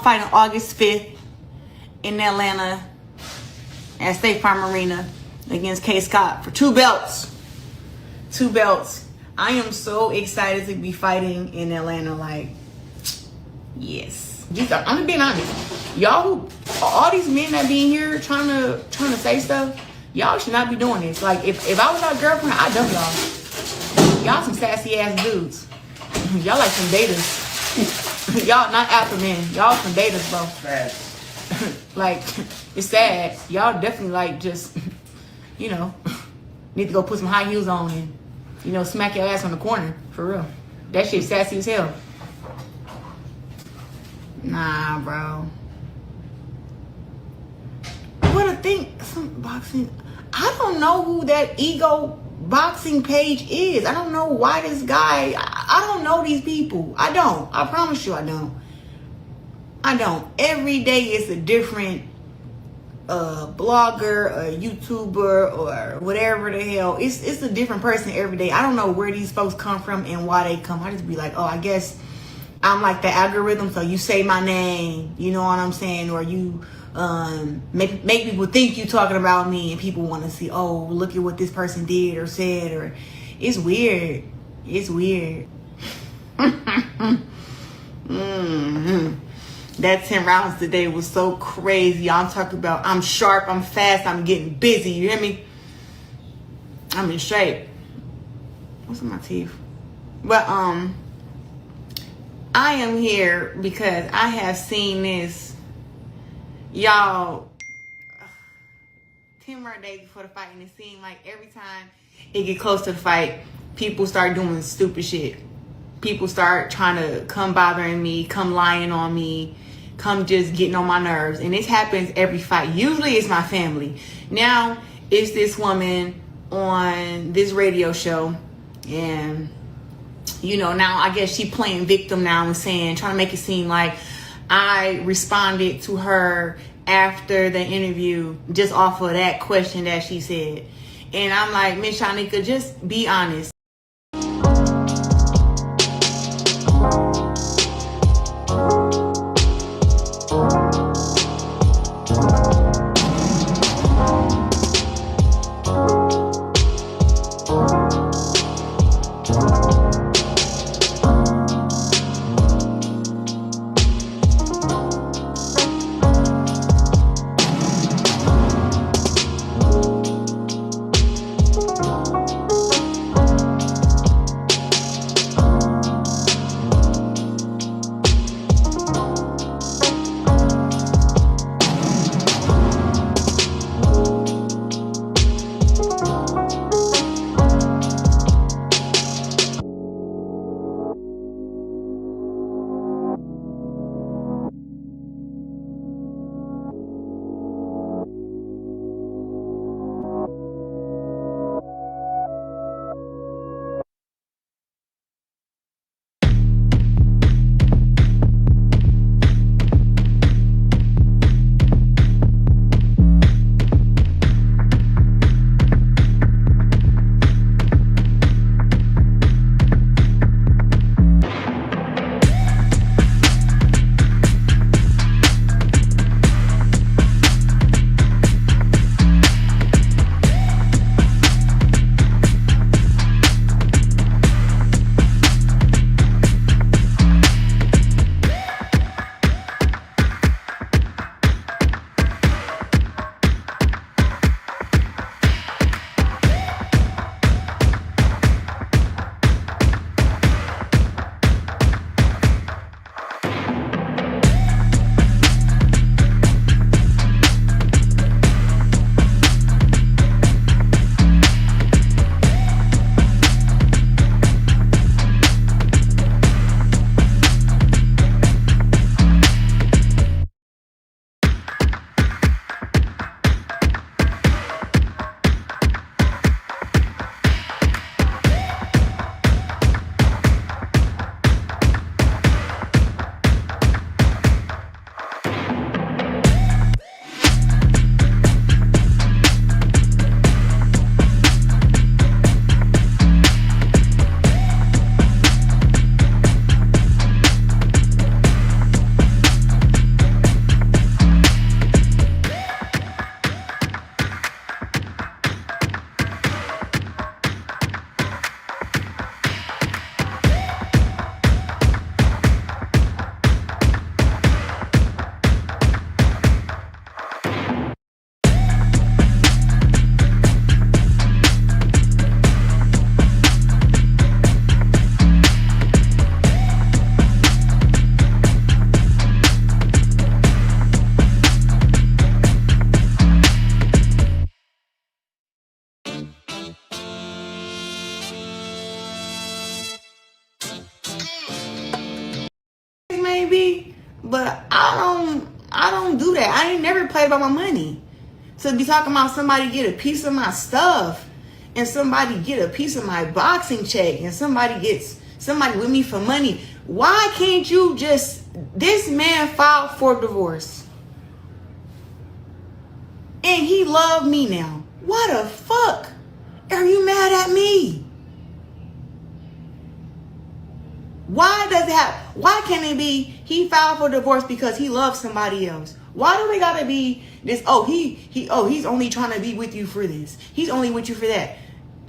fighting August 5th in Atlanta at State Farm Arena against K. Scott for 2 belts. 2 belts. I am so excited to be fighting in Atlanta. Like, yes. I'm gonna be honest. Y'all, all these men that be in here trying to say stuff, y'all should not be doing this. Like, if I was our girlfriend, I'd dump y'all. Y'all some sassy ass dudes. Y'all like some daters. Y'all not after men. Y'all some daters, bro. Fast. Like, it's sad. Y'all definitely like just, you know, need to go put some high heels on and, you know, smack your ass on the corner. For real. That shit sassy as hell. Nah, bro. What a thing. Some boxing. I don't know who that Ego boxing page is. I don't know why this guy. I don't know these people. I don't. I promise you I don't. I don't. Every day is a different blogger, a YouTuber, or whatever the hell. It's a different person every day. I don't know where these folks come from and why they come. I just be like, oh, I guess I'm like the algorithm, so you say my name, you know what I'm saying, or you make people think you talking about me, and people want to see, oh, look at what this person did or said, or it's weird. It's weird. That 10 rounds today was so crazy. I'm talking about I'm sharp, I'm fast, I'm getting busy. You hear me? I'm in shape. What's in my teeth? But I am here because I have seen this. Y'all, 10 more days before the fight, and it seemed like every time it get close to the fight, people start doing stupid shit. People start trying to come bothering me, come lying on me, come just getting on my nerves. And this happens every fight. Usually it's my family. Now it's this woman on this radio show, and you know, now I guess she playing victim now and saying, trying to make it seem like I responded to her after the interview just off of that question that she said. And I'm like, Miss Shanika, just be honest. may be, but I don't do that. I ain't never played about my money. So be talking about somebody get a piece of my stuff, and somebody get a piece of my boxing check, and somebody with me for money. Why can't you just, this man filed for divorce. And he loved me now. Why the fuck are you mad at me? Why can't it be he filed for divorce because he loves somebody else? Why do we gotta be this, he's only trying to be with you for this. He's only with you for that.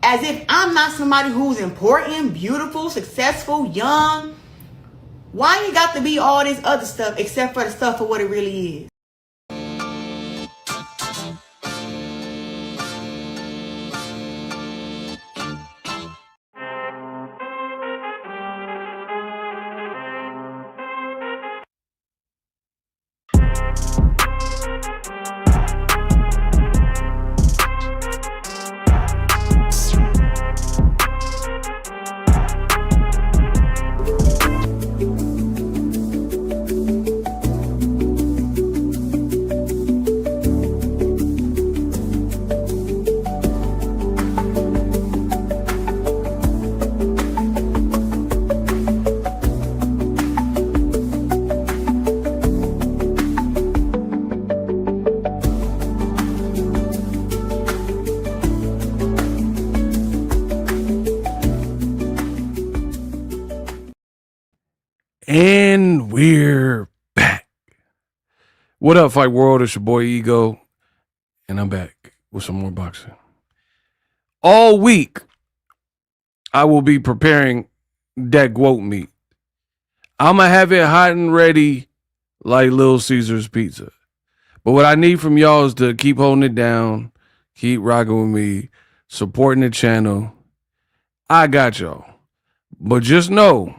As if I'm not somebody who's important, beautiful, successful, young. Why you got to be all this other stuff except for the stuff for what it really is? And we're back. What up, Fight World? It's your boy Ego, and I'm back with some more boxing. All week, I will be preparing that goat meat. I'm going to have it hot and ready like Little Caesar's pizza. But what I need from y'all is to keep holding it down, keep rocking with me, supporting the channel. I got y'all. But just know,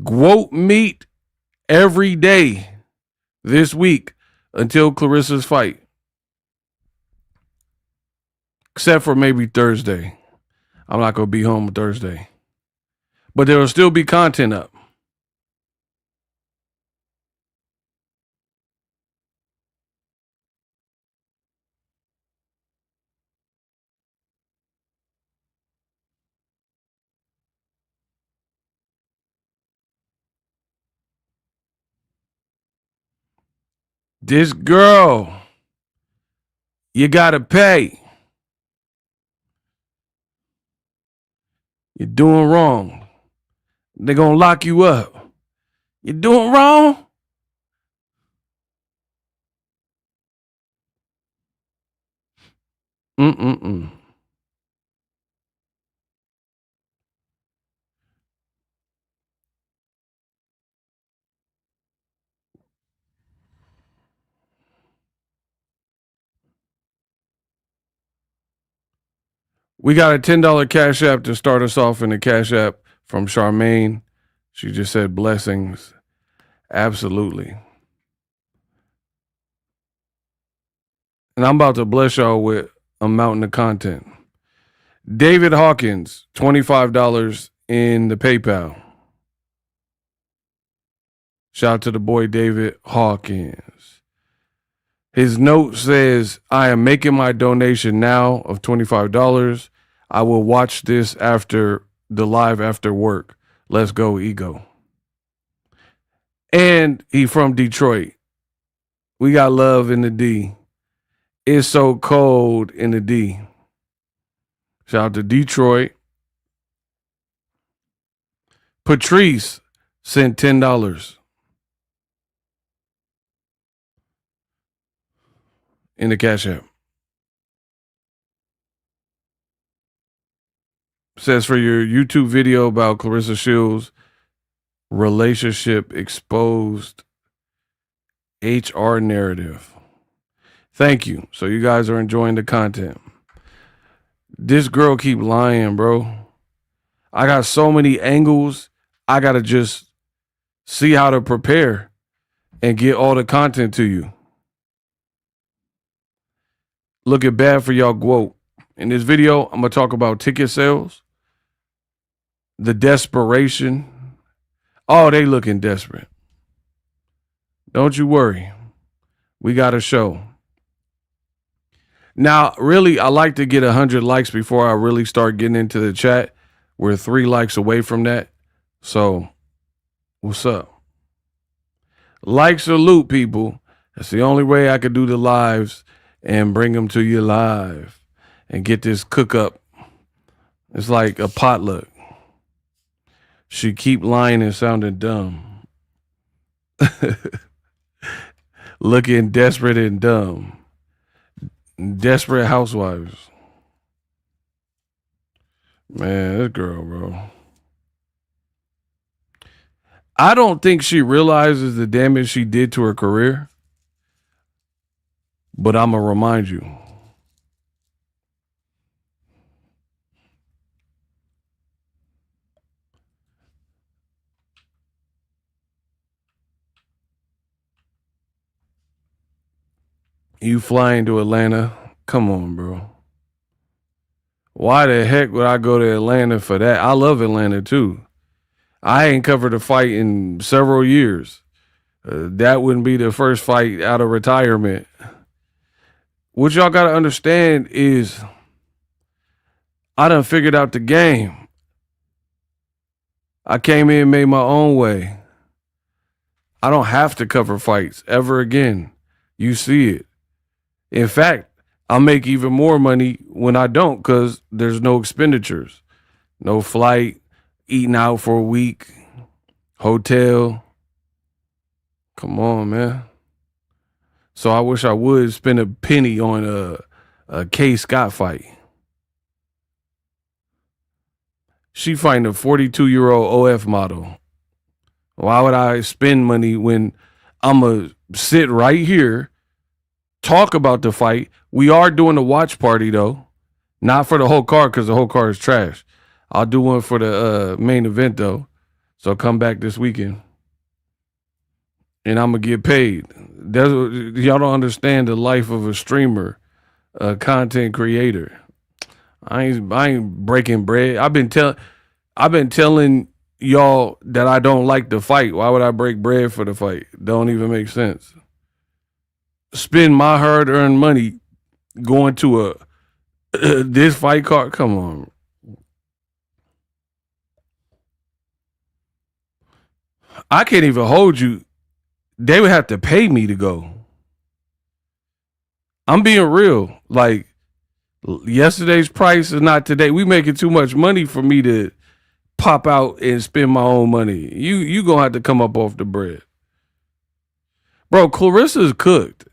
goat meat every day this week until Claressa's fight. Except for maybe Thursday. I'm not going to be home Thursday. But there will still be content up. This girl, you got to pay. You're doing wrong. They're going to lock you up. You're doing wrong? We got a $10 Cash App to start us off in the Cash App from Charmaine. She just said blessings. Absolutely. And I'm about to bless y'all with a mountain of content. David Hawkins, $25 in the PayPal. Shout out to the boy David Hawkins. His note says, I am making my donation now of $25. I will watch this after the live after work. Let's go, Ego. And he from Detroit. We got love in the D. It's so cold in the D. Shout out to Detroit. Patrice sent $10 in the Cash App. Says for your YouTube video about Claressa Shields, relationship exposed HR narrative. Thank you. So you guys are enjoying the content. This girl keep lying, bro. I got so many angles. I got to just see how to prepare and get all the content to you. Looking bad for y'all quote. In this video, I'm going to talk about ticket sales, the desperation. Oh, they looking desperate. Don't you worry. We got a show. Now, really, I like to get 100 likes before I really start getting into the chat. We're 3 likes away from that. So, what's up? Like, salute, people. That's the only way I could do the lives and bring them to you live and get this cook up. It's like a potluck. She keep lying and sounding dumb. Looking desperate and dumb. Desperate housewives. Man, this girl, bro. I don't think she realizes the damage she did to her career. But I'm going to remind you. You flying to Atlanta? Come on, bro. Why the heck would I go to Atlanta for that? I love Atlanta, too. I ain't covered a fight in several years. That wouldn't be the first fight out of retirement. What y'all got to understand is I done figured out the game. I came in and made my own way. I don't have to cover fights ever again. You see it. In fact, I'll make even more money when I don't because there's no expenditures. No flight, eating out for a week, hotel. Come on, man. So I wish I would spend a penny on a K. Scott fight. She fighting a 42-year-old OF model. Why would I spend money when I'm going to sit right here, talk about the fight? We are doing a watch party, though. Not for the whole card because the whole card is trash. I'll do one for the main event, though. So come back this weekend. And I'm going to get paid. Y'all don't understand the life of a streamer, a content creator. I ain't breaking bread. I've been telling y'all that I don't like the fight. Why would I break bread for the fight? Don't even make sense. Spend my hard-earned money going to this fight card. Come on. I can't even hold you. They would have to pay me to go. I'm being real. Like, yesterday's price is not today. We making too much money for me to pop out and spend my own money. You gonna have to come up off the bread. Bro, Clarissa's cooked.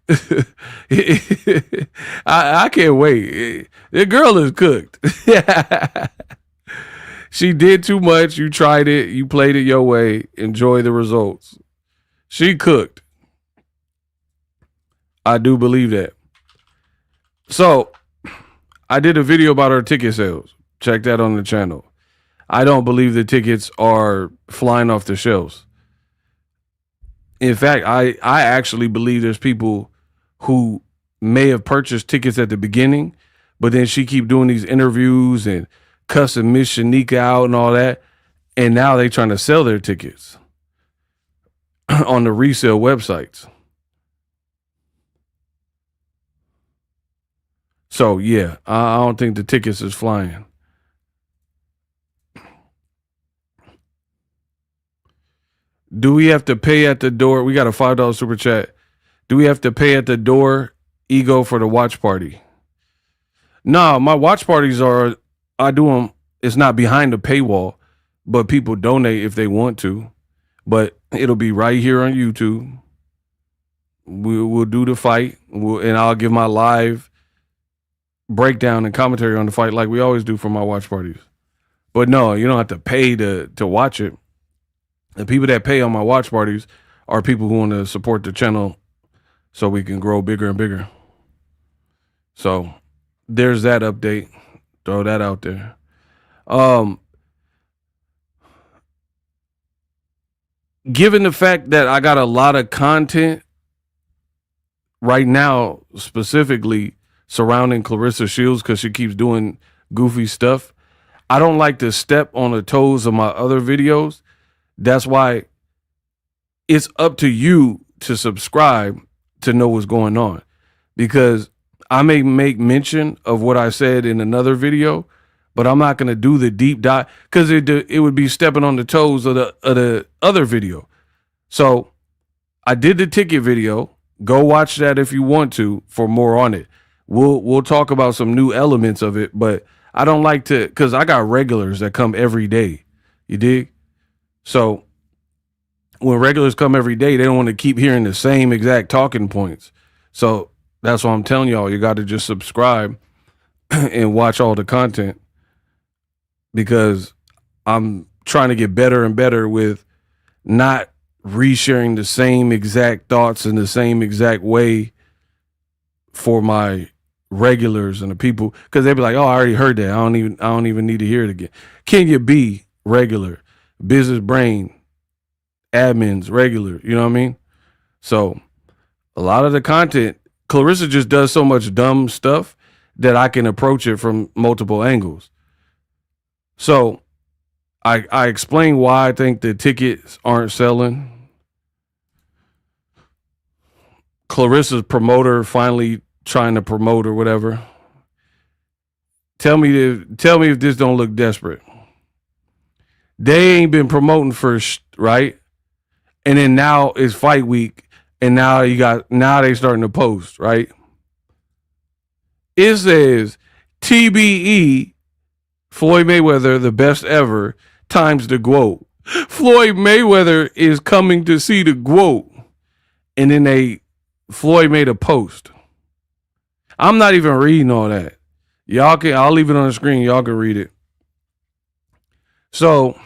I can't wait. The girl is cooked. She did too much. You tried it. You played it your way. Enjoy the results. She cooked. I do believe that. So, I did a video about her ticket sales. Check that on the channel. I don't believe the tickets are flying off the shelves. In fact, I actually believe there's people who may have purchased tickets at the beginning, but then she keep doing these interviews and cussing Miss Shanika out and all that, and now they trying to sell their tickets on the resale websites. So, yeah, I don't think the tickets is flying. Do we have to pay at the door? We got a $5 super chat. Do we have to pay at the door, Ego, for the watch party? No, my watch parties I do them. It's not behind the paywall, but people donate if they want to. But it'll be right here on YouTube. We'll do the fight, and I'll give my live breakdown and commentary on the fight like we always do for my watch parties. But no, you don't have to pay to watch it. The people that pay on my watch parties are people who want to support the channel so we can grow bigger and bigger. So there's that update. Throw that out there. Given the fact that I got a lot of content right now, specifically surrounding Claressa Shields because she keeps doing goofy stuff, I don't like to step on the toes of my other videos. That's why it's up to you to subscribe to know what's going on, because I may make mention of what I said in another video, but I'm not going to do the deep dive because it would be stepping on the toes of the other video. So I did the ticket video. Go watch that if you want to for more on it. We'll talk about some new elements of it, but I don't like to, because I got regulars that come every day. You dig? So when regulars come every day, they don't want to keep hearing the same exact talking points. So that's why I'm telling y'all, you got to just subscribe and watch all the content, because I'm trying to get better and better with not resharing the same exact thoughts in the same exact way for my regulars and the people, because they be like, oh, I already heard that. I don't even need to hear it again. Can you be regular, business brain, admins, regular? You know what I mean? So a lot of the content, Claressa just does so much dumb stuff that I can approach it from multiple angles. So I explain why I think the tickets aren't selling. Claressa's promoter finally trying to promote or whatever. Tell me if this don't look desperate. They ain't been promoting first, right? And then now it's fight week, and now they starting to post, right? It says TBE, Floyd Mayweather, the best ever, times the quote. Floyd Mayweather is coming to see the quote. And then Floyd made a post. I'm not even reading all that. I'll leave it on the screen. Y'all can read it. So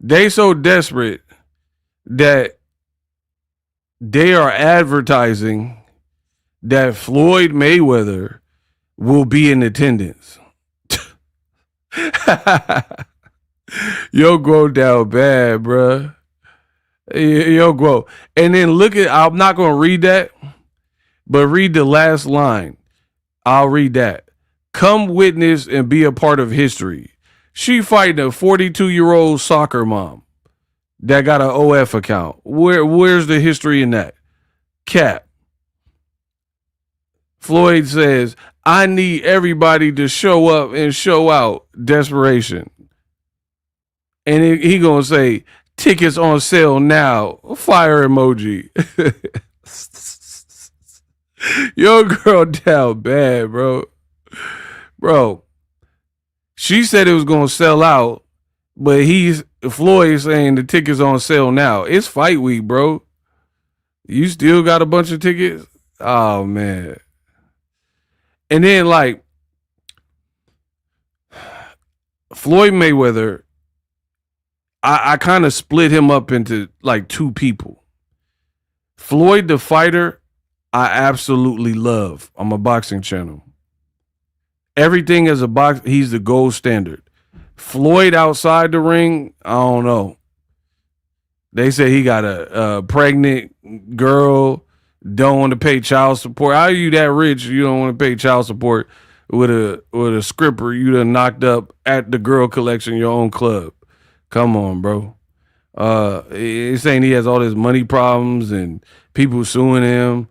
they so desperate that they are advertising that Floyd Mayweather will be in attendance. Yo, grow down bad, bruh. Yo, grow. And then I'm not going to read that, but read the last line. I'll read that. Come witness and be a part of history. She fighting a 42-year-old soccer mom that got an OF account. Where's the history in that? Cap. Floyd says, I need everybody to show up and show out. Desperation. And he gonna say, tickets on sale now. Fire emoji. Yo, girl down bad, bro. Bro, she said it was gonna sell out, but Floyd saying the tickets on sale now. It's fight week, bro. You still got a bunch of tickets? Oh, man. And then, like, Floyd Mayweather, I kind of split him up into, like, two people. Floyd the fighter, I absolutely love. I'm a boxing channel. Everything as a he's the gold standard. Floyd outside the ring, I don't know. They say he got a pregnant girl, don't want to pay child support. How are you that rich? You don't want to pay child support with a scripper you done knocked up at the girl collection, your own club. Come on, bro. He's saying he has all his money problems and people suing him.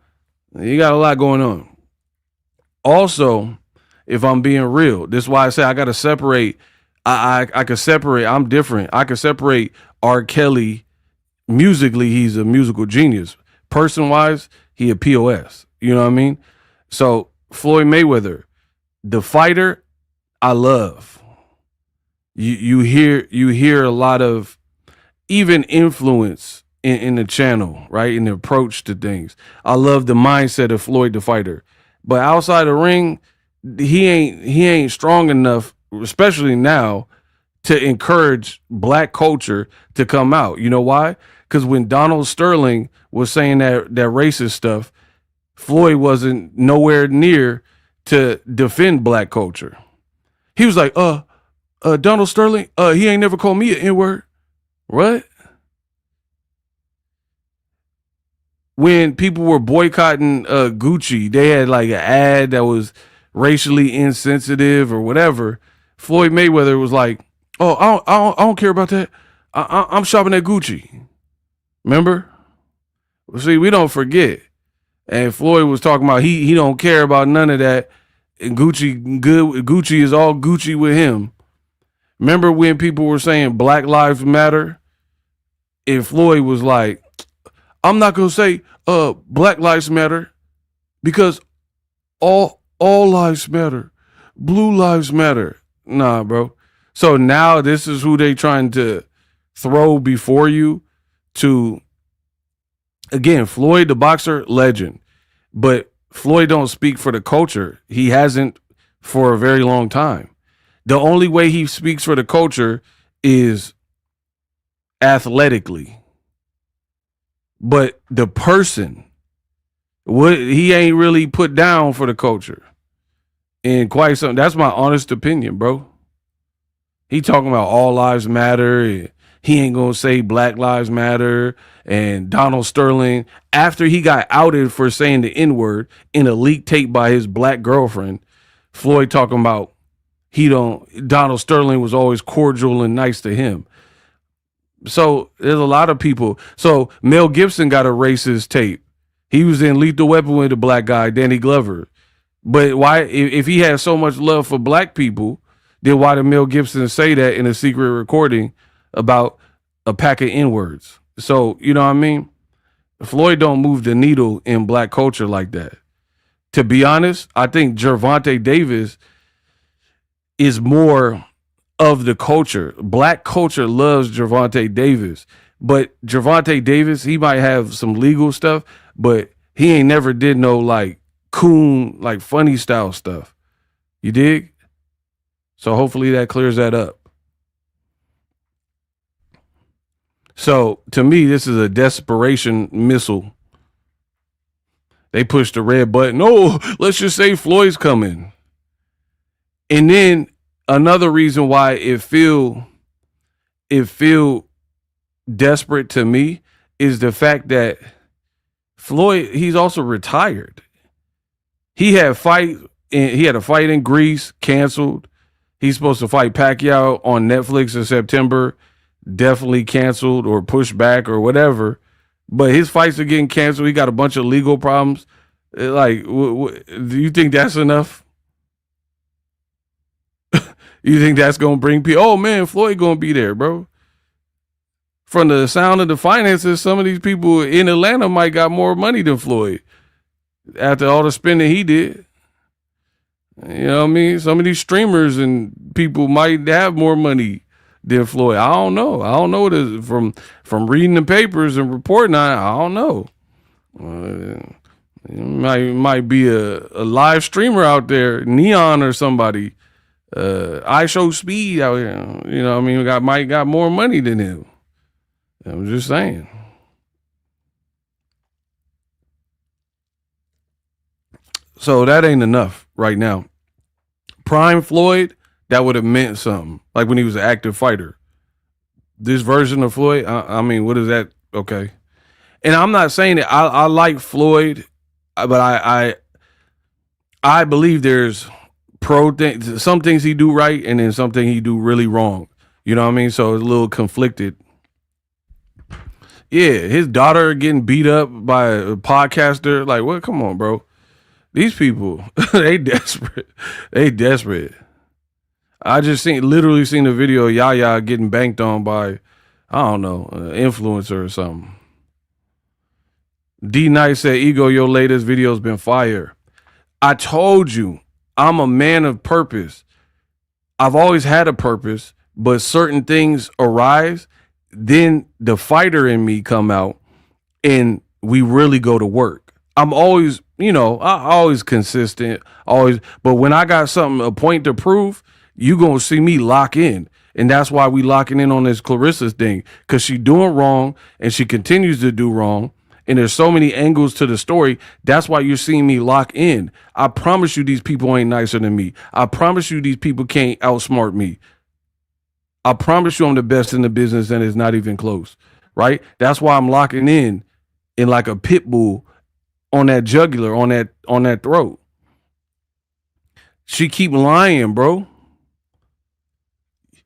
He got a lot going on. Also, if I'm being real, this is why I say I got to separate. I could separate. I'm different. I could separate R. Kelly. Musically, he's a musical genius. Person-wise, he a POS. You know what I mean? So Floyd Mayweather, the fighter, I love. You hear a lot of even influence in the channel, right? In the approach to things. I love the mindset of Floyd the fighter. But outside the ring, he ain't strong enough, especially now, to encourage black culture to come out. You know why? Because when Donald Sterling was saying that racist stuff, Floyd wasn't nowhere near to defend black culture. He was like, Donald Sterling, he ain't never called me an N-word. What? When people were boycotting Gucci, they had like an ad that was racially insensitive or whatever. Floyd Mayweather was like, oh, I don't care about that. I'm shopping at Gucci. Remember? See, we don't forget. And Floyd was talking about he don't care about none of that. And Gucci is all Gucci with him. Remember when people were saying Black Lives Matter? And Floyd was like, I'm not gonna say Black Lives Matter because all lives matter. Blue lives matter. Nah, bro. So now this is who they trying to throw before you to, again, Floyd the boxer, legend. But Floyd don't speak for the culture. He hasn't for a very long time. The only way he speaks for the culture is athletically. But the person, what he ain't really put down for the culture. And quite something. That's my honest opinion, bro. He talking about all lives matter. He ain't gonna say Black Lives Matter. And Donald Sterling, after he got outed for saying the N-word in a leaked tape by his black girlfriend, Floyd talking about Donald Sterling was always cordial and nice to him. So there's a lot of people. So Mel Gibson got a racist tape. He was in Lethal Weapon with the black guy, Danny Glover. But why, if he had so much love for black people, then why did Mel Gibson say that in a secret recording about a pack of N-words? So, you know what I mean? Floyd don't move the needle in black culture like that. To be honest, I think Gervonta Davis is more of the culture. Black culture loves Gervonta Davis. But Gervonta Davis, he might have some legal stuff, but he ain't never did no like coon, like funny style stuff. You dig? So hopefully that clears that up. So to me, this is a desperation missile. They pushed the red button. Oh, let's just say Floyd's coming. And then another reason why it feel desperate to me is the fact that Floyd, he's also retired. He had a fight in Greece, canceled. He's supposed to fight Pacquiao on Netflix in September, definitely canceled or pushed back or whatever. But his fights are getting canceled. He got a bunch of legal problems. Like, do you think that's enough? You think that's going to bring people? Oh, man, Floyd going to be there, bro. From the sound of the finances, some of these people in Atlanta might got more money than Floyd after all the spending he did. You know what I mean? Some of these streamers and people might have more money than Floyd. I don't know. I don't know what it is from reading the papers and reporting on it. I don't know. It might be a live streamer out there, Neon or somebody. I Show Speed out here. You know what I mean? Might got more money than him. I'm just saying. So that ain't enough right now. Prime Floyd, that would have meant something. Like when he was an active fighter. This version of Floyd, I mean, what is that? Okay. And I'm not saying that I like Floyd, but I believe there's some things he do right and then something he do really wrong. You know what I mean? So it's a little conflicted. Yeah, his daughter getting beat up by a podcaster. Like, what? Come on, bro. These people, they desperate. They desperate. I just literally seen a video of Yaya getting banked on by, I don't know, an influencer or something. D Nice said, Ego, your latest video's been fire. I told you, I'm a man of purpose. I've always had a purpose, but certain things arise. Then the fighter in me come out and we really go to work. I'm always, I always consistent, always. But when I got something, a point to prove, you going to see me lock in. And that's why we locking in on this Claressa's thing, because she doing wrong and she continues to do wrong. And there's so many angles to the story. That's why you're seeing me lock in. I promise you these people ain't nicer than me. I promise you these people can't outsmart me. I promise you I'm the best in the business and it's not even close, right? That's why I'm locking in like a pit bull on that jugular, on that throat. She keep lying, bro.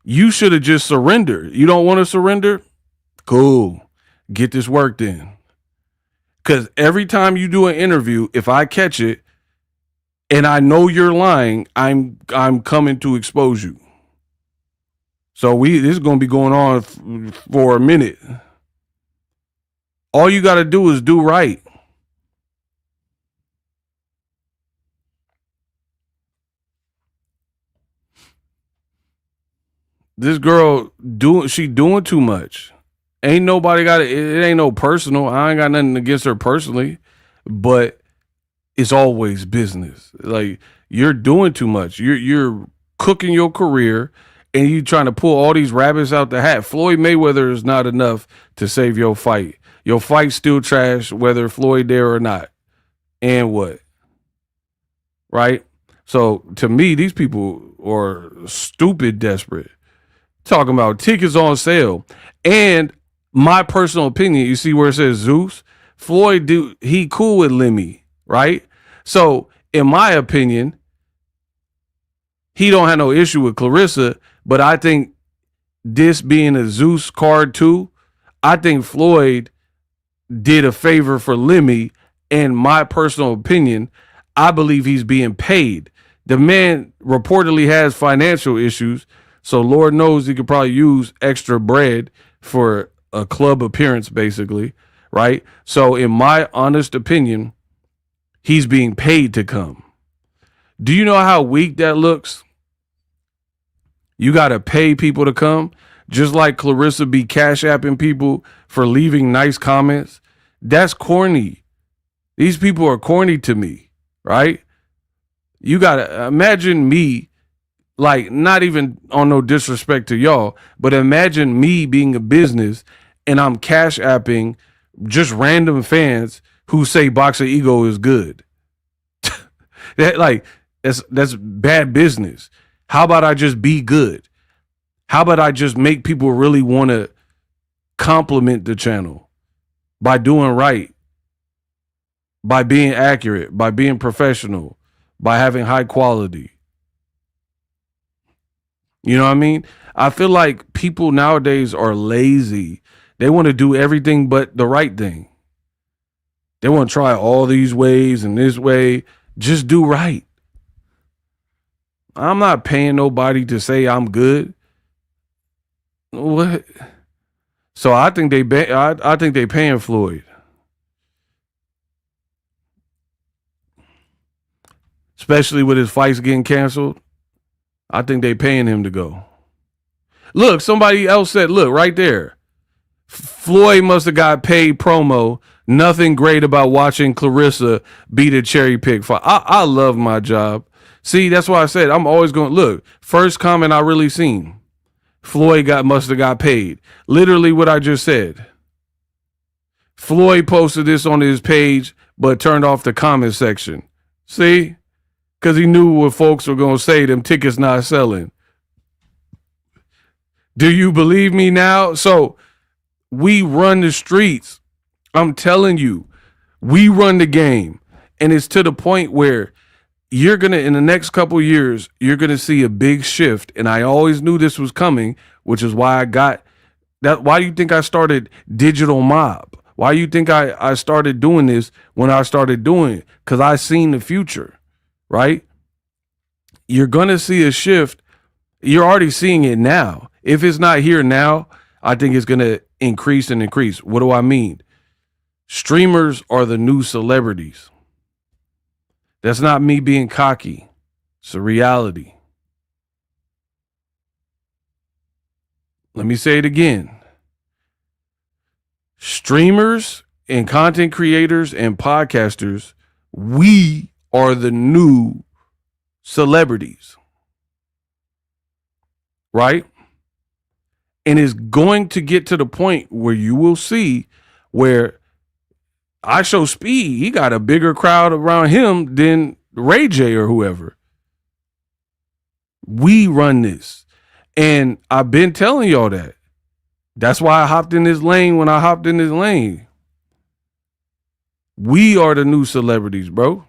You should have just surrendered. You don't want to surrender? Cool. Get this work then. Because every time you do an interview, if I catch it and I know you're lying, I'm coming to expose you. So this is going to be going on for a minute. All you got to do is do right. This girl doing too much. Ain't nobody got it. It ain't no personal. I ain't got nothing against her personally, but it's always business. Like, you're doing too much. You're cooking your career, and you trying to pull all these rabbits out the hat. Floyd Mayweather is not enough to save your fight. Your fight's still trash, whether Floyd there or not. And what? Right? So to me, these people are stupid desperate. Talking about tickets on sale. And my personal opinion, you see where it says Zeus? Floyd, he cool with Lemmy, right? So in my opinion, he don't have no issue with Claressa, but I think this being a Zeus card too, I think Floyd did a favor for Lemmy. In my personal opinion, I believe he's being paid. The man reportedly has financial issues, so Lord knows he could probably use extra bread for a club appearance, basically, right? So in my honest opinion, he's being paid to come. Do you know how weak that looks? You got to pay people to come, just like Claressa be cash apping people for leaving nice comments. That's corny. These people are corny to me, right? You got to imagine me, like, not even on no disrespect to y'all, but imagine me being a business and I'm cash apping just random fans who say Boxingego is good. That's bad business. How about I just be good? How about I just make people really want to compliment the channel by doing right, by being accurate, by being professional, by having high quality? You know what I mean? I feel like people nowadays are lazy. They want to do everything but the right thing. They want to try all these ways and this way. Just do right. I'm not paying nobody to say I'm good. What? So I think they paying Floyd. Especially with his fights getting canceled. I think they paying him to go. Look, somebody else said, look, right there. Floyd must have got paid promo. Nothing great about watching Claressa beat a cherry pick fight. I love my job. See, that's why I said I'm always going to look. First comment I really seen. Floyd must have got paid. Literally what I just said. Floyd posted this on his page, but turned off the comment section. See? Because he knew what folks were going to say, them tickets not selling. Do you believe me now? So we run the streets. I'm telling you, we run the game. And it's to the point where you're going to, in the next couple of years, you're going to see a big shift. And I always knew this was coming, which is why I got that. Why do you think I started Digital Mob? Why do you think I started doing this when I started doing it? Because I seen the future, right? You're going to see a shift. You're already seeing it now. If it's not here now, I think it's going to increase and increase. What do I mean? Streamers are the new celebrities. That's not me being cocky. It's a reality. Let me say it again. Streamers and content creators and podcasters, we are the new celebrities. Right? And it's going to get to the point where you will see where I show Speed, he got a bigger crowd around him than Ray J or whoever. We run this. And I've been telling y'all that. That's why I hopped in this lane when I hopped in this lane. We are the new celebrities, bro.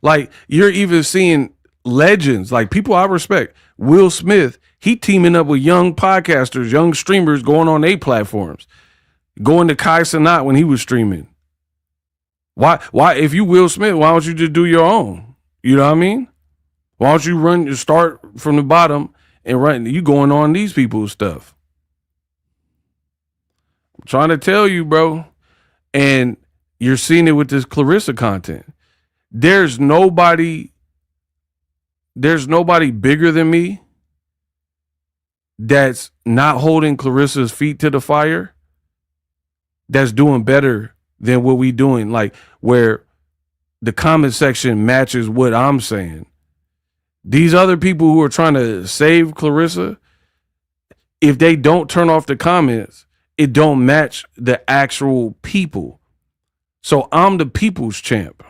Like, you're even seeing legends, like people I respect. Will Smith, he teaming up with young podcasters, young streamers going on their platforms. Going to Kai Cenat when he was streaming. Why if you Will Smith, why don't you just do your own? You know what I mean? Why don't you start from the bottom and run? You going on these people's stuff. I'm trying to tell you, bro. And you're seeing it with this Claressa content. There's nobody bigger than me that's not holding Claressa's feet to the fire, that's doing better than what we doing, like where the comment section matches what I'm saying. These other people who are trying to save Claressa, if they don't turn off the comments, it don't match the actual people. So I'm the people's champ.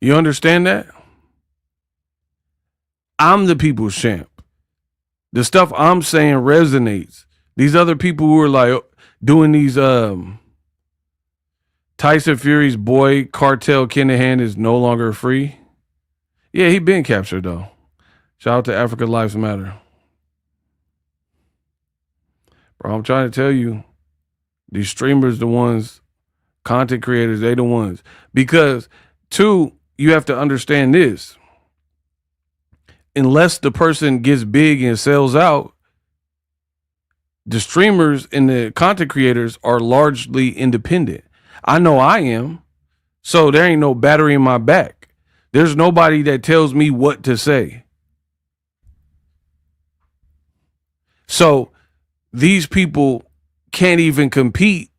You understand that? I'm the people's champ. The stuff I'm saying resonates. These other people who are like doing these Tyson Fury's boy Cartel Kinahan is no longer free. Yeah, he been captured though. Shout out to Africa Lives Matter. Bro, I'm trying to tell you, these streamers, the ones, content creators, they the ones. Because, two, you have to understand this. Unless the person gets big and sells out, the streamers and the content creators are largely independent. I know I am. So there ain't no battery in my back. There's nobody that tells me what to say. So these people can't even compete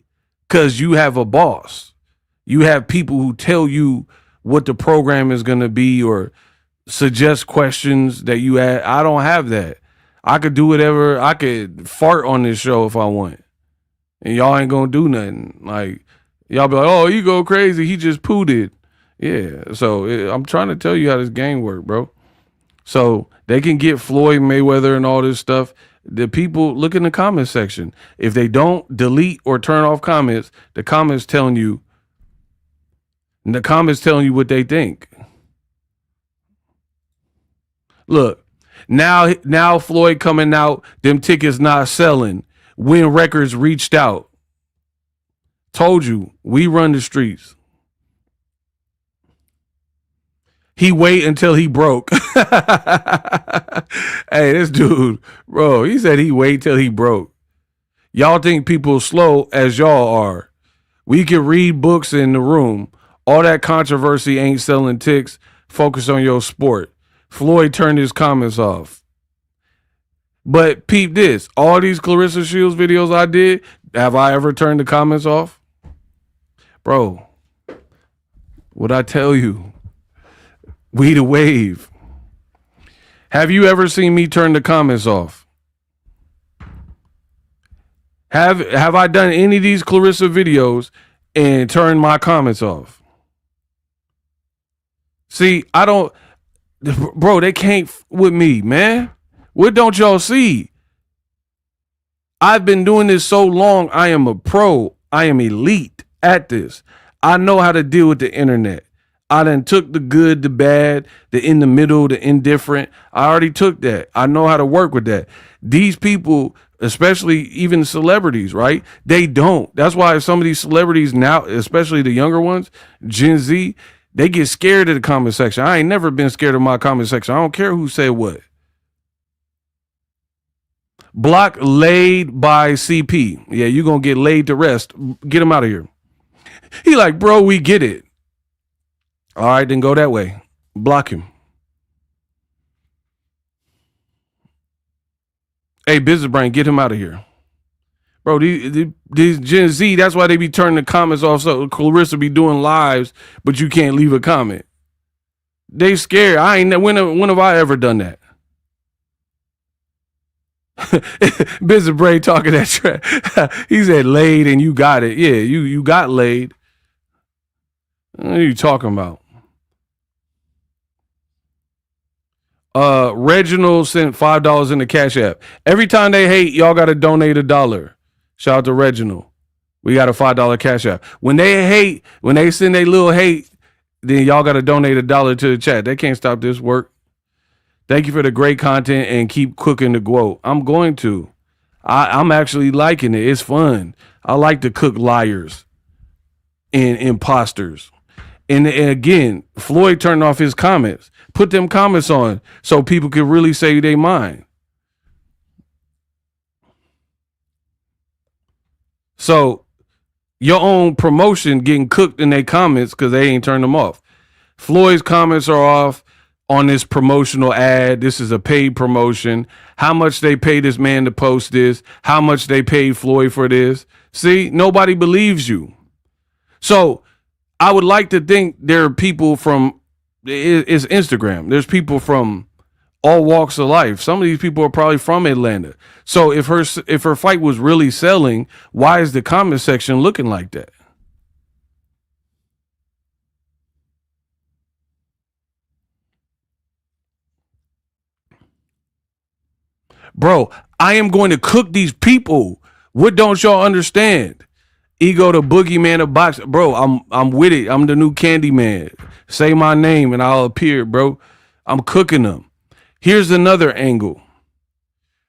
because you have a boss. You have people who tell you what the program is going to be or suggest questions that you add. I don't have that. I could do whatever. I could fart on this show if I want. And y'all ain't going to do nothing. Like, y'all be like, oh, you go crazy. He just pooted. Yeah. So I'm trying to tell you how this game work, bro. So they can get Floyd Mayweather and all this stuff. The people, look in the comment section. If they don't delete or turn off comments, the comments telling you what they think. Look, now Floyd coming out, them tickets not selling. When Records reached out. Told you, we run the streets. He wait until he broke. Hey, this dude, bro, he said he wait till he broke. Y'all think people slow as y'all are. We can read books in the room. All that controversy ain't selling ticks. Focus on your sport. Floyd turned his comments off. But peep this. All these Claressa Shields videos I did, have I ever turned the comments off? Bro, what I tell you? We the wave. Have you ever seen me turn the comments off? Have I done any of these Claressa videos and turned my comments off? See, I don't, bro, they can't with me, man. What don't y'all see? I've been doing this so long. I am a pro. I am elite at this. I know how to deal with the internet. I done took the good, the bad, the in the middle, the indifferent. I already took that. I know how to work with that. These people, especially even celebrities, right? They don't. That's why some of these celebrities now, especially the younger ones, Gen Z, they get scared of the comment section. I ain't never been scared of my comment section. I don't care who said what. Block laid by CP. Yeah, you going to get laid to rest. Get him out of here. He like, bro, we get it. All right, then go that way. Block him. Hey, Business Brain, get him out of here. Bro, these Gen Z, that's why they be turning the comments off. So Claressa be doing lives, but you can't leave a comment. They scared. When have I ever done that? Business Brain talking that trash. He said laid and you got it. Yeah, you got laid. What are you talking about? Reginald sent $5 in the Cash App. Every time they hate, y'all got to donate $1. Shout out to Reginald. We got a $5 Cash App. When they hate, when they send their little hate, then y'all got to donate $1 to the chat. They can't stop this work. Thank you for the great content and keep cooking the quote. I'm going to. I'm actually liking it. It's fun. I like to cook liars. and imposters. And again, Floyd turned off his comments. Put them comments on so people can really say their mind. So your own promotion getting cooked in their comments because they ain't turned them off. Floyd's comments are off on this promotional ad. This is a paid promotion. How much they pay this man to post this? How much they paid Floyd for this? See, nobody believes you. So I would like to think there are people from, it's Instagram. There's people from all walks of life. Some of these people are probably from Atlanta. So if her fight was really selling, why is the comment section looking like that? Bro, I am going to cook these people. What don't y'all understand? Ego the boogeyman of boxing. Bro, I'm with it. I'm the new Candyman. Say my name and I'll appear, bro. I'm cooking them. Here's another angle.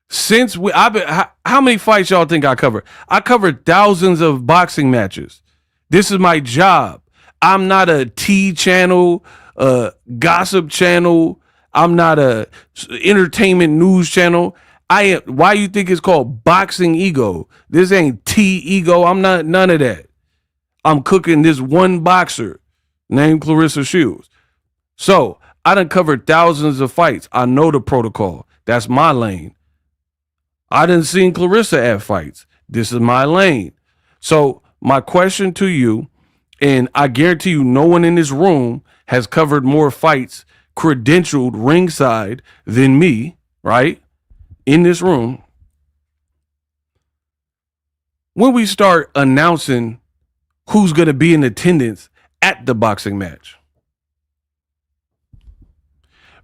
Since how many fights y'all think I covered? I covered thousands of boxing matches. This is my job. I'm not a T channel, a gossip channel. I'm not a entertainment news channel. Why you think it's called Boxingego? This ain't T-Ego. I'm not none of that. I'm cooking this one boxer named Claressa Shields. So I done covered thousands of fights. I know the protocol. That's my lane. I done seen Claressa at fights. This is my lane. So my question to you, and I guarantee you no one in this room has covered more fights credentialed ringside than me, right? In this room. When we start announcing who's going to be in attendance at the boxing match,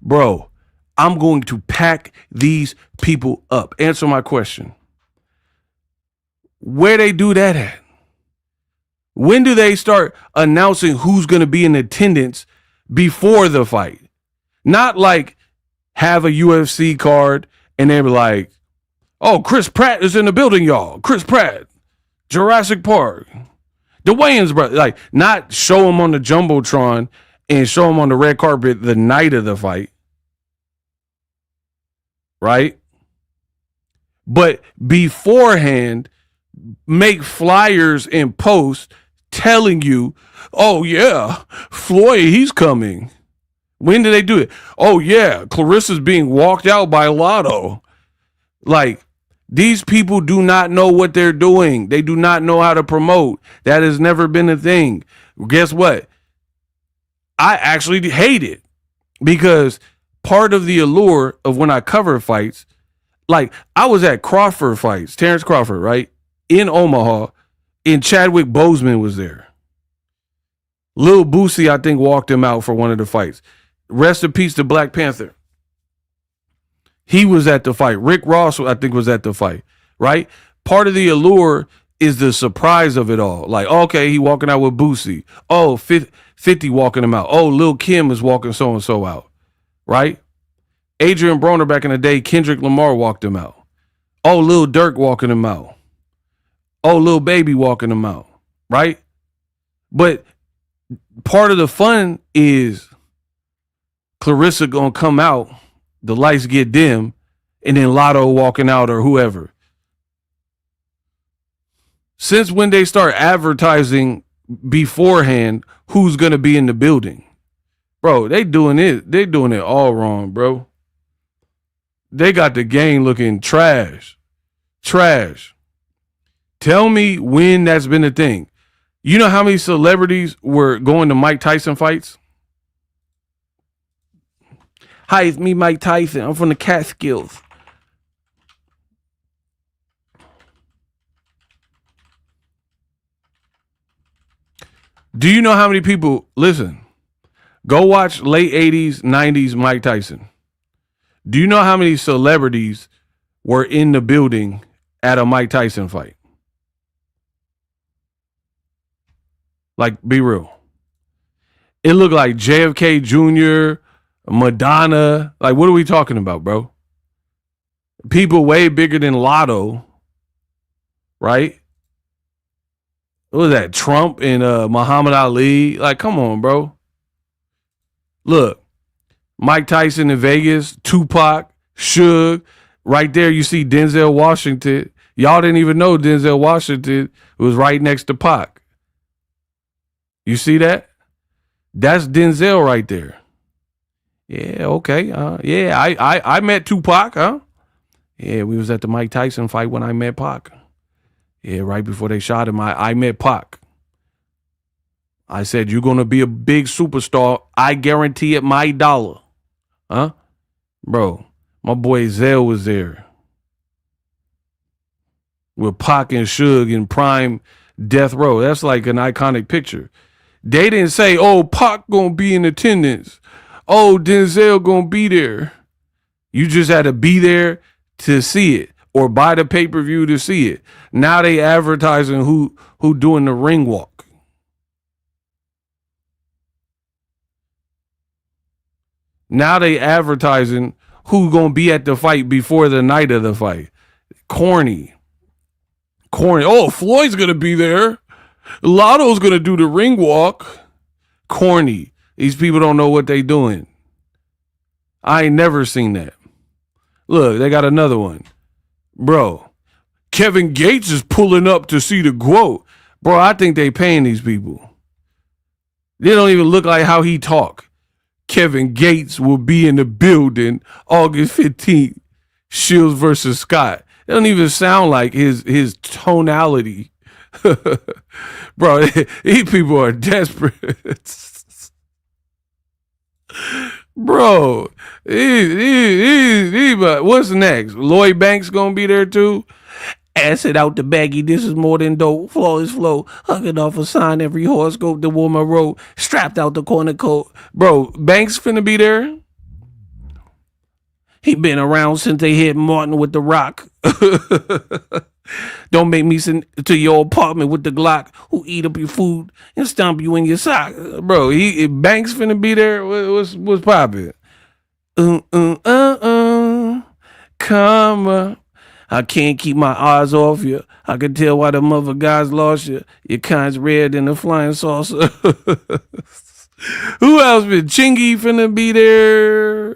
bro, I'm going to pack these people up. Answer my question. Where they do that at? When do they start announcing who's going to be in attendance before the fight? Not like have a UFC card and they were like, oh, Chris Pratt is in the building, y'all. Chris Pratt, Jurassic Park, the Wayans brothers. Like, not show him on the Jumbotron and show him on the red carpet the night of the fight. Right? But beforehand, make flyers and posts telling you, oh, yeah, Floyd, he's coming. When did they do it? Oh, yeah, Claressa's being walked out by Lotto. Like, these people do not know what they're doing. They do not know how to promote. That has never been a thing. Guess what? I actually hate it because part of the allure of when I cover fights, like I was at Crawford fights, Terrence Crawford, right? In Omaha, and Chadwick Boseman was there. Lil Boosie, I think, walked him out for one of the fights. Rest in peace to Black Panther. He was at the fight. Rick Ross, I think, was at the fight, right? Part of the allure is the surprise of it all. Like, okay, he walking out with Boosie. Oh, 50 walking him out. Oh, Lil Kim is walking so-and-so out, right? Adrian Broner back in the day, Kendrick Lamar walked him out. Oh, Lil Durk walking him out. Oh, Lil Baby walking him out, right? But part of the fun is Claressa gonna come out, the lights get dim, and then Lotto walking out or whoever. Since when they start advertising beforehand who's gonna be in the building? Bro, they're doing it all wrong, bro. They got the game looking trash. Trash. Tell me when that's been a thing. You know how many celebrities were going to Mike Tyson fights? Hi, it's me, Mike Tyson. I'm from the Catskills. Do you know how many people, listen, go watch late 80s, 90s Mike Tyson. Do you know how many celebrities were in the building at a Mike Tyson fight? Like, be real. It looked like JFK Jr., Madonna. Like, what are we talking about, bro? People way bigger than Lotto, right? What was that? Trump and Muhammad Ali. Like, come on, bro. Look, Mike Tyson in Vegas, Tupac, Suge. Right there, you see Denzel Washington. Y'all didn't even know Denzel Washington was right next to Pac. You see that? That's Denzel right there. Yeah, okay. Yeah, I met Tupac, huh? Yeah, we was at the Mike Tyson fight when I met Pac. Yeah, right before they shot him, I met Pac. I said, you're going to be a big superstar. I guarantee it, my dollar. Huh? Bro, my boy Zelle was there. With Pac and Suge in prime death row. That's like an iconic picture. They didn't say, oh, Pac going to be in attendance. Oh, Denzel going to be there. You just had to be there to see it or buy the pay-per-view to see it. Now they advertising who doing the ring walk. Now they advertising who going to be at the fight before the night of the fight. Corny. Oh, Floyd's going to be there. Lotto's going to do the ring walk. Corny. These people don't know what they doing. I ain't never seen that. Look, they got another one. Bro, Kevin Gates is pulling up to see the GOAT. Bro, I think they paying these people. They don't even look like how he talk. Kevin Gates will be in the building August 15th. Shields versus Scott. It don't even sound like his tonality. Bro, these people are desperate. Bro, what's next? Lloyd Banks gonna be there too? Acid out the baggie, this is more than dope. Flawless flow, hugging off a sign, every horoscope, the woman wrote, strapped out the corner coat. Bro, Banks finna be there? He been around since they hit Martin with the rock. Don't make me send to your apartment with the Glock who eat up your food and stomp you in your sock. Bro, Banks finna be there? What's poppin'? Come up. I can't keep my eyes off you. I can tell why the mother guys lost you. Your kind's red than a flying saucer. Who else been? Chingy finna be there.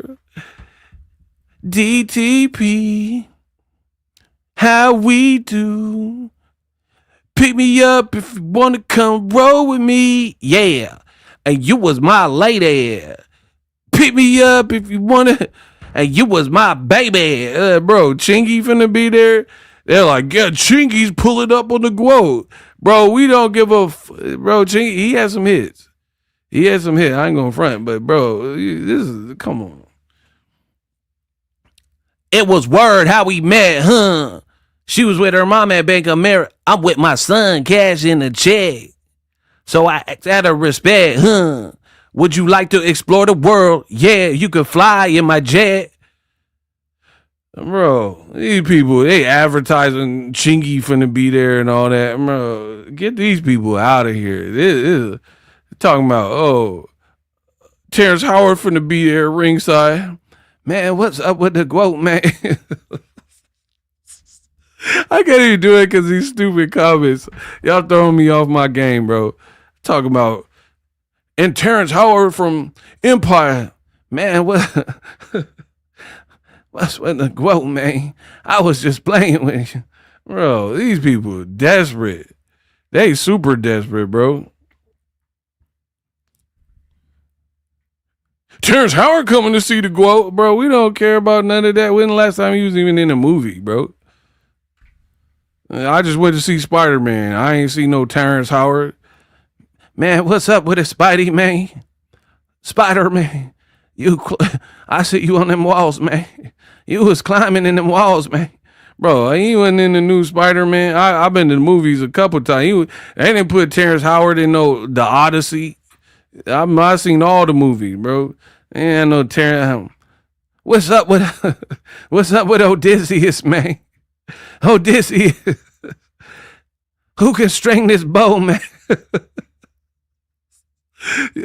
DTP. How we do. Pick me up if you want to come roll with me. Yeah. And you was my lady. Pick me up if you want to. And you was my baby. Bro, Chingy finna be there. They're like, yeah, Chingy's pulling up on the GOAT. Bro, we don't give a... Bro, Chingy, he has some hits. I ain't gonna front, but bro, this is... Come on. It was word how we met, huh? She was with her mom at Bank of America. I'm with my son, cash in the check. So I asked out of respect, huh? Would you like to explore the world? Yeah, you could fly in my jet. Bro, these people, they advertising Chingy finna be there and all that. Bro, get these people out of here. This talking about, Terrence Howard finna be there ringside. Man, what's up with the GOAT, man? I can't even do it because these stupid comments. Y'all throwing me off my game, bro. Talking about, and Terrence Howard from Empire. Man, what's with the GOAT, man? I was just playing with you. Bro, these people desperate. They super desperate, bro. Terrence Howard coming to see the GOAT, bro. We don't care about none of that. When the last time he was even in a movie, bro? I just went to see Spider-Man. I ain't see no Terrence Howard. Man, what's up with it, Spidey, man? Spider-Man. I see you on them walls, man. You was climbing in them walls, man. Bro, he wasn't in the new Spider-Man. I've been to the movies a couple times. They didn't put Terrence Howard in the Odyssey. I seen all the movies, bro. And no Terrence. What's up with Odysseus, man? Odysseus. Who can string this bow, man?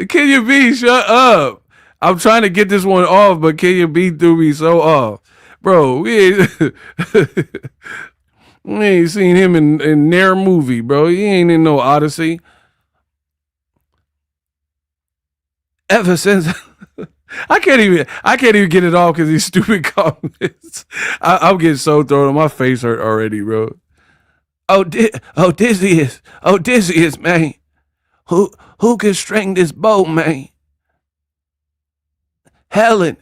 Can you be? Shut up. I'm trying to get this one off, but Can You Be threw me so off. Bro, I ain't seen him in their movie, bro. He ain't in no Odyssey. Ever since I can't even get it off because these stupid comments. I'm getting so thrown on. My face hurt already, bro. This is, man. Who can string this bow, man? Helen,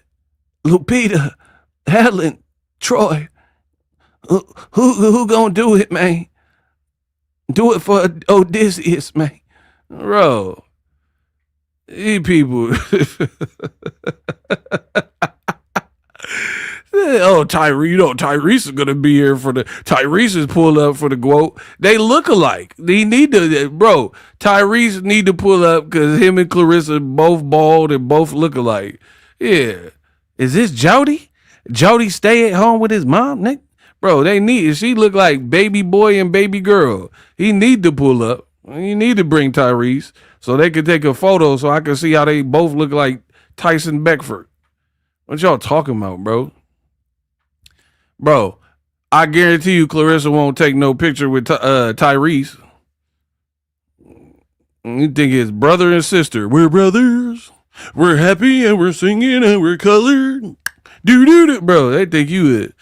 Lupita, Helen, Troy. Who gonna do it, man? Do it for Odysseus, man. Bro. These people. Oh, Tyrese is gonna be here for the Tyrese is pull up for the quote. They look alike. They need to, bro. Tyrese need to pull up because him and Claressa both bald and both look alike. Yeah, is this Jody? Jody stay at home with his mom, Nick. Bro, they need. She look like baby boy and baby girl. He need to pull up. He need to bring Tyrese so they can take a photo so I can see how they both look like Tyson Beckford. What y'all talking about, bro? Bro, I guarantee you Claressa won't take no picture with Tyrese. You think it's brother and sister. We're brothers. We're happy and we're singing and we're colored. Do. Bro, they think you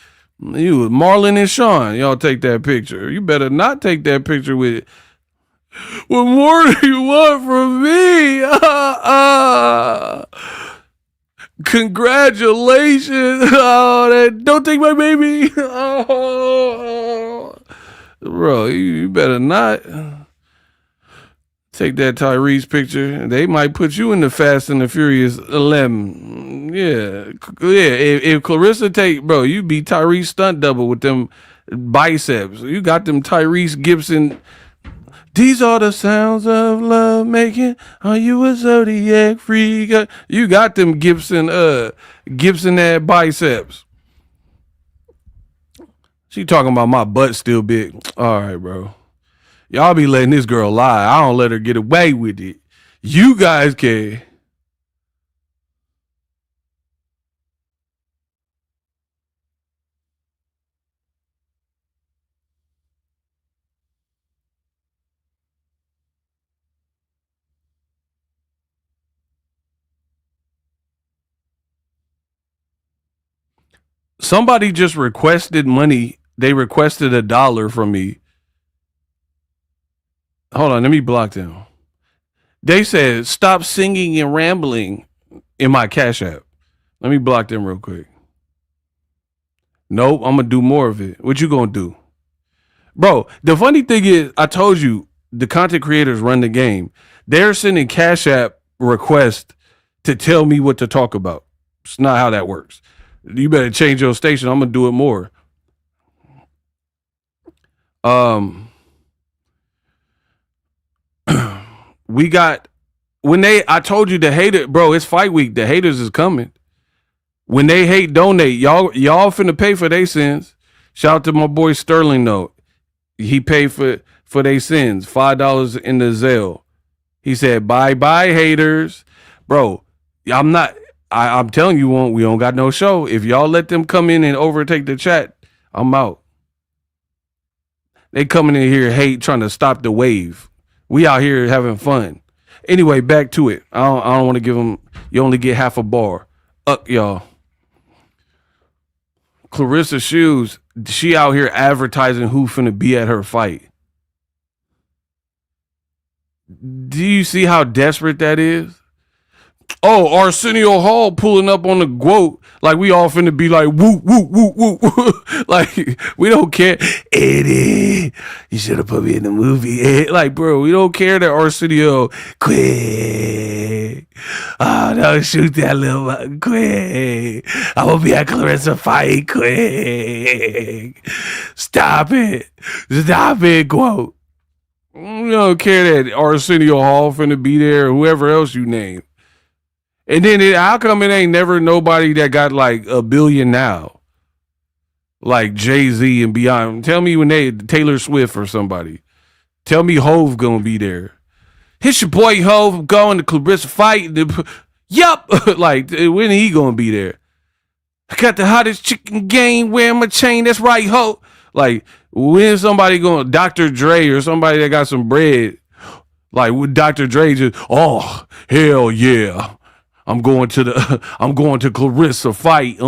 Marlon and Sean. Y'all take that picture. You better not take that picture with what more do you want from me? Congratulations. Oh, don't take my baby. Oh. Bro, you better not take that Tyrese picture. They might put you in the Fast and the Furious 11. Yeah. If Claressa take, bro, you be Tyrese stunt double with them biceps. You got them Tyrese Gibson. These are the sounds of love making. Are you a Zodiac freak? You got them Gibson ad biceps. She talking about my butt still big. All right, bro. Y'all be letting this girl lie. I don't let her get away with it. You guys can. Somebody just requested money. They requested $1 from me. Hold on, let me block them. They said, stop singing and rambling in my Cash App. Let me block them real quick. Nope, I'm going to do more of it. What you going to do? Bro, the funny thing is, I told you, the content creators run the game. They're sending Cash App requests to tell me what to talk about. It's not how that works. You better change your station. I'm going to do it more. We got, I told you the hater, bro, it's fight week. The haters is coming. When they hate, donate. Y'all finna pay for their sins. Shout out to my boy Sterling, though. He paid for their sins. $5 in the Zelle. He said, bye, haters. Bro, I'm telling you, we don't got no show. If y'all let them come in and overtake the chat, I'm out. They coming in here trying to stop the wave. We out here having fun. Anyway, back to it. I don't want to give them. You only get half a bar. Y'all. Claressa Shields, she out here advertising who finna be at her fight. Do you see how desperate that is? Oh, Arsenio Hall pulling up on the quote like we all finna be like woo woo woo woo woo. Like we don't care. Eddie, you should have put me in the movie. Like, bro, we don't care that Arsenio quick. Oh, don't shoot that little one quick. I will be at Claressa fight quick. Stop it, quote. We don't care that Arsenio Hall finna be there or whoever else you name. And then how come it ain't never nobody that got like $1 billion now? Like Jay-Z and beyond. Tell me when Taylor Swift or somebody. Tell me Hove gonna be there. It's your boy Hove going to Claressa fight. Yup. Like, when he gonna be there? I got the hottest chicken game wearing my chain. That's right, Hove. Like, When somebody going, Dr. Dre or somebody that got some bread, like with Dr. Dre just, oh, hell yeah. I'm going to Claressa fight.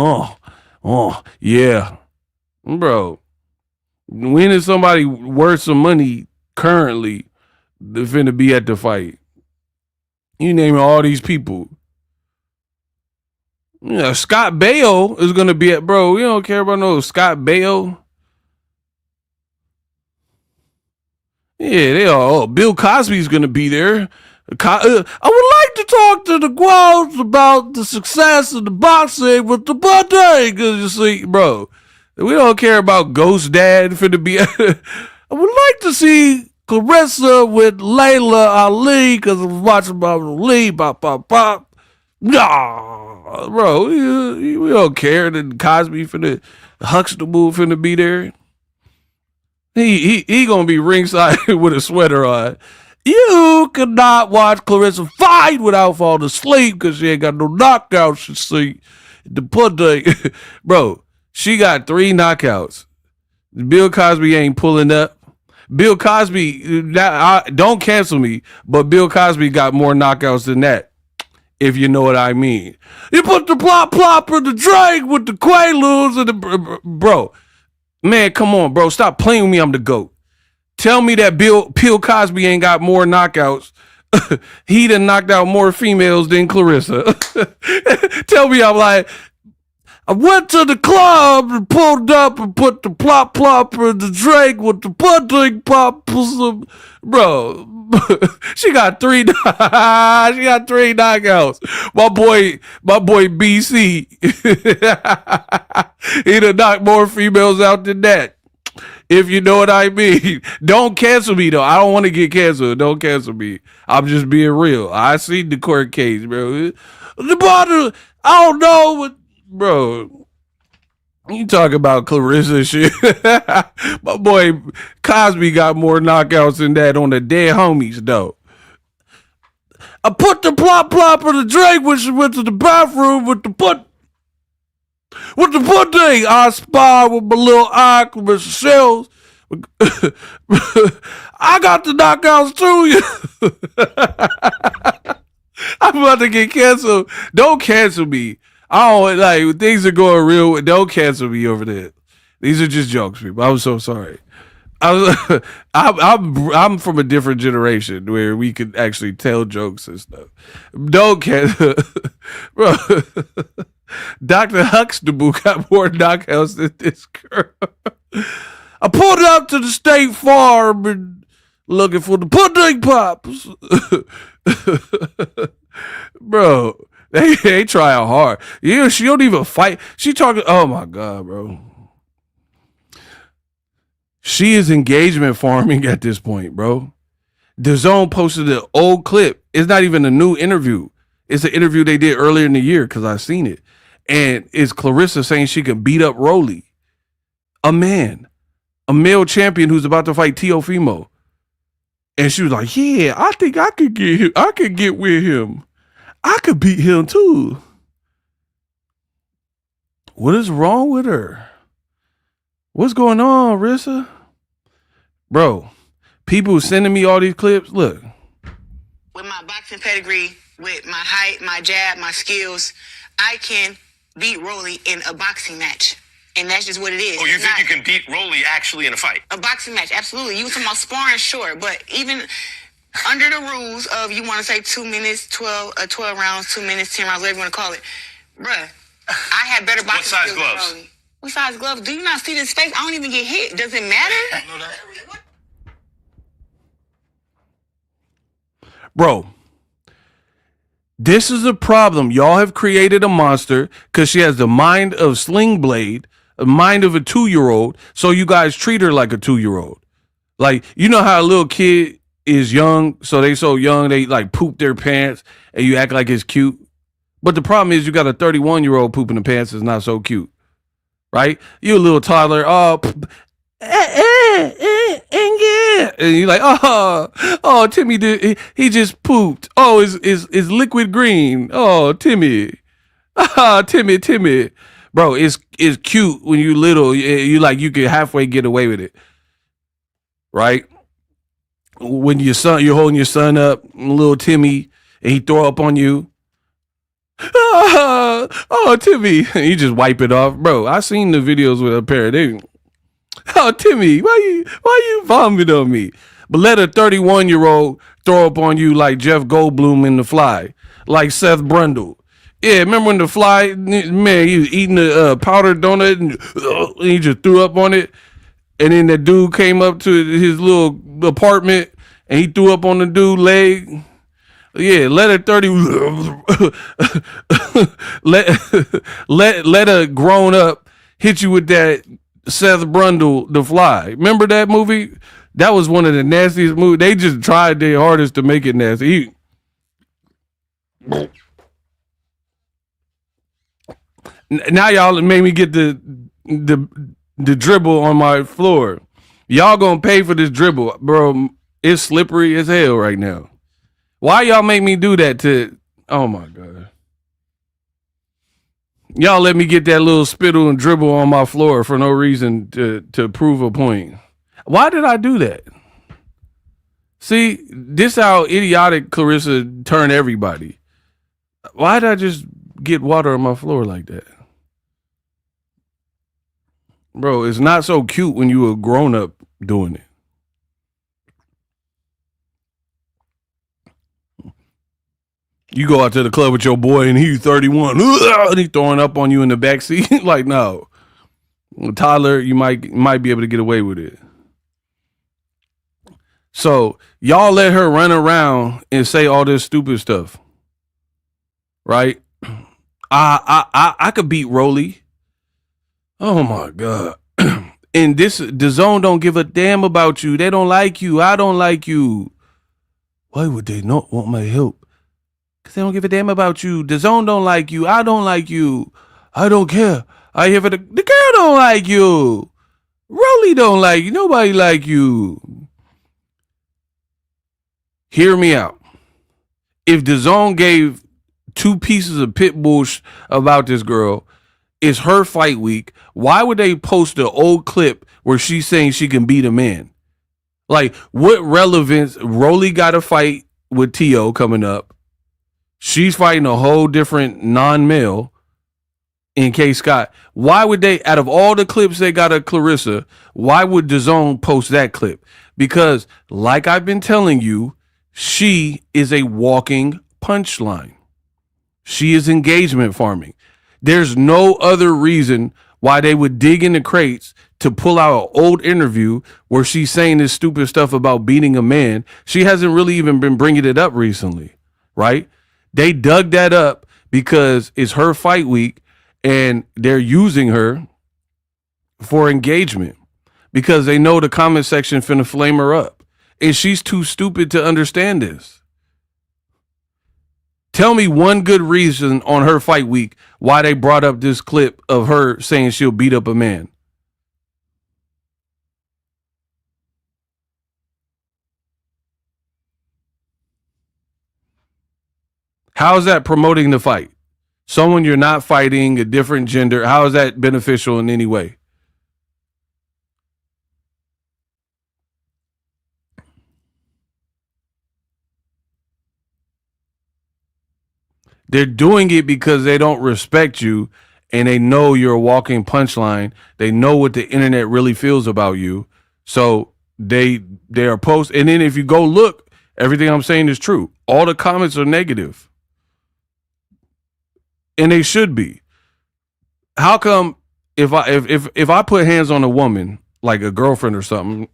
Yeah. Bro, when is somebody worth some money currently that's finna be at the fight? You name all these people. Yeah, Scott Baio is gonna be at, bro. We don't care about no Scott Baio. Yeah, they are. Oh, Bill Cosby's gonna be there. I would like to talk to the crowds about the success of the boxing with the birthday. Cause you see, bro, we don't care about Ghost Dad finna be. I would like to see Claressa with Layla Ali because I was watching about Ali. Pop, pop, pop. Nah, bro, we don't care that Cosby finna Huxtable finna be there. He gonna be ringside with a sweater on. You cannot watch Claressa fight without falling asleep because she ain't got no knockouts. You see, the pudding, bro. She got 3 knockouts. Bill Cosby ain't pulling up. Bill Cosby, don't cancel me, but Bill Cosby got more knockouts than that. If you know what I mean. You put the plop plop in the drink with the Quaaludes and the bro. Man, come on, bro. Stop playing with me. I'm the GOAT. Tell me that Bill Cosby ain't got more knockouts. He done knocked out more females than Claressa. Tell me I'm like, I went to the club and pulled up and put the plop plop in the drink with the pudding pop. Bro, she got 3. She got 3 knockouts. My boy BC. He done knocked more females out than that. If you know what I mean. Don't cancel me though. I don't want to get canceled. Don't cancel me. I'm just being real. I seen the court case, bro. The bottom, I don't know what, bro. You talk about Claressa shit. My boy Cosby got more knockouts than that on the dead homies, though. I put the plop plop in the drink when she went to the bathroom with the pudding. I sparred with my little eye, Mr. Shields. I got the knockouts too. I'm about to get canceled. Don't cancel me. I don't like things are going real. Don't cancel me over there. These are just jokes, people. I'm so sorry. I'm from a different generation where we could actually tell jokes and stuff. Don't cancel, bro. Dr. Huxtable got more knockouts than this girl. I pulled up to the State Farm and looking for the pudding pops. Bro, they trying hard. Yeah, she don't even fight. She talking, oh my God, bro. She is engagement farming at this point, bro. The Zone posted an old clip. It's not even a new interview. It's an interview they did earlier in the year because I seen it. And it's Claressa saying she can beat up Rolly, a male champion who's about to fight Teofimo. And she was like, yeah, I think I could get him. I could get with him. I could beat him too. What is wrong with her? What's going on, Rissa? Bro, people sending me all these clips. Look. With my boxing pedigree, with my height, my jab, my skills, I can beat Rolly in a boxing match. And that's just what it is. Oh, you think you can beat Rolly actually in a fight? A boxing match, absolutely. You talking about sparring, sure. But even under the rules of, you want to say 2 minutes, 12 rounds, 2 minutes, 10 rounds, whatever you want to call it. Bruh, I had better boxing What size skills gloves? than Rolly. What size gloves? Do you not see this face? I don't even get hit. Does it matter? Bro, this is a problem. Y'all have created a monster because she has the mind of Sling Blade, a mind of a 2-year-old. So you guys treat her like a 2-year-old. Like, you know how a little kid is young, so they so young they like poop their pants and you act like it's cute. But the problem is you got a 31-year-old pooping the pants is not so cute. Right? You a little toddler, and you're like, oh, Timmy did. He just pooped. Oh, is liquid green. Oh, Timmy, Timmy. Bro, it's cute when you little. You like you can halfway get away with it. right? When you're holding your son up, little Timmy, and he throw up on you. Oh, Timmy. And you just wipe it off. Bro, I seen the videos with a parent. Oh, Timmy, why you vomit on me? But let a 31-year-old throw up on you like Jeff Goldblum in The Fly, like Seth Brundle. Yeah, remember when The Fly, man, he was eating a powdered donut and he just threw up on it. And then the dude came up to his little apartment and he threw up on the dude's leg. Yeah, let a 30 let a grown up hit you with that Seth Brundle, The Fly. Remember that movie? That was one of the nastiest movies. They just tried their hardest to make it nasty. Now y'all made me get the dribble on my floor. Y'all gonna pay for this dribble, bro. It's slippery as hell right now. Why y'all make me do that to? Oh my god! Y'all let me get that little spittle and dribble on my floor for no reason to prove a point. Why did I do that? See, this how idiotic Claressa turned everybody. Why did I just get water on my floor like that? Bro, it's not so cute when you a grown up doing it. You go out to the club with your boy and he's 31 and he's throwing up on you in the backseat. Like, no. Tyler, you might be able to get away with it. So y'all let her run around and say all this stupid stuff. Right? I could beat Rolly. Oh my God. And the zone don't give a damn about you. They don't like you. I don't like you. Why would they not want my help? Because they don't give a damn about you. The zone don't like you. I don't like you. I don't care. I hear for the girl don't like you. Rolly don't like you. Nobody like you. Hear me out. If the zone gave 2 pieces of pit bull about this girl, it's her fight week, why would they post an old clip where she's saying she can beat a man? Like, what relevance? Rolly got a fight with T.O. coming up. She's fighting a whole different non-male in K. Scott. Why would they, out of all the clips they got of Claressa, why would DAZN post that clip? Because, like I've been telling you, she is a walking punchline. She is engagement farming. There's no other reason why they would dig in the crates to pull out an old interview where she's saying this stupid stuff about beating a man. She hasn't really even been bringing it up recently, right? They dug that up because it's her fight week and they're using her for engagement because they know the comment section finna flame her up. And she's too stupid to understand this. Tell me one good reason on her fight week why they brought up this clip of her saying she'll beat up a man. How is that promoting the fight? Someone you're not fighting, a different gender, how is that beneficial in any way? They're doing it because they don't respect you and they know you're a walking punchline. They know what the internet really feels about you. So they are post. And then if you go look, everything I'm saying is true. All the comments are negative. And they should be. How come if I put hands on a woman, like a girlfriend or something,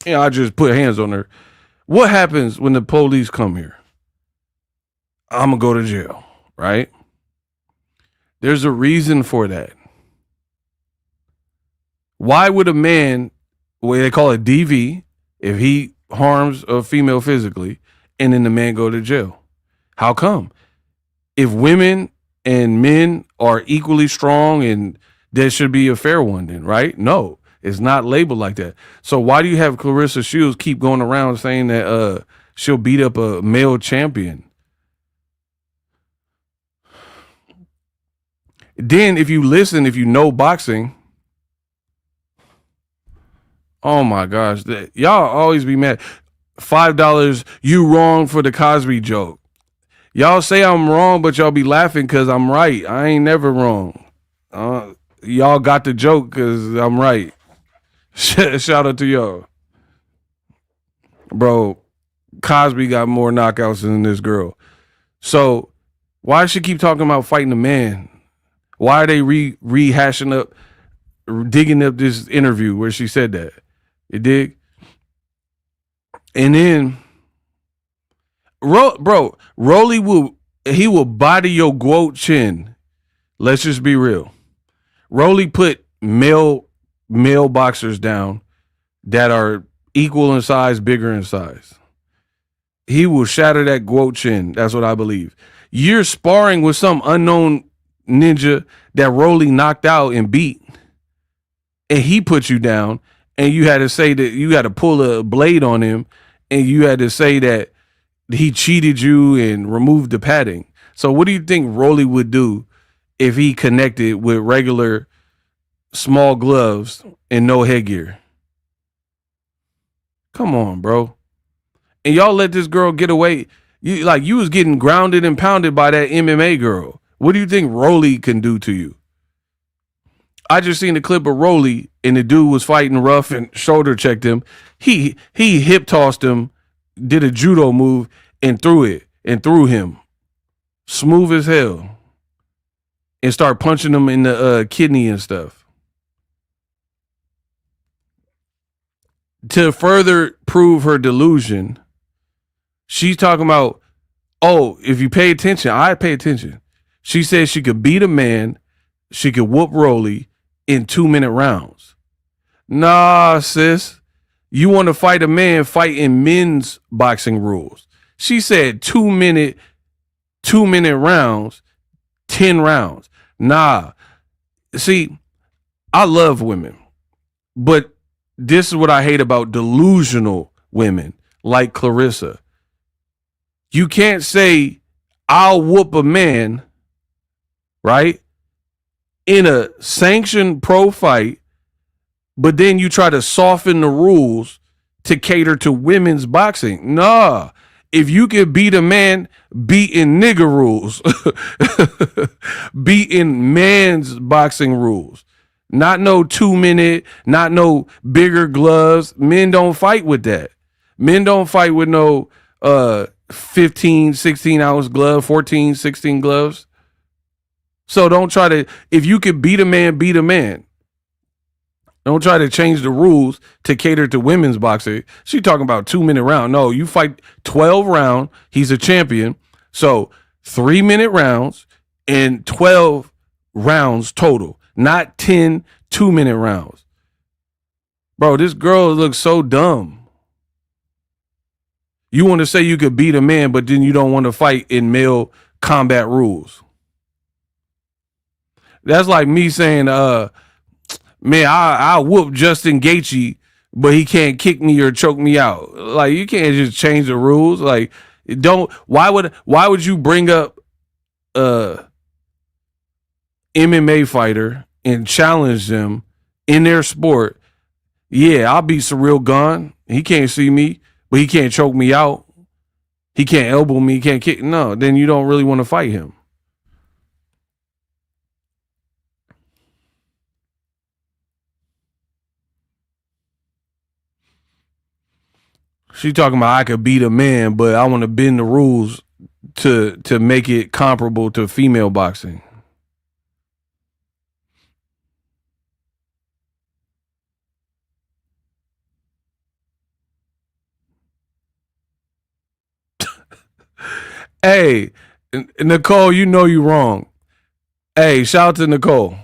I just put hands on her. What happens when the police come here? I'm going to go to jail, right? There's a reason for that. Why would a man, what they call it DV, if he harms a female physically, and then the man go to jail? How come? If women and men are equally strong and there should be a fair one then, right? No, it's not labeled like that. So why do you have Claressa Shields keep going around saying that she'll beat up a male champion? Then if you listen, if you know boxing, Oh my gosh, y'all always be mad. $5, you wrong for the Cosby joke. Y'all say I'm wrong, but y'all be laughing because I'm right. I ain't never wrong. Y'all got the joke because I'm right. Shout out to y'all. Bro, Cosby got more knockouts than this girl. So why does she keep talking about fighting a man? Why are they rehashing up, digging up this interview where she said that? You dig? And then, Rolly will body your goat chin. Let's just be real. Rolly put male boxers down that are equal in size, bigger in size. He will shatter that goat chin. That's what I believe. You're sparring with some unknown ninja that Rolly knocked out and beat, and he put you down, and you had to say that you had to pull a blade on him, and you had to say that he cheated you and removed the padding. So what do you think Rolly would do if he connected with regular small gloves and no headgear? Come on, bro. And y'all let this girl get away. You was getting grounded and pounded by that MMA girl. What do you think Rolly can do to you? I just seen a clip of Rolly, and the dude was fighting rough and shoulder checked him. He hip tossed him, did a judo move, and threw him. Smooth as hell. And start punching him in the kidney and stuff. To further prove her delusion, she's talking about, oh, if you pay attention, I pay attention. She said she could beat a man, she could whoop Rolly in 2-minute rounds. Nah, sis. You want to fight a man, fight in men's boxing rules. She said 2-minute rounds, 10 rounds. Nah. See, I love women, but this is what I hate about delusional women like Claressa. You can't say, I'll whoop a man, right, in a sanctioned pro fight, but then you try to soften the rules to cater to women's boxing. Nah. If you can beat a man, beat in nigga rules. Beat in man's boxing rules. Not no 2-minute, not no bigger gloves. Men don't fight with that. Men don't fight with no 15, 16 ounce glove, 14, 16 gloves. So don't try to, if you could beat a man, beat a man. Don't try to change the rules to cater to women's boxing. She talking about 2-minute round. No, you fight 12 round. He's a champion. So 3-minute rounds and 12 rounds total, not 10 2-minute rounds. Bro, this girl looks so dumb. You want to say you could beat a man, but then you don't want to fight in male combat rules. That's like me saying, man, I whoop Justin Gaethje, but he can't kick me or choke me out. Like, you can't just change the rules. Like, why would you bring up MMA fighter and challenge them in their sport? Yeah, I'll be Surreal Gun. He can't see me, but he can't choke me out. He can't elbow me, he can't kick. No, then you don't really want to fight him. She talking about I could beat a man, but I want to bend the rules to make it comparable to female boxing. Hey, Nicole, you know you wrong. Hey, shout out to Nicole.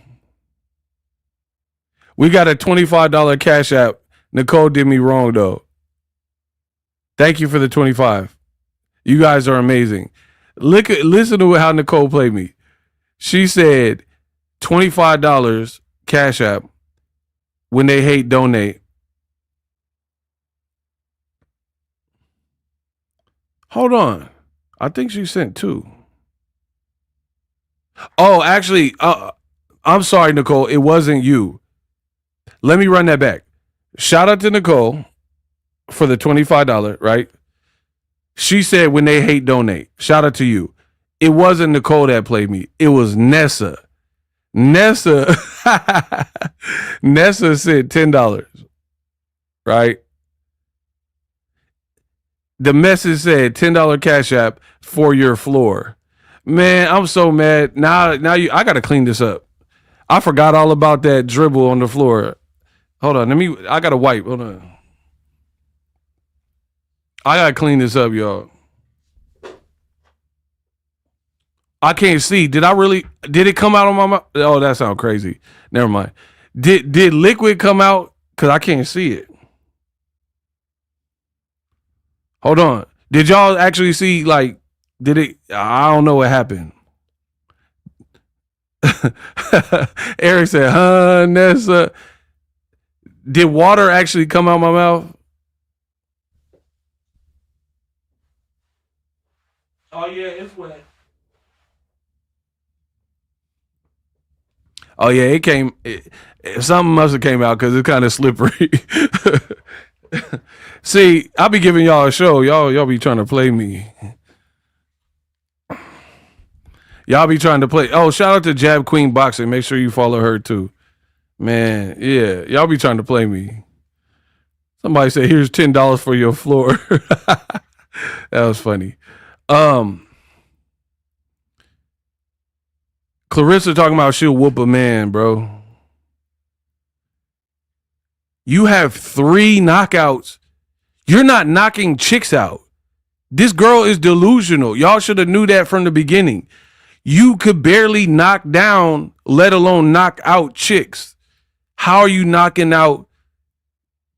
We got a $25 cash app. Nicole did me wrong though. Thank you for the 25. You guys are amazing. Listen to how Nicole played me. She said $25 cash app. When they hate, donate. Hold on. I think she sent 2. Oh, actually, I'm sorry, Nicole. It wasn't you. Let me run that back. Shout out to Nicole for the $25, right? She said when they hate, donate. Shout out to you. It wasn't Nicole that played me. It was Nessa. Nessa said $10, right? The message said $10 Cash App for your floor. Man, I'm so mad. Now I gotta clean this up. I forgot all about that dribble on the floor. Hold on, I gotta wipe. Hold on. I gotta clean this up, y'all. I can't see. Did it come out on my mouth? Oh, that sounds crazy. Never mind. Did liquid come out? Cause I can't see it. Hold on. Did y'all actually see, like, did it? I don't know what happened. Eric said, Nessa. Did water actually come out my mouth? Oh, yeah, it's wet. Oh, yeah, it came. Something must have came out because it's kind of slippery. See, I'll be giving y'all a show. Y'all be trying to play me. Y'all be trying to play. Oh, shout out to Jab Queen Boxing. Make sure you follow her too. Man, yeah. Y'all be trying to play me. Somebody said, here's $10 for your floor. That was funny. Claressa talking about she'll whoop a man, bro. You have 3 knockouts. You're not knocking chicks out. This girl is delusional. Y'all should have knew that from the beginning. You could barely knock down, let alone knock out chicks. How are you knocking out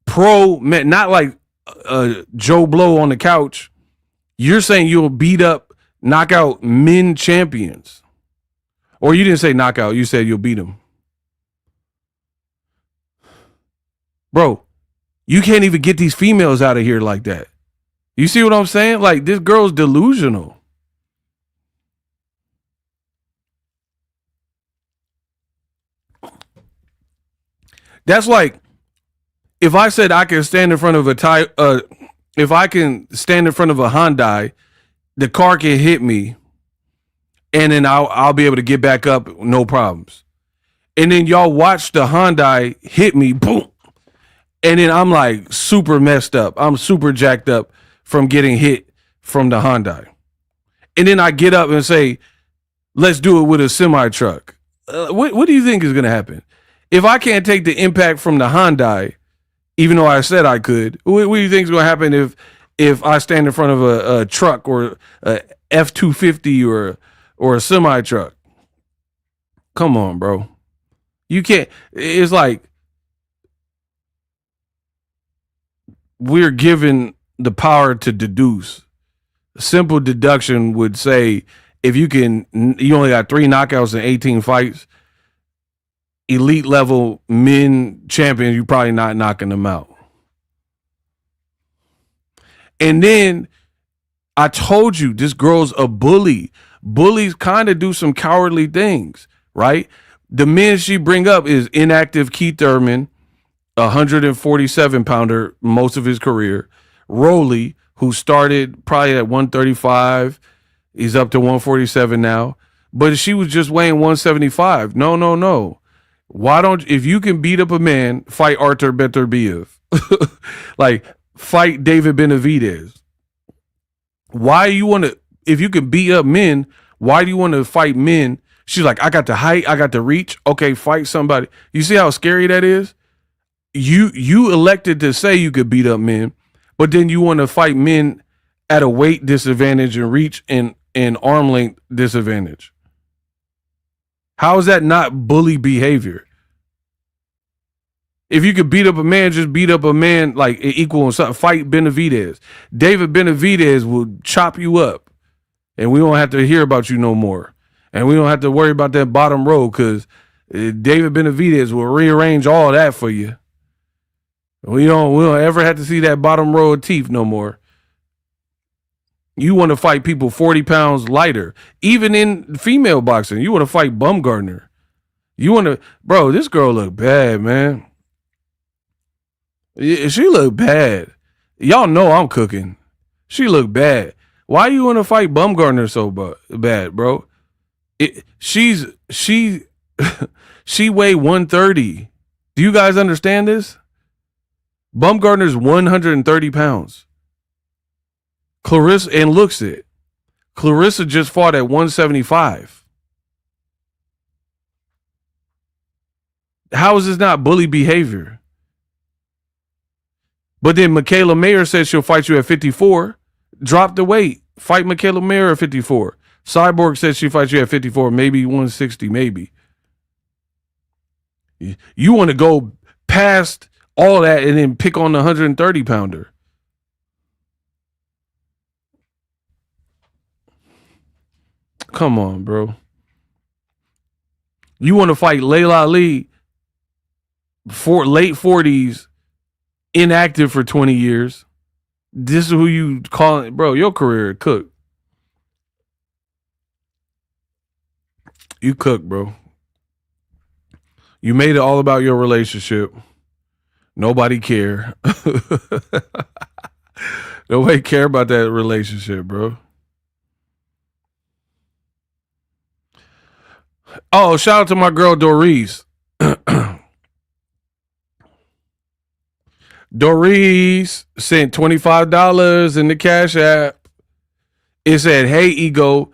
pro men? Not like Joe Blow on the couch. You're saying you'll knock out men champions. Or you didn't say knockout. You said you'll beat them. Bro, you can't even get these females out of here like that. You see what I'm saying? Like, this girl's delusional. That's like if I said I can stand in front of if I can stand in front of a Hyundai, the car can hit me, and then I'll be able to get back up, no problems. And then y'all watch the Hyundai hit me, boom, and then I'm like super messed up. I'm super jacked up from getting hit from the Hyundai. And then I get up and say, let's do it with a semi truck. What do you think is going to happen? If I can't take the impact from the Hyundai, even though I said I could, what do you think is going to happen if I stand in front of a truck or a F-250 or a semi truck? Come on, bro. You can't. It's like we're given the power to deduce. Simple deduction would say if you only got 3 knockouts in 18 fights, elite level men champions, you're probably not knocking them out. And then I told you this girl's a bully. Bullies kind of do some cowardly things, right? The men she bring up is inactive Keith Thurman, 147-pounder most of his career. Rolly, who started probably at 135. He's up to 147 now. But she was just weighing 175. No. Why don't, if you can beat up a man, fight Artur Beterbiev. Like, fight David Benavidez. Why you want to, if you can beat up men, why do you want to fight men? She's like, I got the height, I got the reach. Okay, fight somebody. You see how scary that is? You elected to say you could beat up men, but then you want to fight men at a weight disadvantage and reach and arm length disadvantage. How is that not bully behavior? If you could beat up a man, just beat up a man like equal in something. Fight Benavidez. David Benavidez will chop you up, and we don't have to hear about you no more. And we don't have to worry about that bottom row because David Benavidez will rearrange all that for you. We don't ever have to see that bottom row of teeth no more. You want to fight people 40 pounds lighter. Even in female boxing, you want to fight Bumgardner. You want to, bro, this girl look bad, man. Yeah, she look bad. Y'all know I'm cooking. She look bad. Why you want to fight Bumgarner so bad, bro? She she weigh 130. Do you guys understand this? Bumgarner's 130 pounds. Claressa, and looks it. Claressa just fought at 175. How is this not bully behavior? But then Michaela Mayer says she'll fight you at 54. Drop the weight. Fight Michaela Mayer at 54. Cyborg says she fights you at 54, maybe 160, maybe. You want to go past all that and then pick on the 130 pounder. Come on, bro. You want to fight Layla Ali for late 40s, inactive for 20 years. This is who you call it, bro. Your career cooked. You cooked, bro. You made it all about your relationship. Nobody care. Nobody care about that relationship, bro. Oh, shout out to my girl Doris. Doris sent $25 in the Cash App. It said, "Hey, Ego,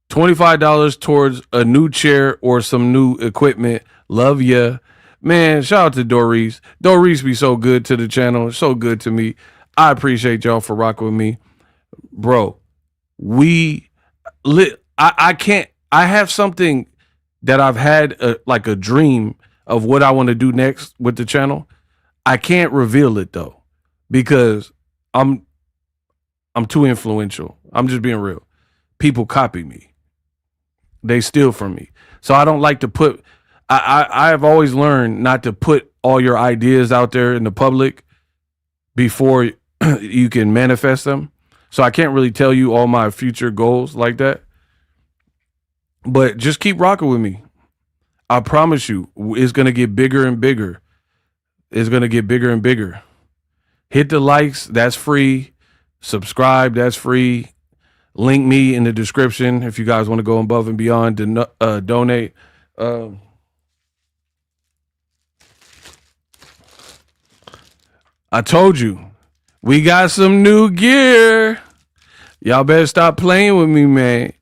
$25 towards a new chair or some new equipment. Love ya." Man, shout out to Doris. Doris be so good to the channel. So good to me. I appreciate y'all for rocking with me. Bro, I can't. I have something that I've had like a dream of what I want to do next with the channel. I can't reveal it though because I'm too influential. I'm just being real. People copy me. They steal from me. So I don't like to put I have always learned not to put all your ideas out there in the public before you can manifest them. So I can't really tell you all my future goals like that. But just keep rocking with me. I promise you, it's going to get bigger and bigger. It's going to get bigger and bigger. Hit the likes. That's free. Subscribe. That's free. Link me in the description if you guys want to go above and beyond to donate. I told you, we got some new gear. Y'all better stop playing with me, man.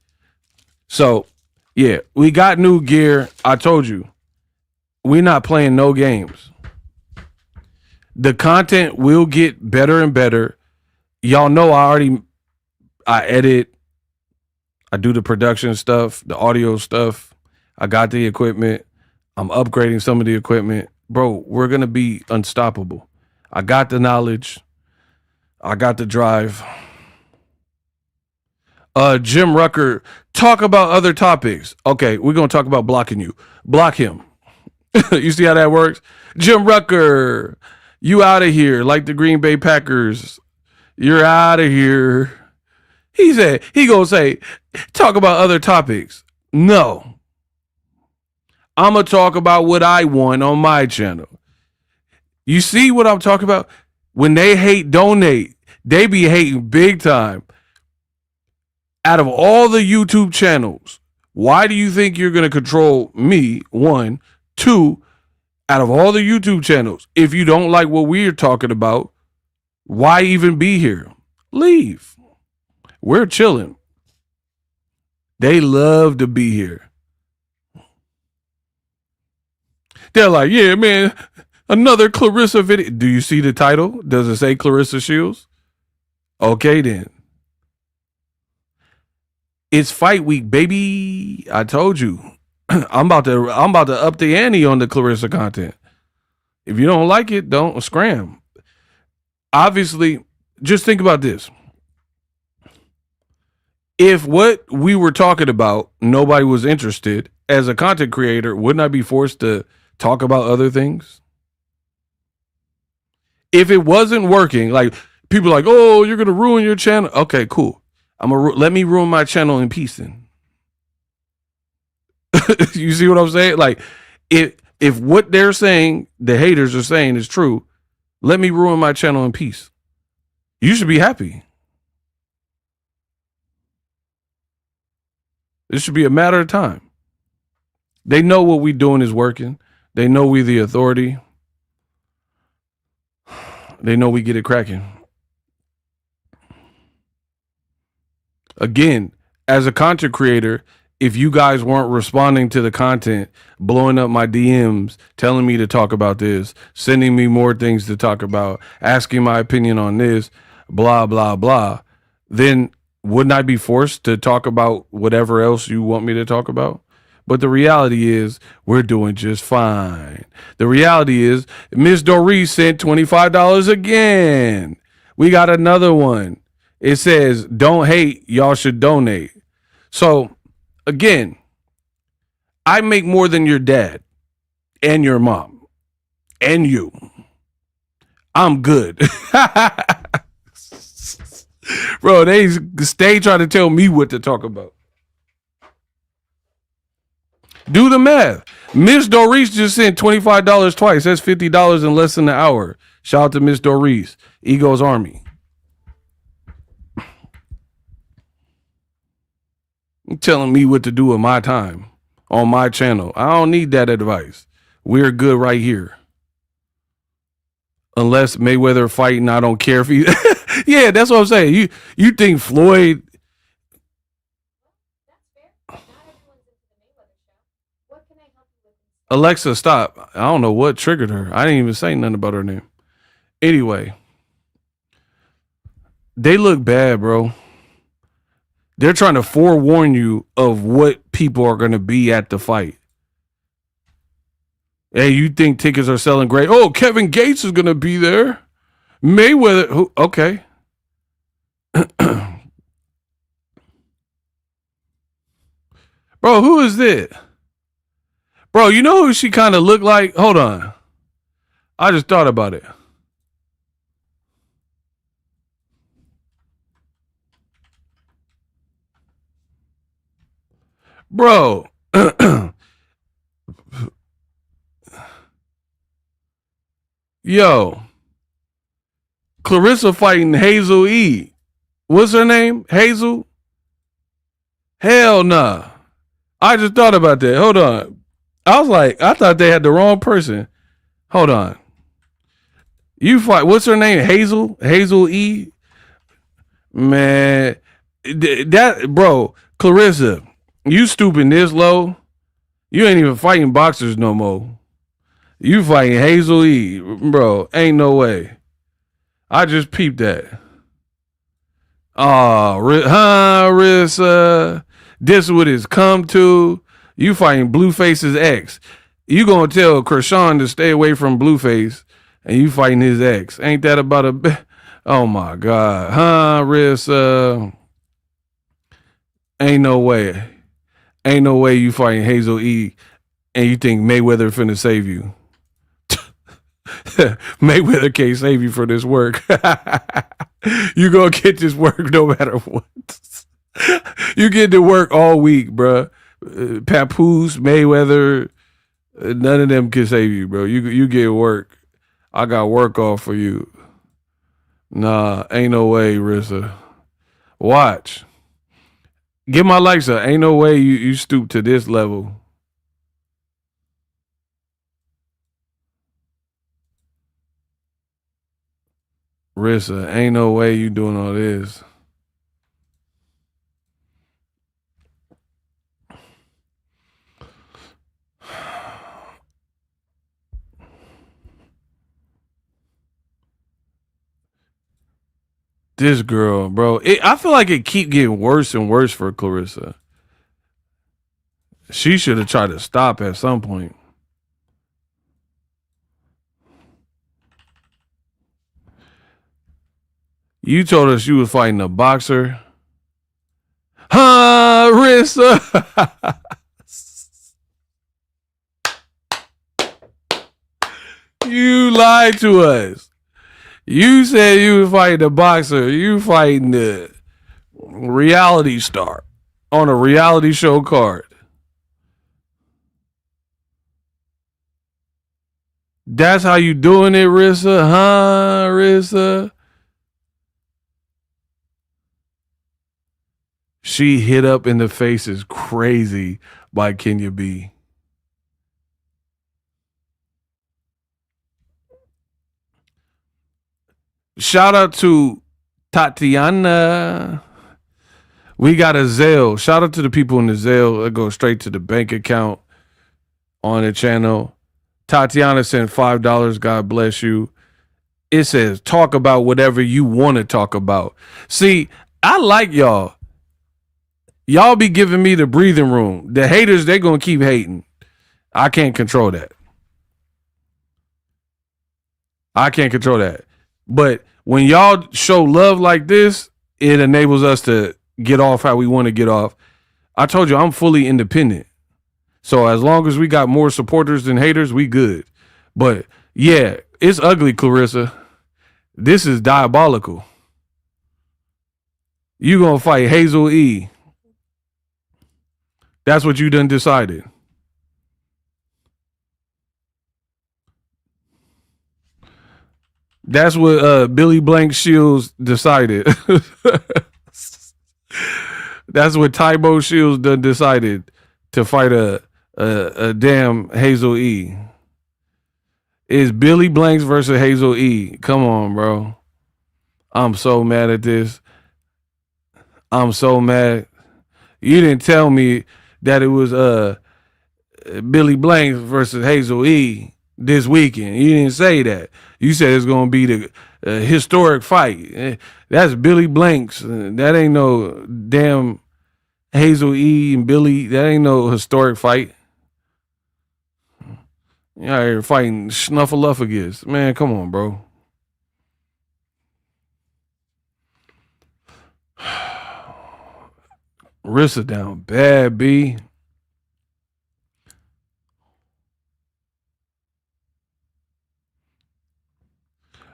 So, yeah, we got new gear. I told you, we not playing no games. The content will get better and better. Y'all know I edit. I do the production stuff, the audio stuff. I got the equipment. I'm upgrading some of the equipment. Bro, we're going to be unstoppable. I got the knowledge. I got the drive. Jim Rucker, talk about other topics. Okay, we're going to talk about blocking you. Block him. You see how that works? Jim Rucker, you out of here like the Green Bay Packers. You're out of here. He said, he going to say, talk about other topics. No. I'm going to talk about what I want on my channel. You see what I'm talking about? When they hate donate, they be hating big time. Out of all the YouTube channels, why do you think you're going to control me? One. Two, out of all the YouTube channels, if you don't like what we're talking about, why even be here? Leave. We're chilling. They love to be here. They're like, yeah, man, another Claressa video. Do you see the title? Does it say Claressa Shields? Okay, then. It's fight week, baby. I told you. I'm about to up the ante on the Claressa content. If you don't like it, don't scram. Obviously, just think about this. If what we were talking about, nobody was interested, as a content creator, wouldn't I be forced to talk about other things? If it wasn't working, like people are like, oh, you're going to ruin your channel. Okay, cool. Let me ruin my channel in peace then. You see what I'm saying? Like, if what they're saying, the haters are saying is true, Let me ruin my channel in peace. You should be happy. It should be a matter of time. They know what we doing is working. They know we the authority. They know we get it cracking. Again, as a content creator, if you guys weren't responding to the content, blowing up my DMs, telling me to talk about this, sending me more things to talk about, asking my opinion on this, blah, blah, blah, then wouldn't I be forced to talk about whatever else you want me to talk about? But the reality is we're doing just fine. The reality is Miss Doris sent $25 again. We got another one. It says, don't hate, y'all should donate. So again, I make more than your dad and your mom and you. I'm good. Bro, they stay trying to tell me what to talk about. Do the math. Miss Doris just sent $25 twice. That's $50 in less than an hour. Shout out to Miss Doris, Ego's Army. Telling me what to do with my time on my channel. I don't need that advice. We're good right here. Unless Mayweather fighting, I don't care if he. Yeah, that's what I'm saying. You think Floyd? Alexa, stop. I don't know what triggered her. I didn't even say nothing about her name. Anyway, they look bad, bro. They're trying to forewarn you of what people are going to be at the fight. Hey, you think tickets are selling great? Oh, Kevin Gates is going to be there. Mayweather. Who? Okay. Bro, who is this? Bro, you know who she kind of looked like? Hold on. I just thought about it. Bro. Yo. Claressa fighting Hazel E. What's her name? Hazel? Hell nah. I just thought about that. Hold on. I was like, I thought they had the wrong person. Hold on. You fight, what's her name? Hazel? Hazel E? Man, that, bro, Claressa, you stooping this low, you ain't even fighting boxers no more. You fighting Hazel E. Bro, ain't no way. I just peeped that. Oh, Rissa, this is what it's come to. You fighting Blueface's ex. You gonna tell Krishan to stay away from Blueface, and you fighting his ex. Ain't that about a... Oh, my God. Rissa? Ain't no way. Ain't no way you fighting Hazel E. and you think Mayweather finna save you. Mayweather can't save you for this work. You gonna get this work no matter what. You get to work all week, bruh. Papoose, Mayweather, none of them can save you, bro. You get work. I got work off for you. Nah, ain't no way, Rissa. Watch. Get my likes up. Ain't no way you stoop to this level. Rissa, ain't no way you doing all this. This girl, bro. I feel like it keep getting worse and worse for Claressa. She should have tried to stop at some point. You told us you was fighting a boxer. Rissa. You lied to us. You said you was fighting a boxer. You fighting the reality star on a reality show card. That's how you doing it, Rissa? Huh, Rissa? She hit up in the face is crazy by Kenya B. Shout out to Tatiana. We got a Zelle. Shout out to the people in the Zelle that go straight to the bank account on the channel. Tatiana sent $5. God bless you. It says, talk about whatever you want to talk about. See, I like y'all. Y'all be giving me the breathing room. The haters, they going to keep hating. I can't control that. But when y'all show love like this, it enables us to get off how we want to get off. I told you, I'm fully independent. So as long as we got more supporters than haters, we good. But yeah, it's ugly, Claressa. This is diabolical. You gonna fight Hazel E. That's what you done decided. That's what Billy Blank Shields decided. That's what Tybo Shields done decided to fight a damn Hazel E. It's Billy Blanks versus Hazel E. Come on, bro. I'm so mad at this. I'm so mad. You didn't tell me that it was Billy Blanks versus Hazel E this weekend. You didn't say that. You said it's going to be the historic fight. That's Billy Blanks. That ain't no damn Hazel E and Billy. That ain't no historic fight. You out here fighting Snuffleupagus. Man, come on, bro. Rissa down bad, B.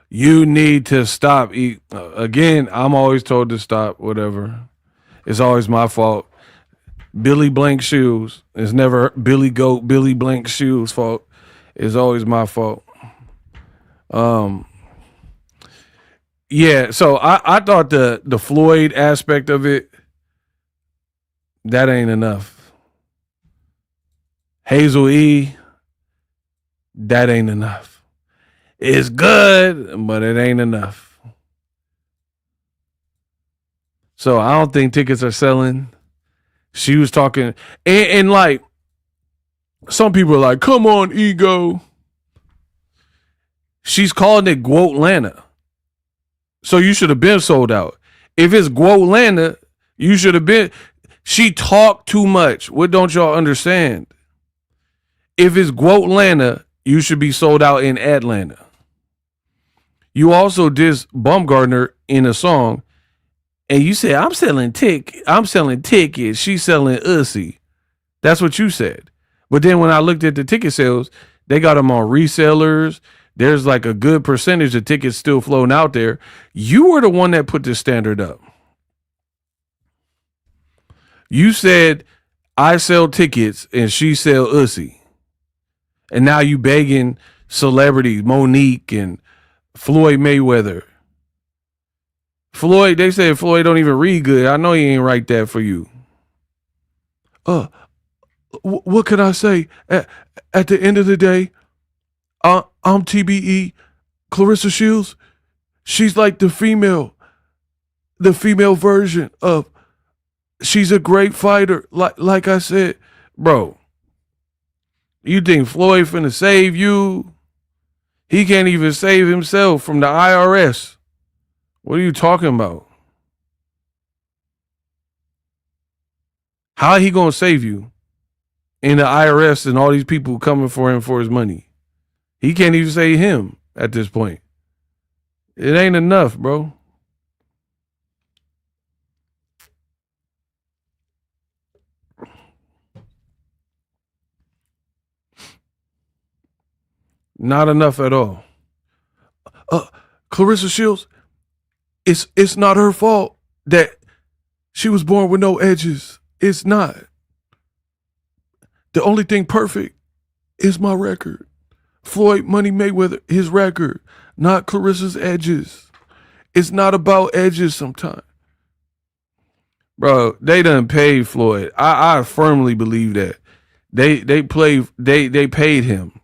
You need to stop. Again, I'm always told to stop, whatever. It's always my fault. Billy Blank Shoes. It's never Billy Goat, Billy Blank Shoes' fault. It's always my fault. Yeah, so I thought the Floyd aspect of it, that ain't enough. Hazel E, that ain't enough. It's good, but it ain't enough. So I don't think tickets are selling. She was talking, and like, some people are like, come on, ego. She's calling it Guotlanta. So you should have been sold out. If it's Guotlanta, you should have been. She talked too much. What don't y'all understand? If it's Guotlanta, you should be sold out in Atlanta. You also diss Bumgardner in a song, and you said, I'm selling tickets. She's selling Ussy. That's what you said. But then when I looked at the ticket sales, they got them on resellers. There's like a good percentage of tickets still floating out there. You were the one that put this standard up. You said, I sell tickets and she sell Ussy. And now you begging celebrities, Monique and Floyd Mayweather. Floyd, they said Floyd don't even read good. I know he ain't write that for you. What can I say? At the end of the day, I'm TBE, Claressa Shields. She's like the female version of. She's a great fighter. Like I said, bro. You think Floyd finna save you? He can't even save himself from the IRS. What are you talking about? How he gonna save you in the IRS and all these people coming for him for his money? He can't even save him at this point. It ain't enough, bro. Not enough at all. Claressa Shields, it's not her fault that she was born with no edges. It's not. The only thing perfect is my record. Floyd Money Mayweather, his record, not Clarissa's edges. It's not about edges sometimes. Bro, they done paid Floyd. I firmly believe that. They paid him.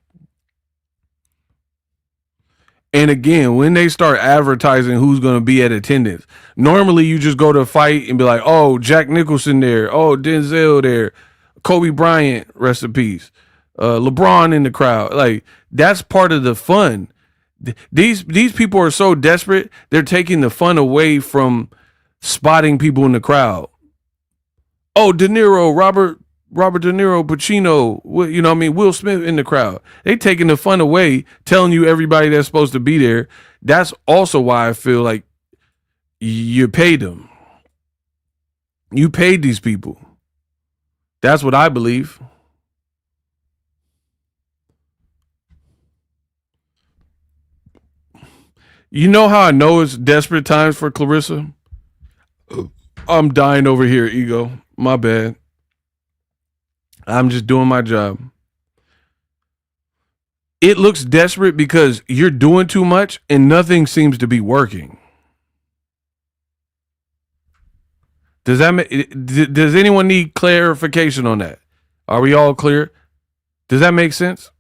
And again, when they start advertising who's going to be at attendance, normally you just go to a fight and be like, oh, Jack Nicholson there. Oh, Denzel there. Kobe Bryant, rest in peace. LeBron in the crowd. Like, that's part of the fun. These people are so desperate, they're taking the fun away from spotting people in the crowd. Oh, De Niro, Robert De Niro, Pacino, you know what I mean? Will Smith in the crowd. They taking the fun away, telling you everybody that's supposed to be there. That's also why I feel like you paid them. You paid these people. That's what I believe. You know how I know it's desperate times for Claressa? I'm dying over here, ego. My bad. I'm just doing my job. It looks desperate because you're doing too much and nothing seems to be working. Does anyone need clarification on that? Are we all clear? Does that make sense?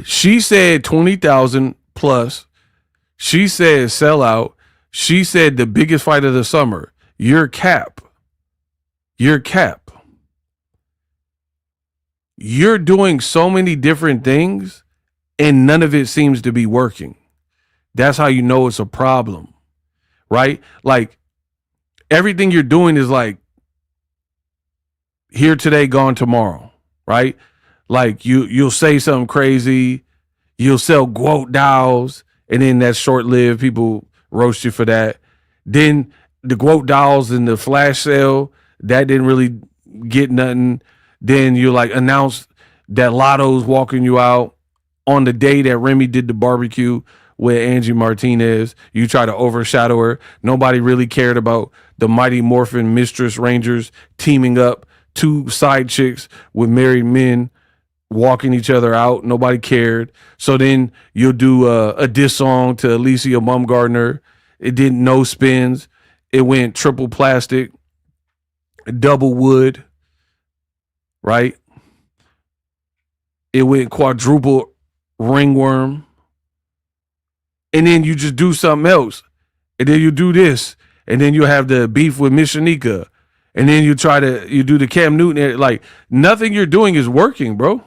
She said 20,000 plus. She said sell out. She said the biggest fight of the summer. You're cap. You're cap. You're doing so many different things and none of it seems to be working. That's how you know it's a problem, right? Like, everything you're doing is like here today, gone tomorrow, right? Like you'll say something crazy, you'll sell quote dolls, and then that's short-lived. People roast you for that. Then the quote dolls in the flash sale, that didn't really get nothing. Then you like announce that Lotto's walking you out on the day that Remy did the barbecue with Angie Martinez. You try to overshadow her. Nobody really cared about the Mighty Morphin Mistress Rangers teaming up, two side chicks with married men walking each other out. Nobody cared. So then you'll do a diss song to Alicia Baumgartner. It didn't no spins. It went triple plastic, double wood, right? It went quadruple ringworm. And then you just do something else. And then you do this. And then you have the beef with Miss Shanika. And then you do the Cam Newton. Like, nothing you're doing is working, bro.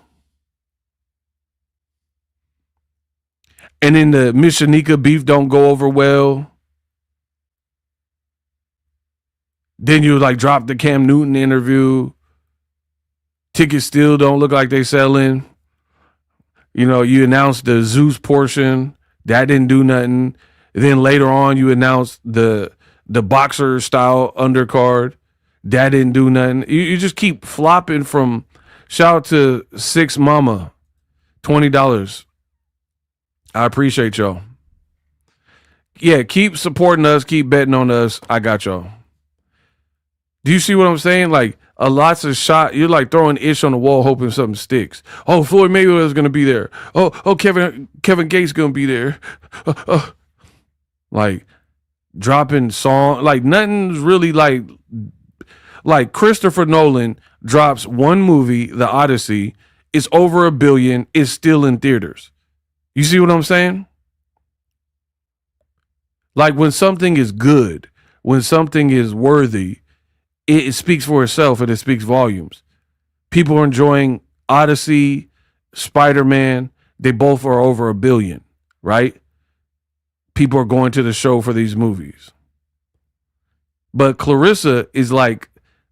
And then the Miss Shanika beef don't go over well. Then you like drop the Cam Newton interview. Tickets still don't look like they selling. You know, you announced the Zeus portion. That didn't do nothing. Then later on, you announced the boxer style undercard. That didn't do nothing. You just keep flopping from. Shout out to Six Mama, $20. I appreciate y'all. Yeah, keep supporting us. Keep betting on us. I got y'all. Do you see what I'm saying? Like, a lots of shot. You're like throwing ish on the wall, hoping something sticks. Oh, Floyd Mayweather's gonna be there. Oh, Kevin Gates gonna be there. Like dropping song. Like nothing's really like Christopher Nolan drops one movie, The Odyssey. It's over $1 billion. It's still in theaters. You see what I'm saying? Like when something is good, when something is worthy, it speaks for itself and it speaks volumes. People are enjoying Odyssey, Spider-Man. They both are over $1 billion, right? People are going to the show for these movies. But Claressa is like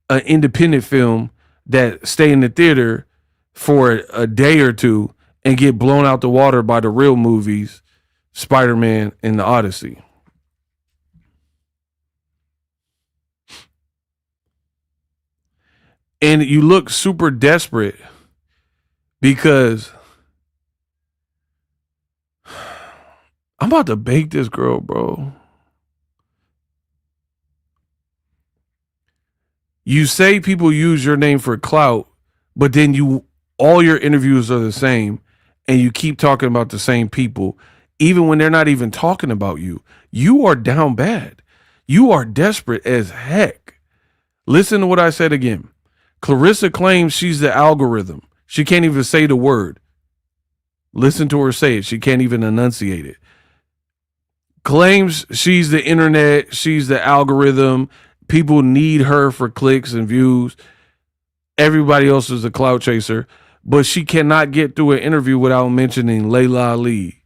an independent film that stay in the theater for a day or two and get blown out the water by the real movies, Spider-Man and the Odyssey. And you look super desperate because I'm about to bake this girl, bro. You say people use your name for clout, but then all your interviews are the same. and you keep talking about the same people, even when they're not even talking about you, you are down bad. You are desperate as heck. Listen to what I said again. Claressa claims she's the algorithm. She can't even say the word. Listen to her say it. She can't even enunciate it. Claims she's the internet. She's the algorithm. People need her for clicks and views. Everybody else is a clout chaser. But she cannot get through an interview without mentioning Layla Ali,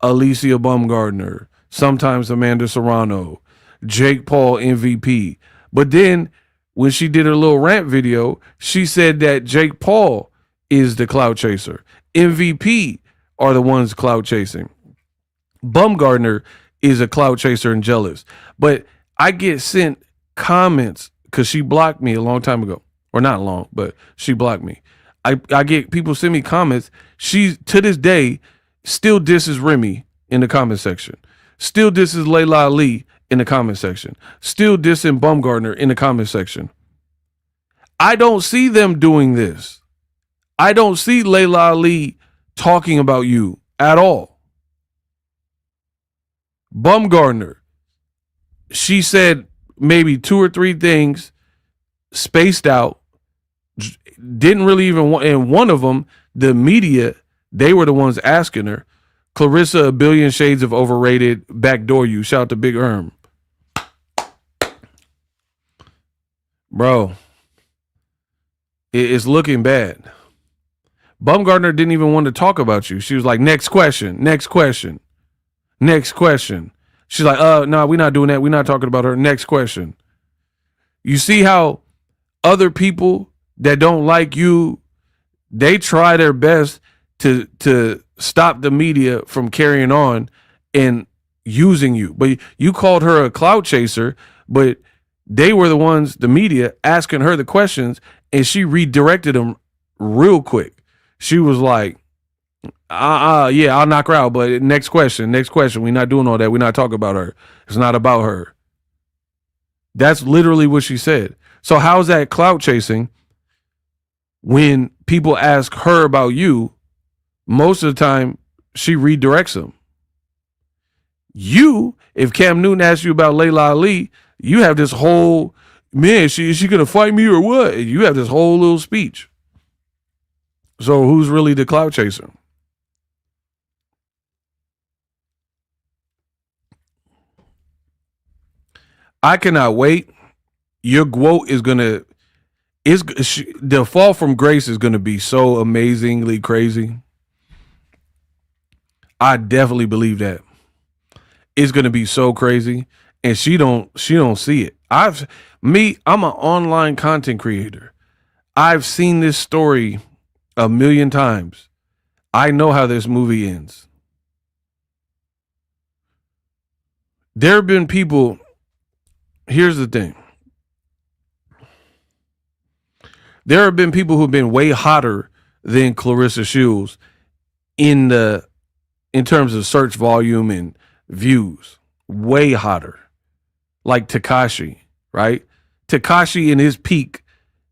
Alicia Baumgardner, sometimes Amanda Serrano, Jake Paul MVP. But then when she did her little rant video, she said that Jake Paul is the clout chaser. MVP are the ones clout chasing. Baumgardner is a clout chaser and jealous. But I get sent comments because she blocked me a long time ago. Or not long, but she blocked me. I get people send me comments. She, to this day, still disses Remy in the comment section. Still disses Layla Ali in the comment section. Still dissing Baumgardner in the comment section. I don't see them doing this. I don't see Layla Ali talking about you at all. Baumgardner, she said maybe 2 or 3 things spaced out. Didn't really even want, and one of them, the media, they were the ones asking her. Claressa, a billion shades of overrated, backdoor you. Shout out to Big Erm. Bro, it's looking bad. Baumgardner didn't even want to talk about you. She was like, next question, next question, next question. She's like, no, we're not doing that. We're not talking about her. Next question. You see how other people that don't like you, they try their best to stop the media from carrying on and using you. But you called her a clout chaser, but they were the ones, the media, asking her the questions, and she redirected them real quick. She was like, yeah, I'll knock her out, but next question. We're not doing all that. We're not talking about her. It's not about her. That's literally what she said. So how's that clout chasing? When people ask her about you, most of the time she redirects them. You, if Cam Newton asks you about Layla Ali, you have this whole, man, is she gonna fight me or what? You have this whole little speech. So who's really the clout chaser? I cannot wait. Your quote is gonna. The fall from grace is going to be so amazingly crazy. I definitely believe that. It's going to be so crazy, and she don't see it. I'm an online content creator. I've seen this story a million times. I know how this movie ends. There have been people. Here's the thing. There have been people who've been way hotter than Claressa Shields in terms of search volume and views. Way hotter. Like Tekashi, right? Tekashi in his peak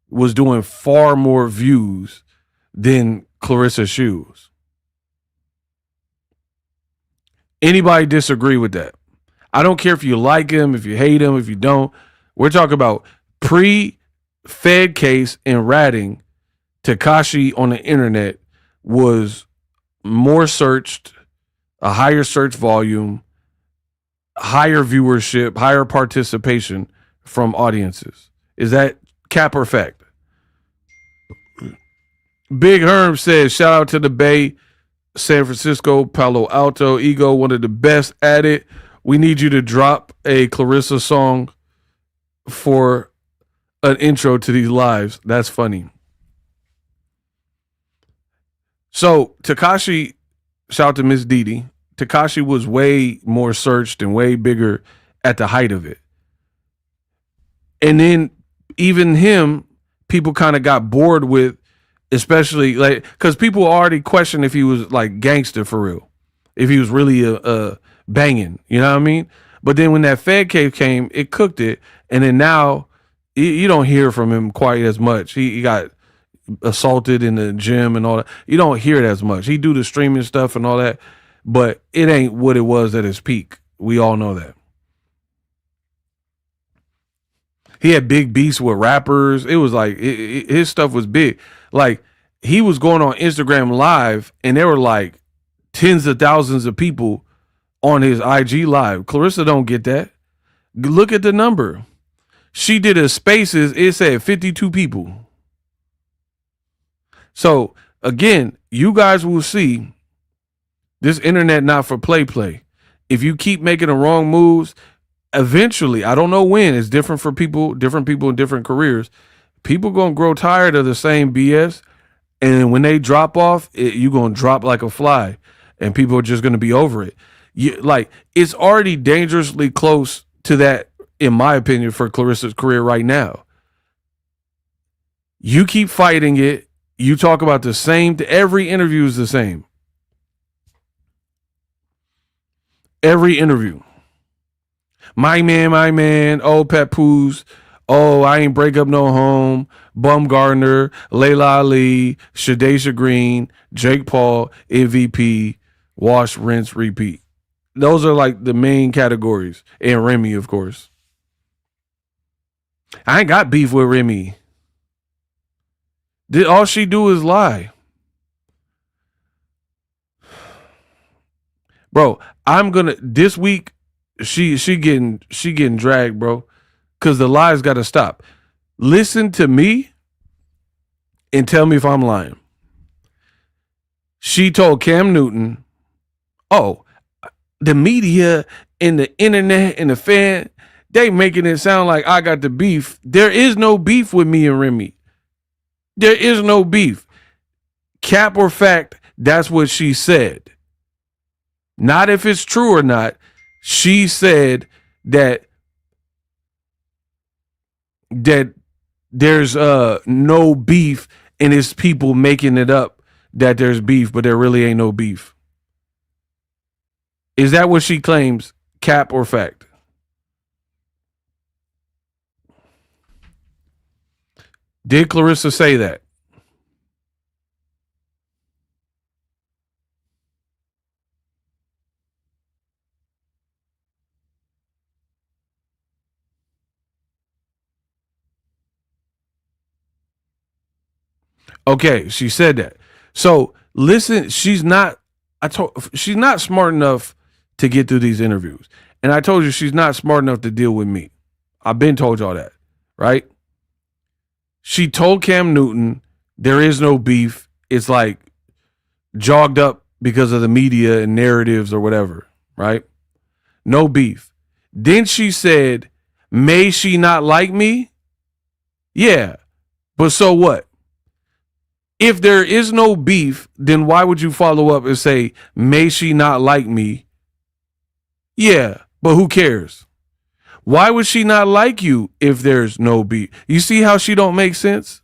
was doing far more views than Claressa Shields. Anybody disagree with that? I don't care if you like him, if you hate him, if you don't. We're talking about Fed case and ratting. Tekashi on the internet was more searched, a higher search volume, higher viewership, higher participation from audiences. Is that cap or fact? Big Herm says, shout out to the Bay, San Francisco, Palo Alto, Ego, one of the best at it. We need you to drop a Claressa song for an intro to these lives. That's funny. So Tekashi, shout out to Miss Didi. Tekashi was way more searched and way bigger at the height of it. And then even him, people kind of got bored with, especially like, because people already questioned if he was like gangster for real, if he was really a banging, you know what I mean? But then when that Fed case came, it cooked it. And then now you don't hear from him quite as much. He got assaulted in the gym and all that. You don't hear it as much. He do the streaming stuff and all that, but it ain't what it was at his peak. We all know that. He had big beefs with rappers. It was like his stuff was big. Like he was going on Instagram Live and there were like tens of thousands of people on his IG Live. Claressa don't get that. Look at the number. She did a Spaces. It said 52 people. So again, you guys will see this internet not for play. If you keep making the wrong moves, eventually, I don't know when, it's different for people, different people in different careers. People going to grow tired of the same BS. And when they drop off, you're going to drop like a fly and people are just going to be over it. It's already dangerously close to that, in my opinion, for Claressa's career right now. You keep fighting it. You talk about the same. Every interview is the same. Every interview. My man. Oh, Papoose. Oh, I ain't break up no home. Bumgardner, Layla Ali, Shadesha Green, Jake Paul, MVP, wash, rinse, repeat. Those are like the main categories. And Remy, of course. I ain't got beef with Remy. All she do is lie. Bro, this week, she getting dragged, bro. Cause the lies gotta stop. Listen to me and tell me if I'm lying. She told Cam Newton, oh, the media and the internet and the fan, they making it sound like I got the beef. There is no beef with me and Remy. There is no beef. Cap or fact, that's what she said. Not if it's true or not. She said that there's no beef and it's people making it up that there's beef, but there really ain't no beef. Is that what she claims, cap or fact? Did Claressa say that? Okay, she said that. So listen, she's not smart enough to get through these interviews. And I told you she's not smart enough to deal with me. I've been told y'all that, right? She told Cam Newton there is no beef. It's like jogged up because of the media and narratives or whatever, right? No beef. Then she said, may she not like me? Yeah, but so what? If there is no beef, then why would you follow up and say, may she not like me? Yeah, but who cares? Why would she not like you if there's no beef? You see how she don't make sense?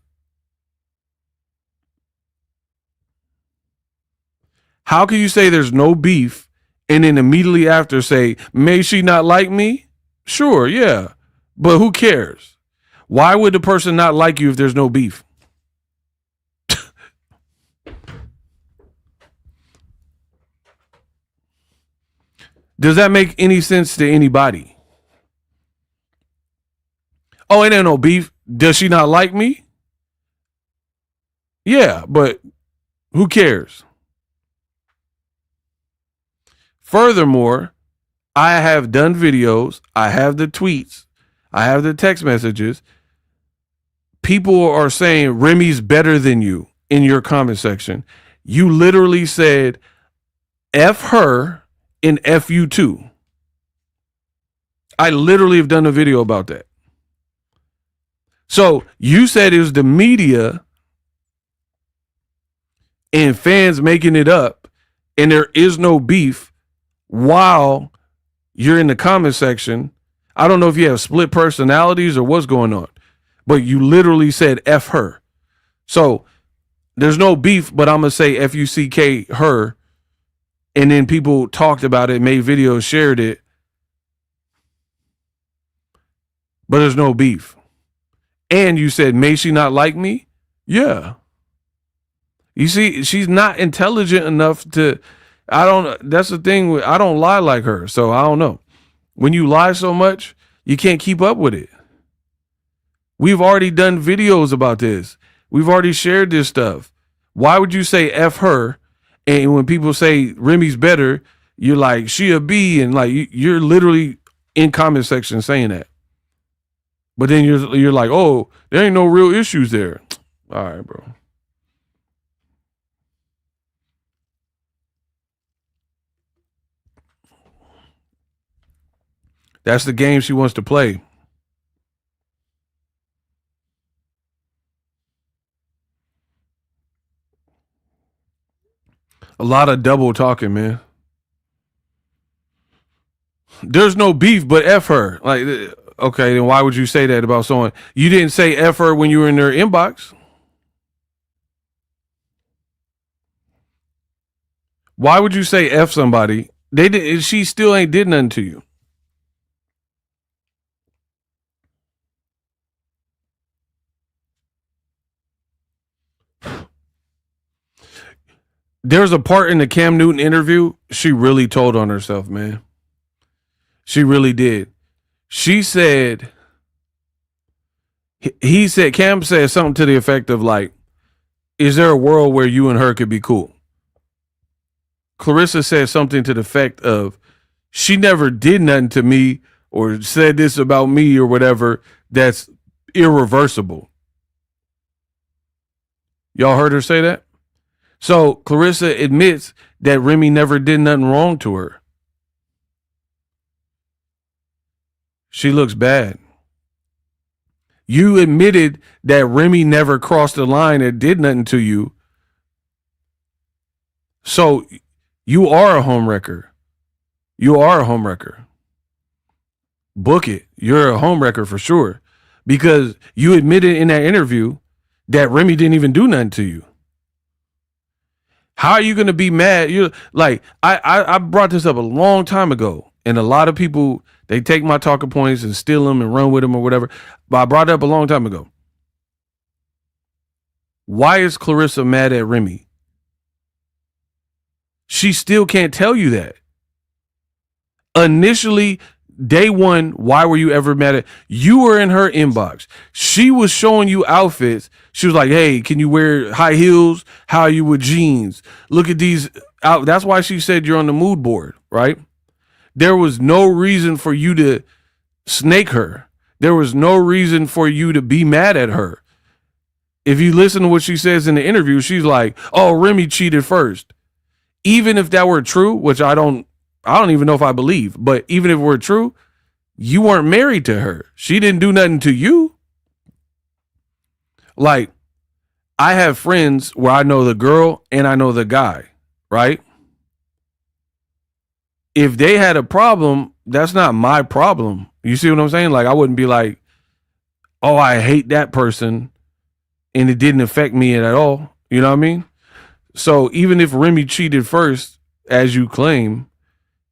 How can you say there's no beef and then immediately after say, may she not like me? Sure, yeah, but who cares? Why would the person not like you if there's no beef? Does that make any sense to anybody? Oh, it ain't no beef. Does she not like me? Yeah, but who cares? Furthermore, I have done videos. I have the tweets. I have the text messages. People are saying Remy's better than you in your comment section. You literally said F her and F you too. I literally have done a video about that. So you said it was the media and fans making it up and there is no beef while you're in the comment section. I don't know if you have split personalities or what's going on, but you literally said F her. So there's no beef, but I'm going to say F-U-C-K her. And then people talked about it, made videos, shared it. But there's no beef. And you said, may she not like me? Yeah. You see, she's not intelligent enough to. I don't. That's the thing. I don't lie like her, so I don't know. When you lie so much, you can't keep up with it. We've already done videos about this. We've already shared this stuff. Why would you say F her? And when people say Remy's better, you're like, she a B, and like you're literally in comment section saying that. But then you're like, oh, there ain't no real issues there. All right, bro. That's the game she wants to play. A lot of double talking, man. There's no beef, but F her. Like, okay, then why would you say that about someone? You didn't say F her when you were in their inbox. Why would you say F somebody? They did. She still ain't did nothing to you. There's a part in the Cam Newton interview, she really told on herself, man. She really did. She said, Cam said something to the effect of like, is there a world where you and her could be cool? Claressa said something to the effect of, she never did nothing to me or said this about me or whatever that's irreversible. Y'all heard her say that? So Claressa admits that Remy never did nothing wrong to her. She looks bad. You admitted that Remy never crossed the line and did nothing to you. So you are a homewrecker. You are a homewrecker. Book it. You're a homewrecker for sure. Because you admitted in that interview that Remy didn't even do nothing to you. How are you going to be mad? You're like, I brought this up a long time ago, and a lot of people, they take my talking points and steal them and run with them or whatever. But I brought it up a long time ago. Why is Claressa mad at Remy? She still can't tell you that. Initially, day one, why were you ever mad at? You were in her inbox. She was showing you outfits. She was like, hey, can you wear high heels? How are you with jeans? Look at these out. That's why she said you're on the mood board, right? There was no reason for you to snake her. There was no reason for you to be mad at her. If you listen to what she says in the interview, she's like, oh, Remy cheated first. Even if that were true, which I don't even know if I believe, but even if it were true, you weren't married to her. She didn't do nothing to you. Like, I have friends where I know the girl and I know the guy, right? If they had a problem, that's not my problem. You see what I'm saying? Like, I wouldn't be like, oh, I hate that person and it didn't affect me at all. You know what I mean? So even if Remy cheated first, as you claim,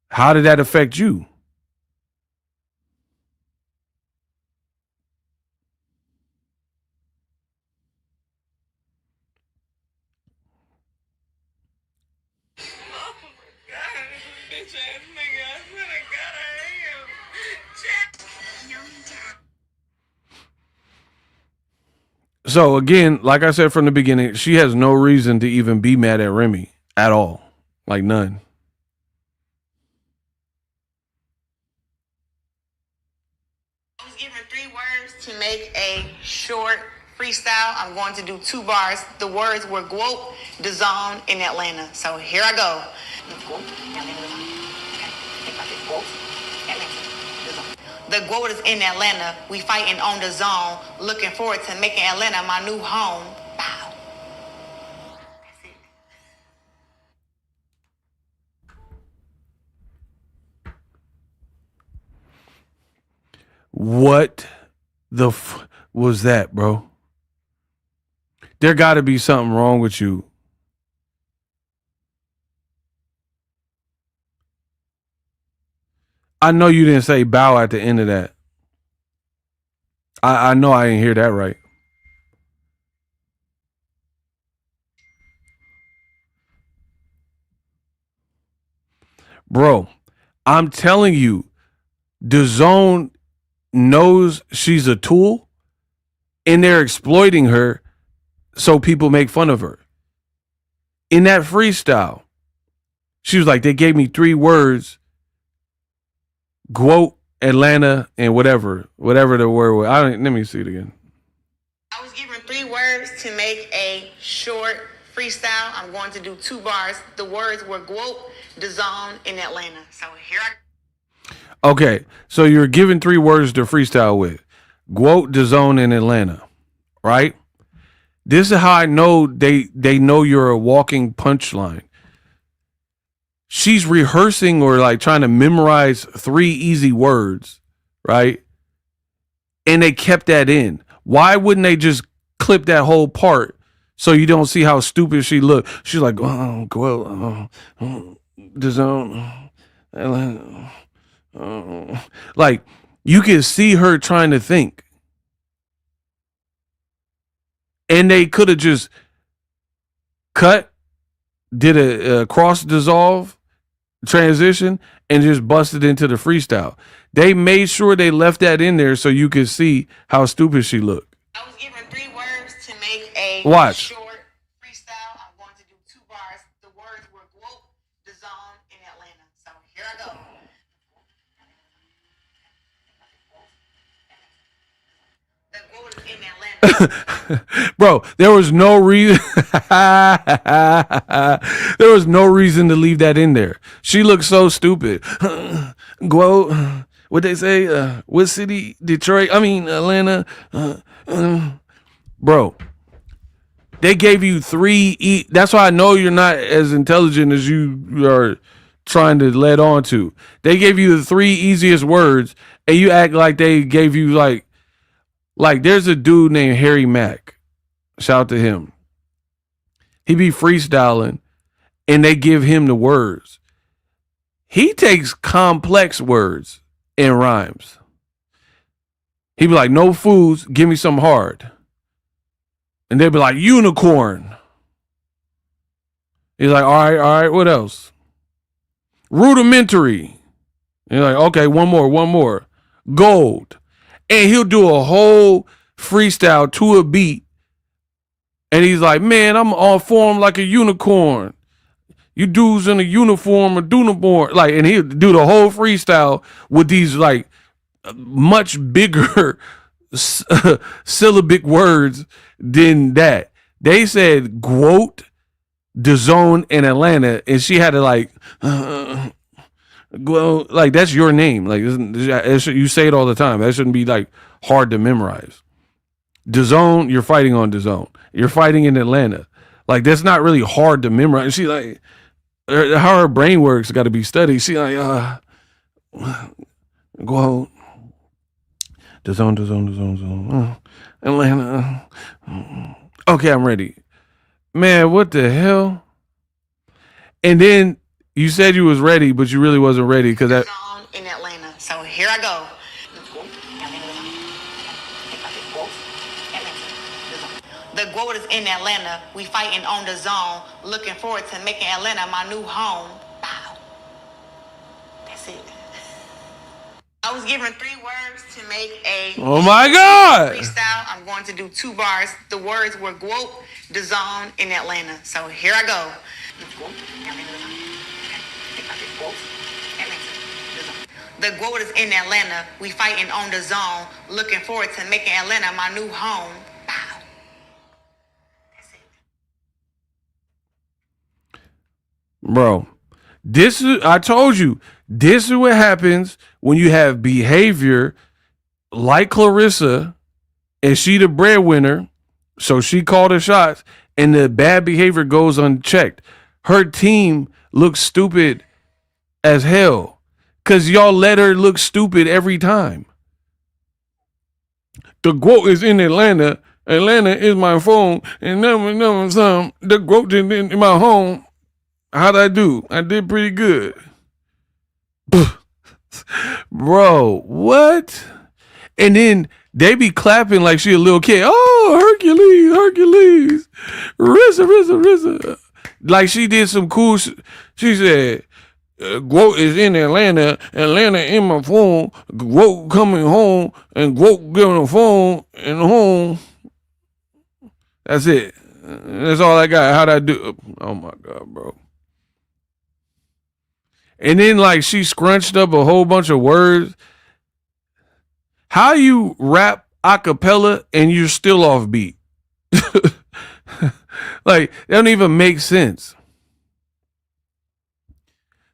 how did that affect you? So again, like I said from the beginning, she has no reason to even be mad at Remy at all. Like none. I was given 3 words to make a short freestyle. I'm going to do 2 bars. The words were Guope, the zone in Atlanta. So here I go. The Guope is in Atlanta. We fighting on the zone. Looking forward to making Atlanta my new home. Bow. That's it. What the was that, bro? There got to be something wrong with you. I know you didn't say bow at the end of that. I know I didn't hear that right. Bro, I'm telling you, the zone knows she's a tool and they're exploiting her so people make fun of her. In that freestyle, she was like, they gave me 3 words, quote, Atlanta, and whatever the word was. Let me see it again. I was given 3 words to make a short freestyle. I'm going to do 2 bars. The words were quote, the zone in Atlanta. So here I Okay, so you're given 3 words to freestyle with. Quote, the zone in Atlanta, right? This is how I know they know you're a walking punchline. She's rehearsing or like trying to memorize 3 easy words, right? And they kept that in. Why wouldn't they just clip that whole part so you don't see how stupid she looked? She's like, the zone, like you can see her trying to think. And they could have just cut, did a cross dissolve transition, and just busted into the freestyle. They made sure they left that in there so you could see how stupid she looked. I was given 3 words to make a short freestyle. I'm going to do 2 bars. The words were quote, the zone in Atlanta. So here I go. The quote is in Atlanta. Bro, there was no reason to leave that in there. She looked so stupid. Quote, what they say? What city? Detroit? I mean Atlanta. Bro, they gave you 3. That's why I know you're not as intelligent as you are trying to let on to. They gave you the 3 easiest words, and you act like they gave you like there's a dude named Harry Mack. Shout out to him. He be freestyling, and they give him the words. He takes complex words and rhymes. He be like, no foods, give me some hard. And they be like, unicorn. He's like, all right, what else? Rudimentary. And you're like, okay, one more. Gold. And he'll do a whole freestyle to a beat. And he's like, man, I'm on form like a unicorn. You dudes in a uniform or unicorn. Like, and he'll do the whole freestyle with these like much bigger syllabic words than that. They said quote the zone in Atlanta, and she had to like well, like that's your name. Like you say it all the time. That shouldn't be like hard to memorize. The zone, you're fighting on the zone. You're fighting in Atlanta. Like that's not really hard to memorize. She like how her brain works got to be studied. She like go the zone. Atlanta. Okay, I'm ready. Man, what the hell? And then you said you was ready, but you really wasn't ready because that zone in Atlanta. So here I go. The quote is in Atlanta. We fighting on the zone. Looking forward to making Atlanta my new home. Wow. That's it. I was given 3 words to make a oh my God freestyle. I'm going to do 2 bars. The words were quote, the zone in Atlanta. So here I go. The quote is in Atlanta. We fighting on the zone. Looking forward to making Atlanta my new home. Wow. That's it. Bro, I told you, this is what happens when you have behavior like Claressa, and she the breadwinner, so she called the shots, and the bad behavior goes unchecked. Her team looks stupid as hell because y'all let her look stupid every time. The quote is in Atlanta. Atlanta is my phone, and never some. The quote is in my home. How'd I do? I did pretty good. Bro, what? And then they be clapping like she a little kid. Oh, Hercules. RZA. Like she did some cool she said, Quote is in Atlanta in my phone, quote coming home, and quote getting a phone and home. That's it. That's all I got. How'd I do? Oh my God, bro. And then like she scrunched up a whole bunch of words. How you rap a cappella and you're still off beat? Like, that don't even make sense.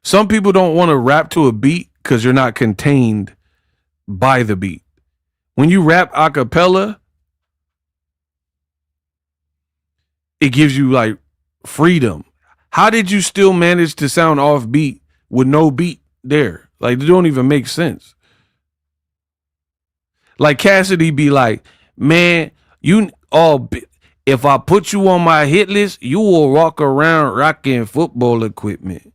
Some people don't want to rap to a beat because you're not contained by the beat. When you rap a cappella, it gives you like freedom. How did you still manage to sound off beat with no beat there? Like, it don't even make sense. Like Cassidy be like, man, you all, if I put you on my hit list, you will walk around rocking football equipment.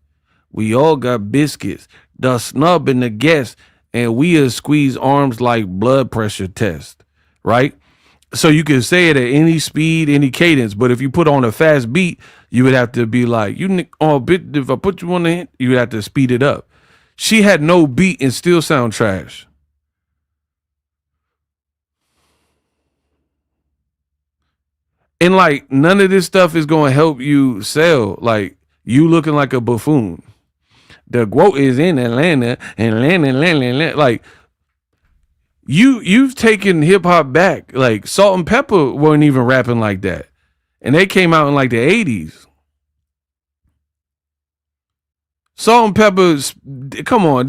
We all got biscuits, the snub and the guest, and we'll squeeze arms like blood pressure test, right? So you can say it at any speed, any cadence, but if you put on a fast beat, you would have to be like, if I put you on the hit, you would have to speed it up. She had no beat and still sound trash. And like, none of this stuff is going to help you sell. Like, you looking like a buffoon. The quote is in Atlanta. Like, you've taken hip hop back. Like, Salt and Pepper weren't even rapping like that. And they came out in like the 80s. Salt and Pepper, come on.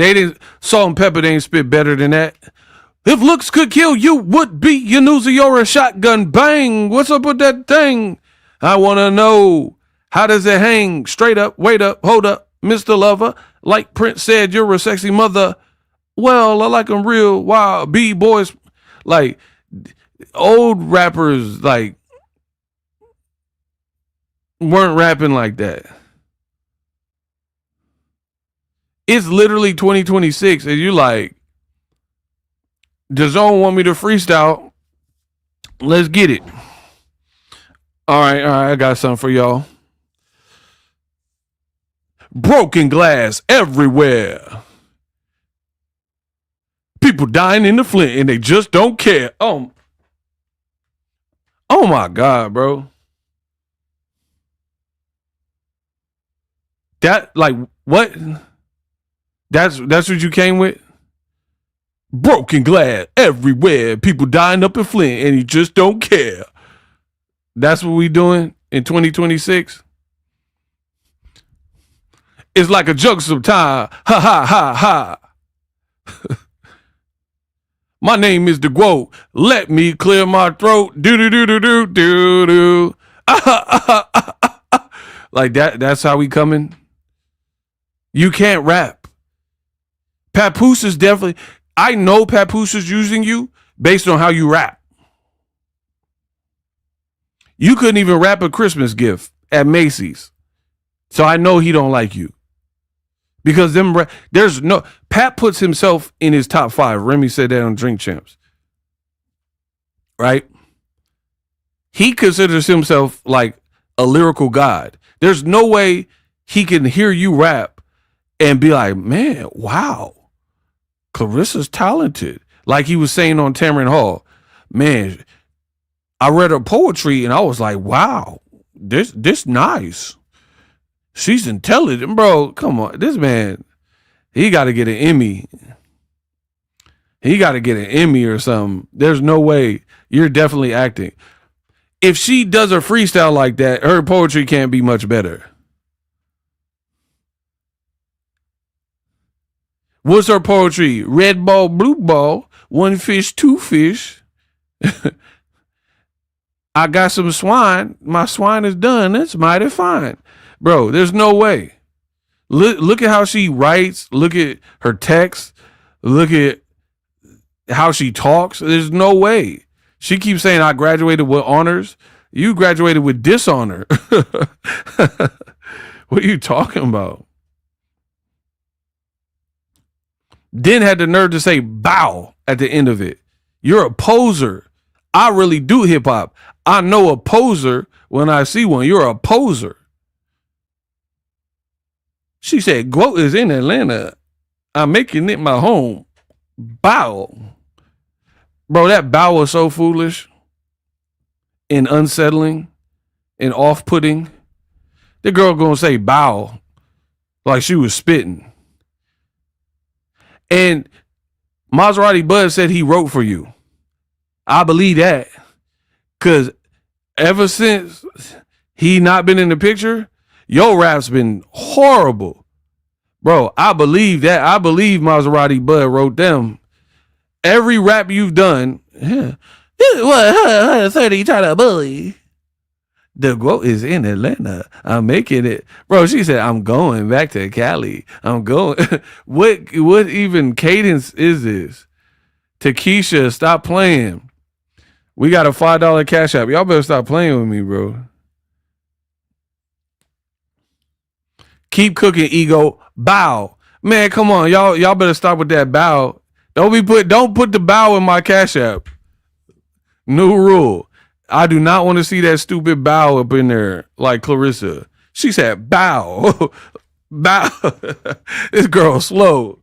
Salt and Pepper, they ain't spit better than that. If looks could kill, you would be your Uzi or a shotgun. Bang. What's up with that thing? I want to know. How does it hang? Straight up, wait up, hold up, Mr. Lover. Like Prince said, you're a sexy mother. Well, I like them real wild. B-boys. Like, old rappers, like, weren't rapping like that. It's literally 2026, and you like, DAZN want me to freestyle. Let's get it. All right, I got something for y'all. Broken glass everywhere. People dying in the Flint and they just don't care. Oh my God, bro. That, like, what? That's what you came with? Broken glass everywhere. People dying up in Flint and you just don't care. That's what we doing in 2026? It's like a joke sometimes. Ha ha ha ha. My name is the Quote. Let me clear my throat. Do do do do do do do. Like that. That's how we coming. You can't rap. Papoose is definitely. I know Papoose is using you based on how you rap. You couldn't even rap a Christmas gift at Macy's, so I know he don't like you. Because there's no, Pat puts himself in his top 5. Remy said that on Drink Champs. Right? He considers himself like a lyrical god. There's no way he can hear you rap and be like, man, wow, Clarissa's talented. Like he was saying on Tamron Hall, man, I read her poetry and I was like, wow, this nice. She's intelligent, bro. Come on. This man, he got to get an Emmy. He got to get an Emmy or something. There's no way. You're definitely acting. If she does a freestyle like that, her poetry can't be much better. What's her poetry? Red ball, blue ball, one fish, two fish. I got some swine. My swine is done. It's mighty fine. Bro, there's no way. Look at how she writes. Look at her text. Look at how she talks. There's no way. She keeps saying, I graduated with honors. You graduated with dishonor. What are you talking about? Then had the nerve to say bow at the end of it. You're a poser. I really do hip hop. I know a poser when I see one. You're a poser. She said, Glo is in Atlanta. I'm making it my home. Bow. Bro, that bow was so foolish and unsettling and off-putting. The girl gonna say bow like she was spitting. And Maserati Bud said he wrote for you. I believe that. Because ever since he not been in the picture, your rap's been horrible. Bro, I believe that. I believe Maserati Bud wrote them. Every rap you've done, yeah. This is what 30 trying to bully. The quote is in Atlanta. I'm making it. Bro, she said, I'm going back to Cali. I'm going. What even cadence is this? Takesha, stop playing. We got a $5 cash app. Y'all better stop playing with me, bro. Keep cooking, ego. Bow. Man, come on. Y'all better stop with that bow. Don't put the bow in my cash app. New rule. I do not want to see that stupid bow up in there like Claressa. She said bow. Bow. This girl slow.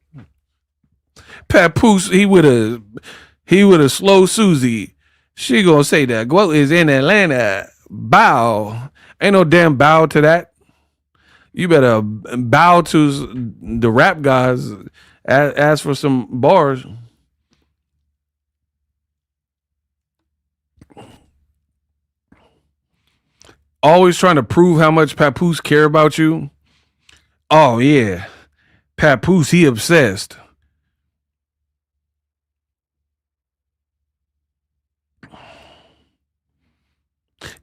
Papoose, he with a slow Susie. She gonna say that Guo is in Atlanta. Bow. Ain't no damn bow to that. You better bow to the rap guys. Ask for some bars. Always trying to prove how much Papoose care about you. Oh yeah, Papoose, he obsessed.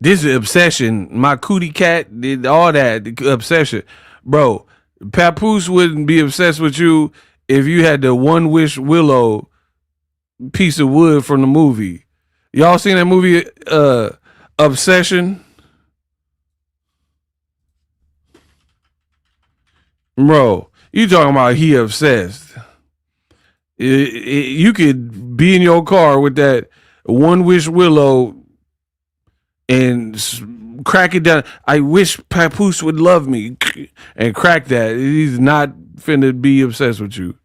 This is obsession. My cootie cat did all that obsession, bro. Papoose wouldn't be obsessed with you if you had the One Wish Willow piece of wood from the movie. Y'all seen that movie, Obsession? Bro, you talking about he obsessed. You could be in your car with that One Wish Willow and crack it down. I wish Papoose would love me and crack that. He's not finna be obsessed with you.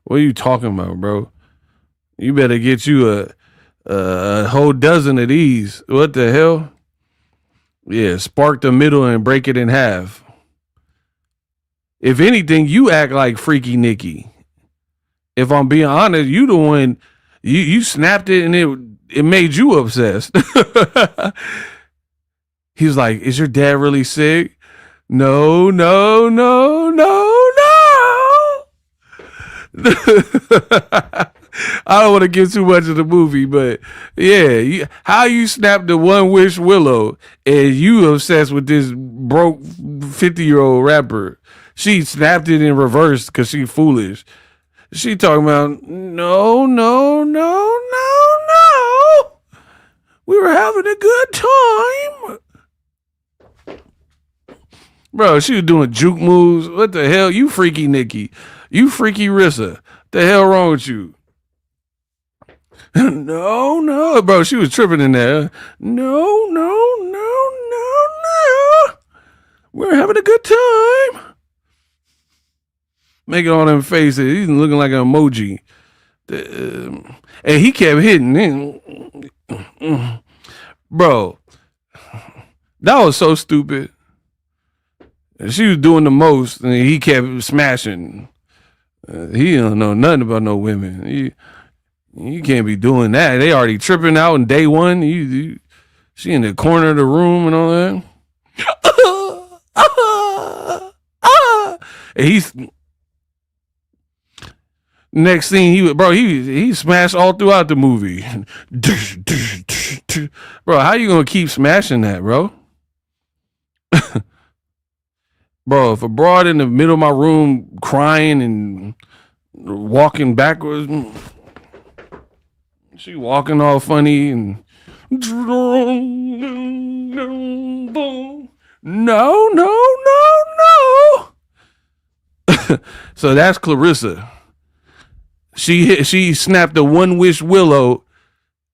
What are you talking about, bro? You better get you a whole dozen of these. What the hell? Yeah, spark the middle and break it in half. If anything, you act like Freaky Nikki. If I'm being honest, you the one, you snapped it and it made you obsessed. He was like, is your dad really sick? No. I don't want to get too much of the movie, but yeah, how you snapped the One Wish Willow and you obsessed with this broke 50-year-old rapper. She snapped it in reverse because she foolish. She talking about, no. We were having a good time. Bro, she was doing juke moves. What the hell? You Freaky Nikki. You Freaky Rissa. The hell wrong with you? No. Bro, she was tripping in there. No. We're having a good time. Making all them faces. He's looking like an emoji. And he kept hitting. Bro, that was so stupid. She was doing the most, and he kept smashing. He don't know nothing about no women. You can't be doing that. They already tripping out in day one. She in the corner of the room and all that. And he's next thing he smashed all throughout the movie. Bro, how you gonna keep smashing that, bro? Bro, if a broad in the middle of my room crying and walking backwards, she walking all funny and no. So that's Claressa. She snapped the One Wish Willow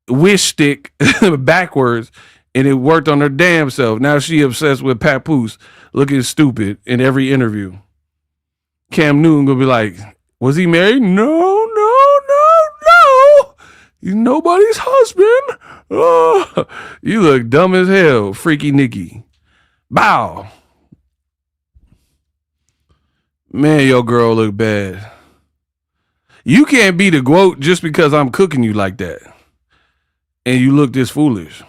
wish stick backwards and it worked on her damn self. Now she obsessed with Papoose looking stupid in every interview. Cam Newton gonna be like, was he married? No. He's nobody's husband. Oh, you look dumb as hell, freaky Nikki. Bow. Man, your girl look bad. You can't be the GOAT just because I'm cooking you like that. And you look this foolish.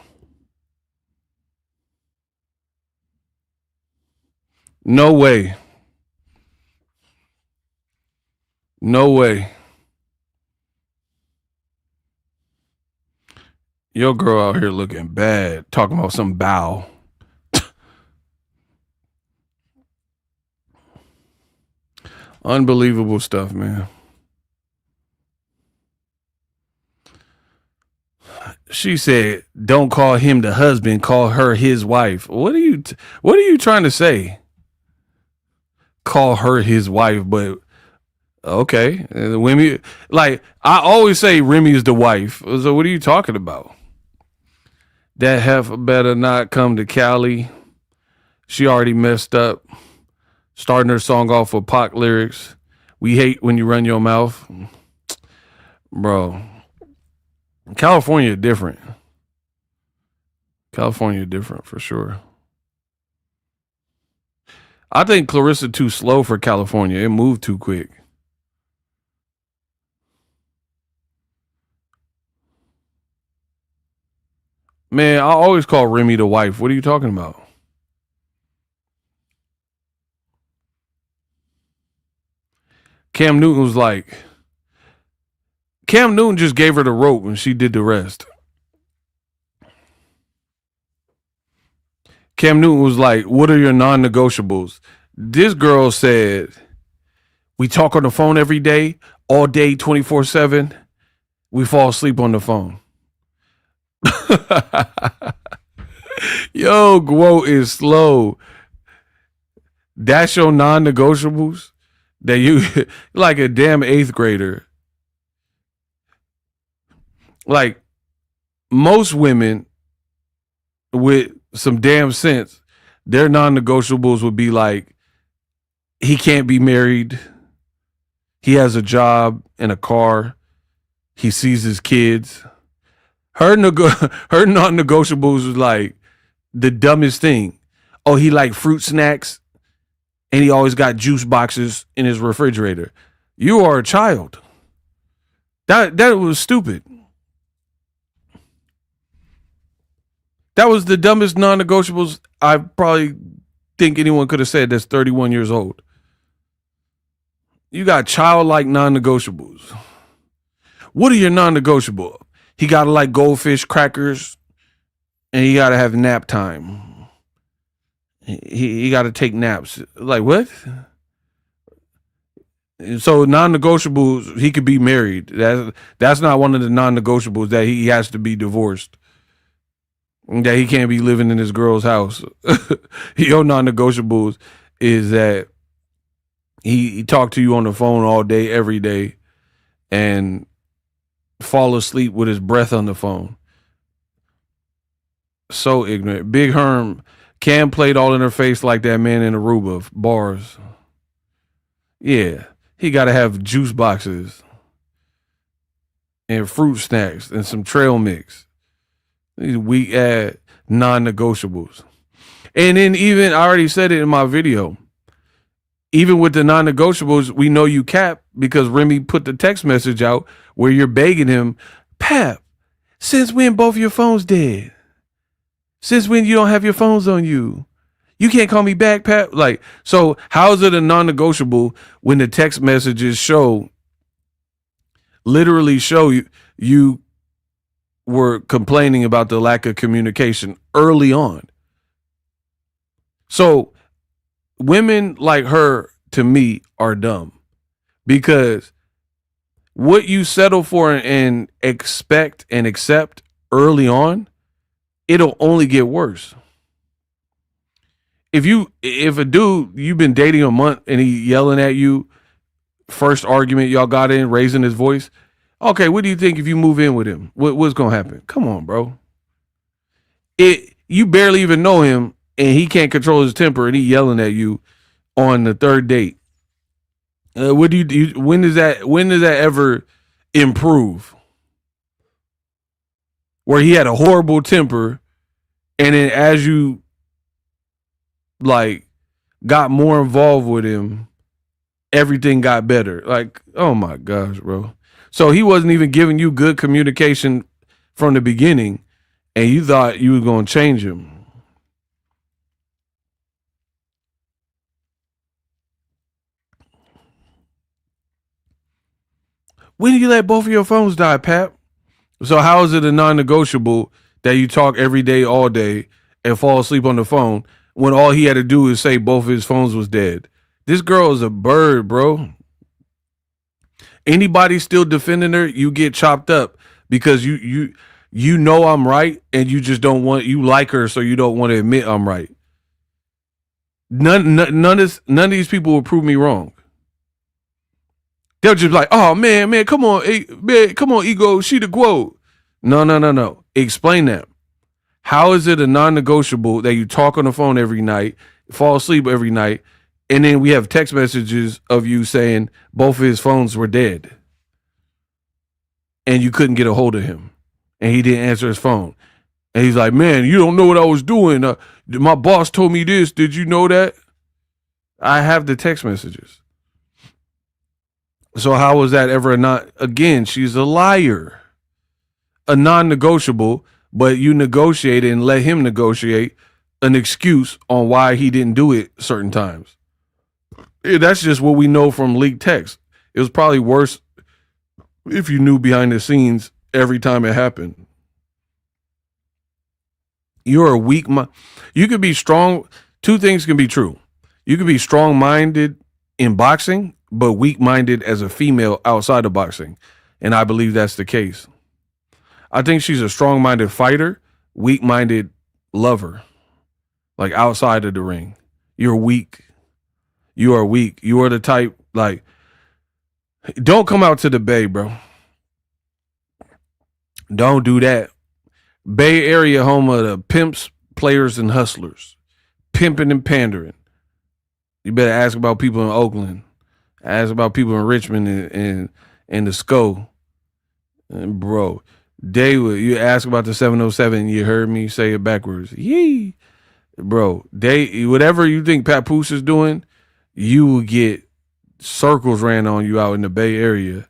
No way. No way. Your girl out here looking bad, talking about some bow. Unbelievable stuff, man. She said, "Don't call him the husband, call her his wife." What are you trying to say? Call her his wife, but okay. Remy, like I always say, Remy is the wife. So what are you talking about? That heifer better not come to Cali. She already messed up. Starting her song off with Pac lyrics. We hate when you run your mouth. Bro. California different. California different for sure. I think Claressa too slow for California. It moved too quick. Man, I always call Remy the wife. What are you talking about? Cam Newton was like, Cam Newton just gave her the rope and she did the rest. Cam Newton was like, what are your non-negotiables? This girl said, we talk on the phone every day, all day, 24/7. We fall asleep on the phone. Yo, Guo is slow. That's your non-negotiables? That you like a damn 8th grader. Like most women with some damn sense, their non-negotiables would be like, he can't be married. He has a job and a car. He sees his kids. Her non-negotiables was like the dumbest thing. Oh, he like fruit snacks and he always got juice boxes in his refrigerator. You are a child. That was stupid. That was the dumbest non-negotiables I probably think anyone could have said that's 31 years old. You got childlike non-negotiables. What are your non-negotiable? He got to like goldfish crackers and he got to have nap time. He got to take naps. Like what? So non-negotiables, he could be married. That's not one of the non-negotiables that he has to be divorced. That he can't be living in his girl's house. Your non-negotiables is that he talk to you on the phone all day, every day, and fall asleep with his breath on the phone. So ignorant. Big Herm, Cam played all in her face like that man in Aruba. Bars. Yeah. He got to have juice boxes and fruit snacks and some trail mix. These weak ass non-negotiables. And then even, I already said it in my video, even with the non-negotiables, we know you cap because Remy put the text message out where you're begging him, Pap, since when both your phones dead? Since when you don't have your phones on you? You can't call me back, Pap. Like, so how is it a non-negotiable when the text messages literally show you were complaining about the lack of communication early on? So women like her, to me, are dumb because what you settle for and expect and accept early on, it'll only get worse. If a dude, you've been dating a month and he yelling at you, first argument y'all got in, raising his voice, okay, what do you think if you move in with him? What's going to happen? Come on, bro. You barely even know him, and he can't control his temper, and he yelling at you on the third date. What do you do? When does that ever improve? Where he had a horrible temper, and then as you like got more involved with him, everything got better. Like, oh my gosh, bro. So he wasn't even giving you good communication from the beginning, and you thought you were going to change him. When did you let both of your phones die, Pap? So how is it a non-negotiable that you talk every day, all day, and fall asleep on the phone when all he had to do is say both of his phones was dead? This girl is a bird, bro. Anybody still defending her, you get chopped up because you know I'm right, and you just don't want, you like her, so you don't want to admit I'm right. None of these people will prove me wrong. They'll just be like, oh man, come on, ego, she the quote. No. Explain that. How is it a non-negotiable that you talk on the phone every night, fall asleep every night, and then we have text messages of you saying both of his phones were dead, and you couldn't get a hold of him, and he didn't answer his phone, and he's like, man, you don't know what I was doing. My boss told me this. Did you know that? I have the text messages. So how was that ever not? Again, she's a liar. A non-negotiable, but you negotiated and let him negotiate an excuse on why he didn't do it certain times. That's just what we know from leaked text. It was probably worse if you knew behind the scenes every time it happened. You're a weak mind. You could be strong. Two things can be true. You could be strong-minded in boxing, but weak-minded as a female outside of boxing. And I believe that's the case. I think she's a strong-minded fighter, weak-minded lover. Like outside of the ring. You're weak. You are weak. You are the type, like, don't come out to the Bay, bro. Don't do that. Bay Area, home of the pimps, players, and hustlers. Pimping and pandering. You better ask about people in Oakland. Ask about people in Richmond and the SCO. And bro, you ask about the 707, you heard me say it backwards. Yee. Bro, whatever you think Papoose is doing, you will get circles ran on you out in the Bay Area.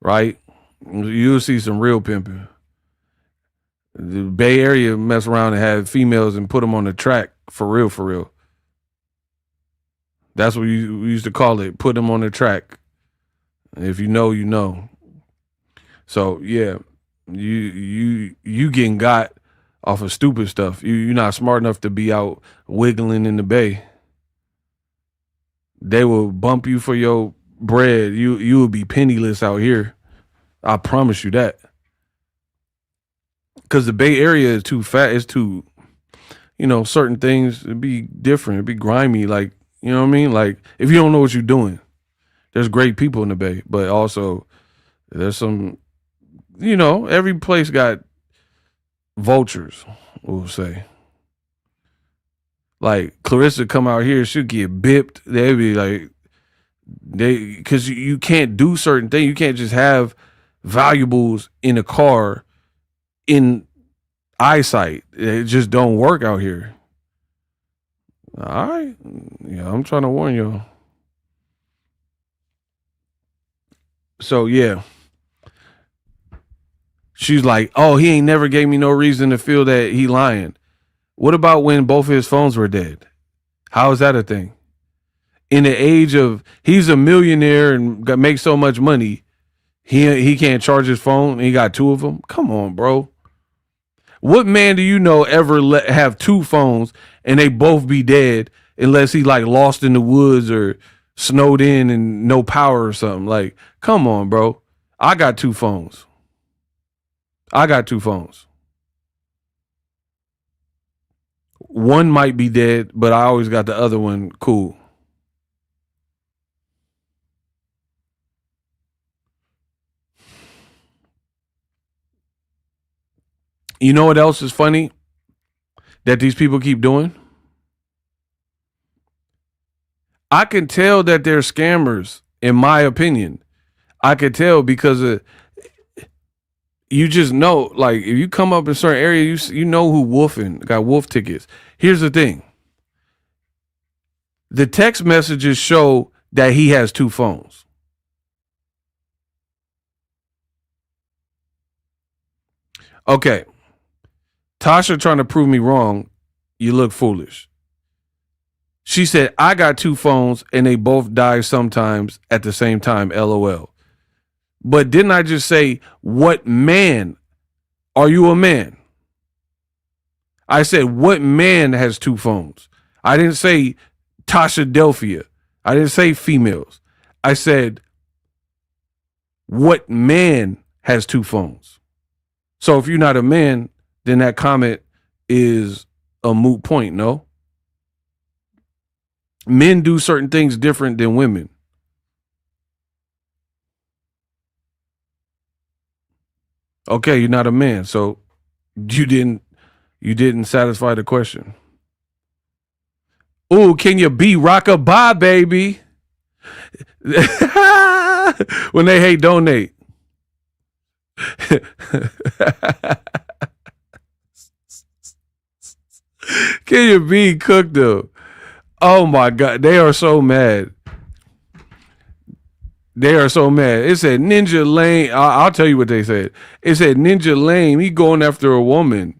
Right? You'll see some real pimping. The Bay Area mess around and have females and put them on the track for real, for real. That's what we used to call it. Put them on the track. If you know, you know. So yeah, you getting got off of stupid stuff. You're not smart enough to be out wiggling in the Bay. They will bump you for your bread. You will be penniless out here. I promise you that. Because the Bay Area is too fat. It's too, certain things, it'd be different. It'd be grimy. Like, you know what I mean? Like, if you don't know what you're doing, there's great people in the Bay. But also, there's some, every place got vultures, we'll say. Like, Claressa come out here, she'll get bipped. They'd be like, because you can't do certain things. You can't just have valuables in a car in eyesight. It just don't work out here. All right. Yeah, I'm trying to warn you. So, yeah. She's like, oh, he ain't never gave me no reason to feel that he lying. What about when both of his phones were dead? How is that a thing? In the age of, he's a millionaire and makes so much money, he can't charge his phone and he got two of them? Come on, bro. What man do you know ever have two phones and they both be dead unless he like lost in the woods or snowed in and no power or something? Like, come on, bro. I got two phones. One might be dead, but I always got the other one cool. You know what else is funny that these people keep doing? I can tell that they're scammers, in my opinion. I could tell because you just know, like, if you come up in a certain area, you know who wolfing, got wolf tickets. Here's the thing. The text messages show that he has 2 phones. Okay. Tasha trying to prove me wrong. You look foolish. She said, I got 2 phones and they both die sometimes at the same time, LOL. But didn't I just say, what man? Are you a man? I said, what man has 2 phones? I didn't say Tasha Delphia. I didn't say females. I said, what man has 2 phones? So if you're not a man, then that comment is a moot point, no? Men do certain things different than women. Okay, you're not a man, so you didn't satisfy the question. Ooh, can you be rock-a-bye, baby? When they hate, donate. Can you be cooked though? Oh my God, they are so mad. They are so mad. It said Ninja Lame. I'll tell you what they said. It said Ninja Lame. He going after a woman.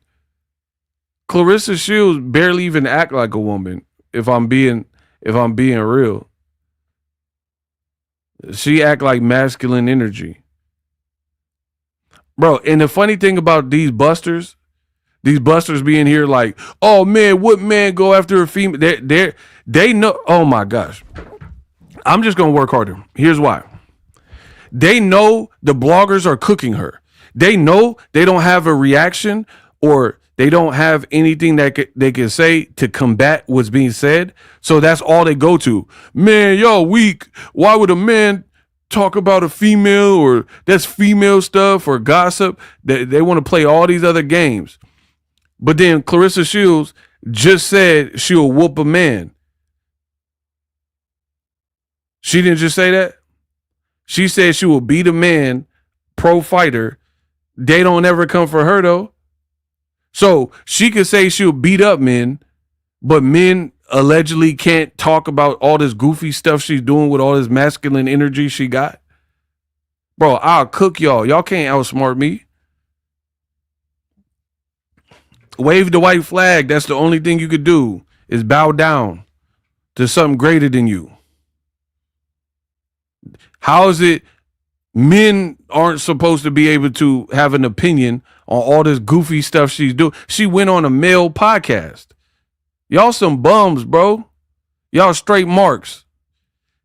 Claressa Shields barely even act like a woman. If I'm being real, she act like masculine energy, bro. And the funny thing about these busters being here like, oh man, what man go after a female? They know. Oh my gosh, I'm just gonna work harder. Here's why. They know the bloggers are cooking her. They know they don't have a reaction or they don't have anything that they can say to combat what's being said. So that's all they go to. Man, y'all weak. Why would a man talk about a female or that's female stuff or gossip? They want to play all these other games. But then Claressa Shields just said she'll whoop a man. She didn't just say that. She said she will beat a man, pro fighter. They don't ever come for her though. So she could say she'll beat up men, but men allegedly can't talk about all this goofy stuff she's doing with all this masculine energy she got. Bro, I'll cook y'all. Y'all can't outsmart me. Wave the white flag. That's the only thing you could do is bow down to something greater than you. How is it men aren't supposed to be able to have an opinion on all this goofy stuff she's doing? She went on a male podcast. Y'all some bums, bro. Y'all straight marks.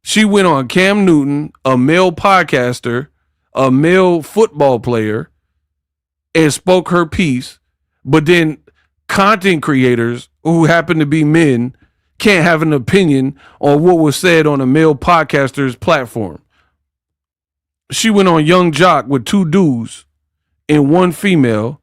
She went on Cam Newton, a male podcaster, a male football player, and spoke her piece. But then content creators who happen to be men can't have an opinion on what was said on a male podcaster's platform. She went on Young Jock with 2 dudes and 1 female,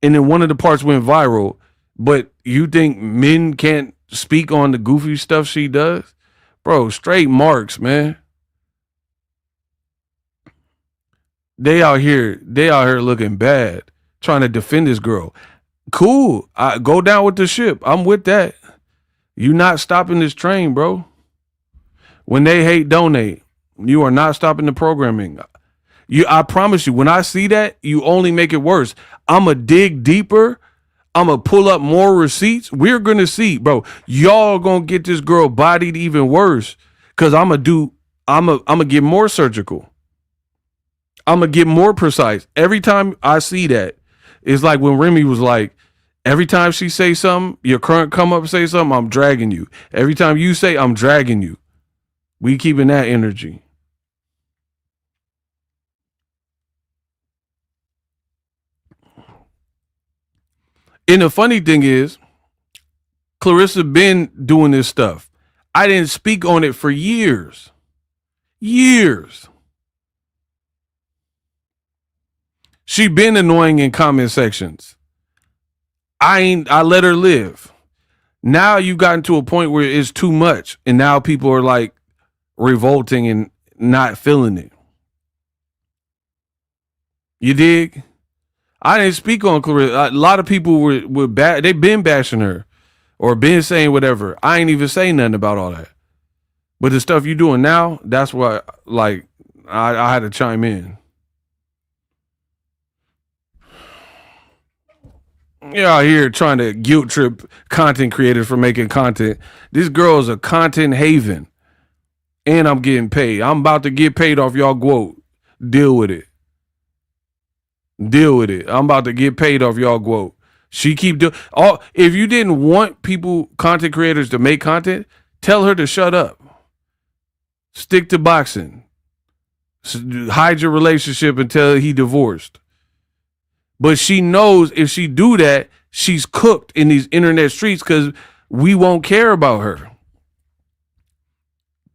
and then one of the parts went viral. But you think men can't speak on the goofy stuff she does? Bro, straight marks, man. They out here looking bad, trying to defend this girl. Cool. I go down with the ship. I'm with that. You not stopping this train, bro. When they hate, donate. You are not stopping the programming. I promise you, when I see that, you only make it worse. I'm going to dig deeper. I'm going to pull up more receipts. We're going to see, bro. Y'all going to get this girl bodied even worse because I'm going to get more surgical. I'm going to get more precise. Every time I see that, it's like when Remy was like, every time she say something, your current come up and say something, I'm dragging you. Every time you say, I'm dragging you. We keeping that energy. And the funny thing is, Claressa been doing this stuff. I didn't speak on it for years. Years. She been annoying in comment sections. I let her live. Now you've gotten to a point where it's too much, and now people are like revolting and not feeling it. You dig? I didn't speak on Claressa. A lot of people were they've been bashing her or been saying whatever. I ain't even saying nothing about all that. But the stuff you doing now, that's what like I had to chime in. You're out here trying to guilt trip content creators for making content. This girl is a content haven. And I'm getting paid. I'm about to get paid off y'all quote. Deal with it. Deal with it. I'm about to get paid off y'all quote. She keep doing all. If you didn't want people, content creators, to make content, tell her to shut up. Stick to boxing. Hide your relationship until he divorced. But she knows if she do that, she's cooked in these internet streets because we won't care about her.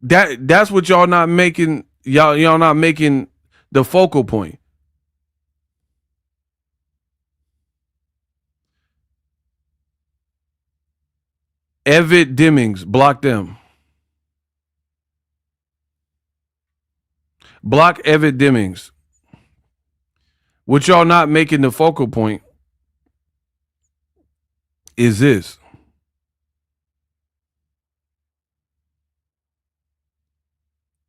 That's what y'all not making. Y'all not making the focal point. Evid Demings, block them. Block Evid Demings. What y'all not making the focal point is this.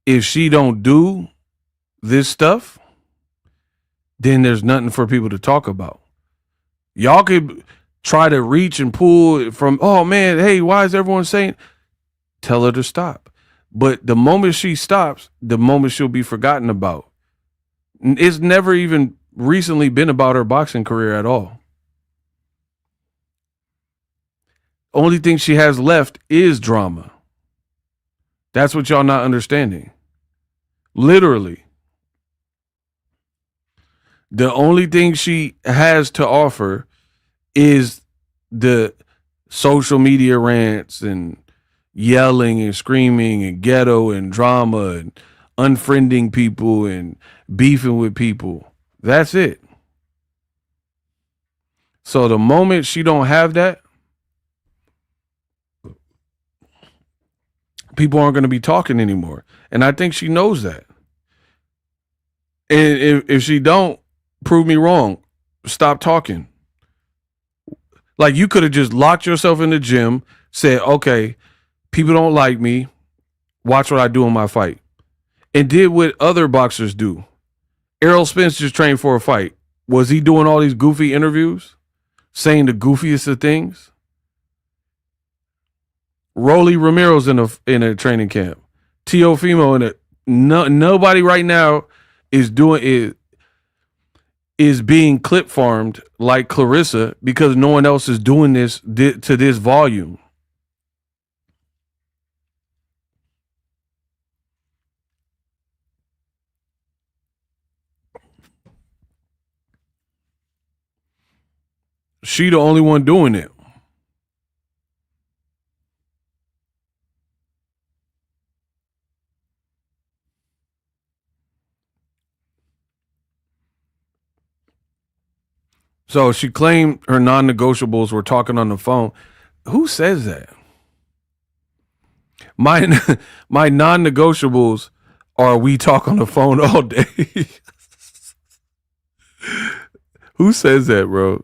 If she don't do this stuff, then there's nothing for people to talk about. Y'all could try to reach and pull from, oh man, hey, why is everyone saying? Tell her to stop. But the moment she stops, the moment she'll be forgotten about. It's never even recently been about her boxing career at all. Only thing she has left is drama. That's what y'all not understanding. Literally. The only thing she has to offer is the social media rants and yelling and screaming and ghetto and drama and unfriending people and beefing with people. That's it. So the moment she don't have that, people aren't going to be talking anymore. And I think she knows that. And if she don't, prove me wrong. Stop talking. Like, you could have just locked yourself in the gym, said, okay, people don't like me. Watch what I do in my fight. And did what other boxers do. Errol Spence just trained for a fight. Was he doing all these goofy interviews? Saying the goofiest of things? Rolly Romero's in a training camp. Teofimo in it. Nobody right now is being clip farmed like Claressa because no one else is doing this to this volume. She the only one doing it. So she claimed her non-negotiables were talking on the phone. Who says that? My non-negotiables are we talk on the phone all day. Who says that, bro?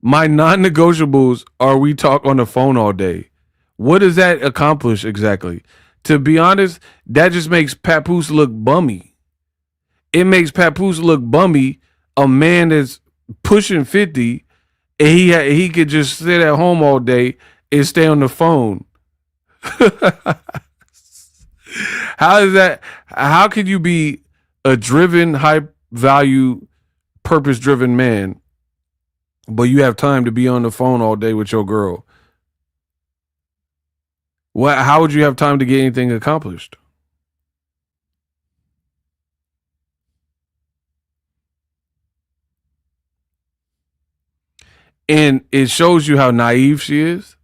My non-negotiables are we talk on the phone all day. What does that accomplish exactly? To be honest, that just makes Papoose look bummy. It makes Papoose look bummy, a man that's pushing 50, and he could just sit at home all day and stay on the phone. How is that? How could you be a driven, high value, purpose driven man, but you have time to be on the phone all day with your girl? How would you have time to get anything accomplished? And it shows you how naive she is.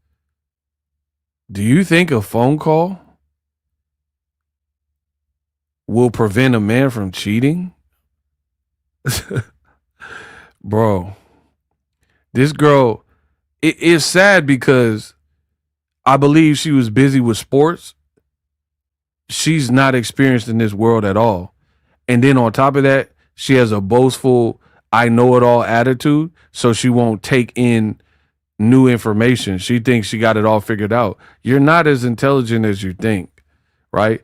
Do you think a phone call will prevent a man from cheating? Bro, This girl, it's sad because I believe she was busy with sports. She's not experienced in this world at all. And then on top of that, she has a boastful, I know it all attitude. So she won't take in new information. She thinks she got it all figured out. You're not as intelligent as you think, right?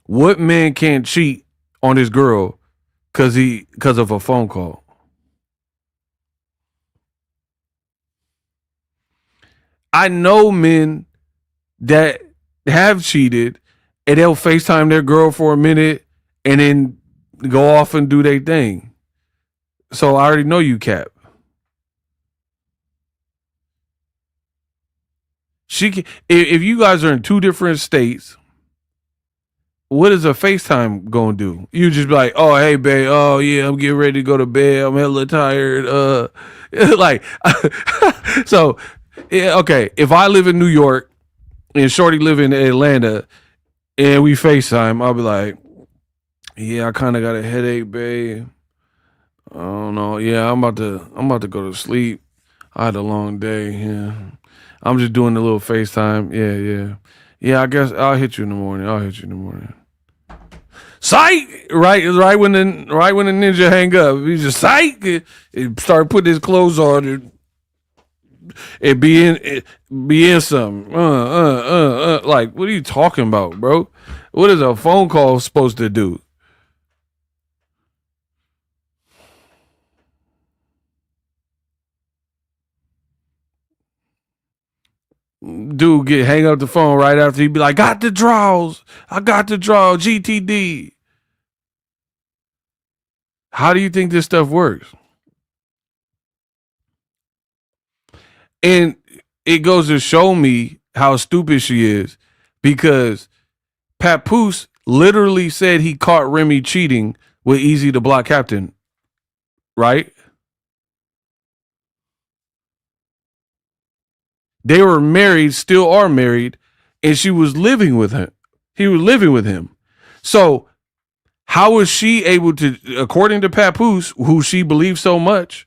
What man can't cheat on his girl because of a phone call? I know men that have cheated and they'll FaceTime their girl for a minute and then go off and do their thing. So I already know you, Cap. If you guys are in two different states, what is a FaceTime gonna do? You just be like, oh, hey, babe. Oh, yeah, I'm getting ready to go to bed. I'm hella tired. Like, so, yeah, okay. If I live in New York and Shorty live in Atlanta and we FaceTime, I'll be like, yeah, I kind of got a headache, babe. I don't know. Yeah, I'm about to go to sleep. I had a long day. Yeah, I'm just doing a little FaceTime. Yeah. I guess I'll hit you in the morning. Psych! Right when the ninja hang up, he just psych. It start putting his clothes on and be in something. Like, what are you talking about, bro? What is a phone call supposed to do? Dude hang up the phone right after he be like, I got the draw, GTD. How do you think this stuff works? And it goes to show me how stupid she is because Papoose literally said he caught Remy cheating with Easy to Block Captain, right? They were married, still are married, and she was living with him. He was living with him. So how was she able to, according to Papoose, who she believes so much,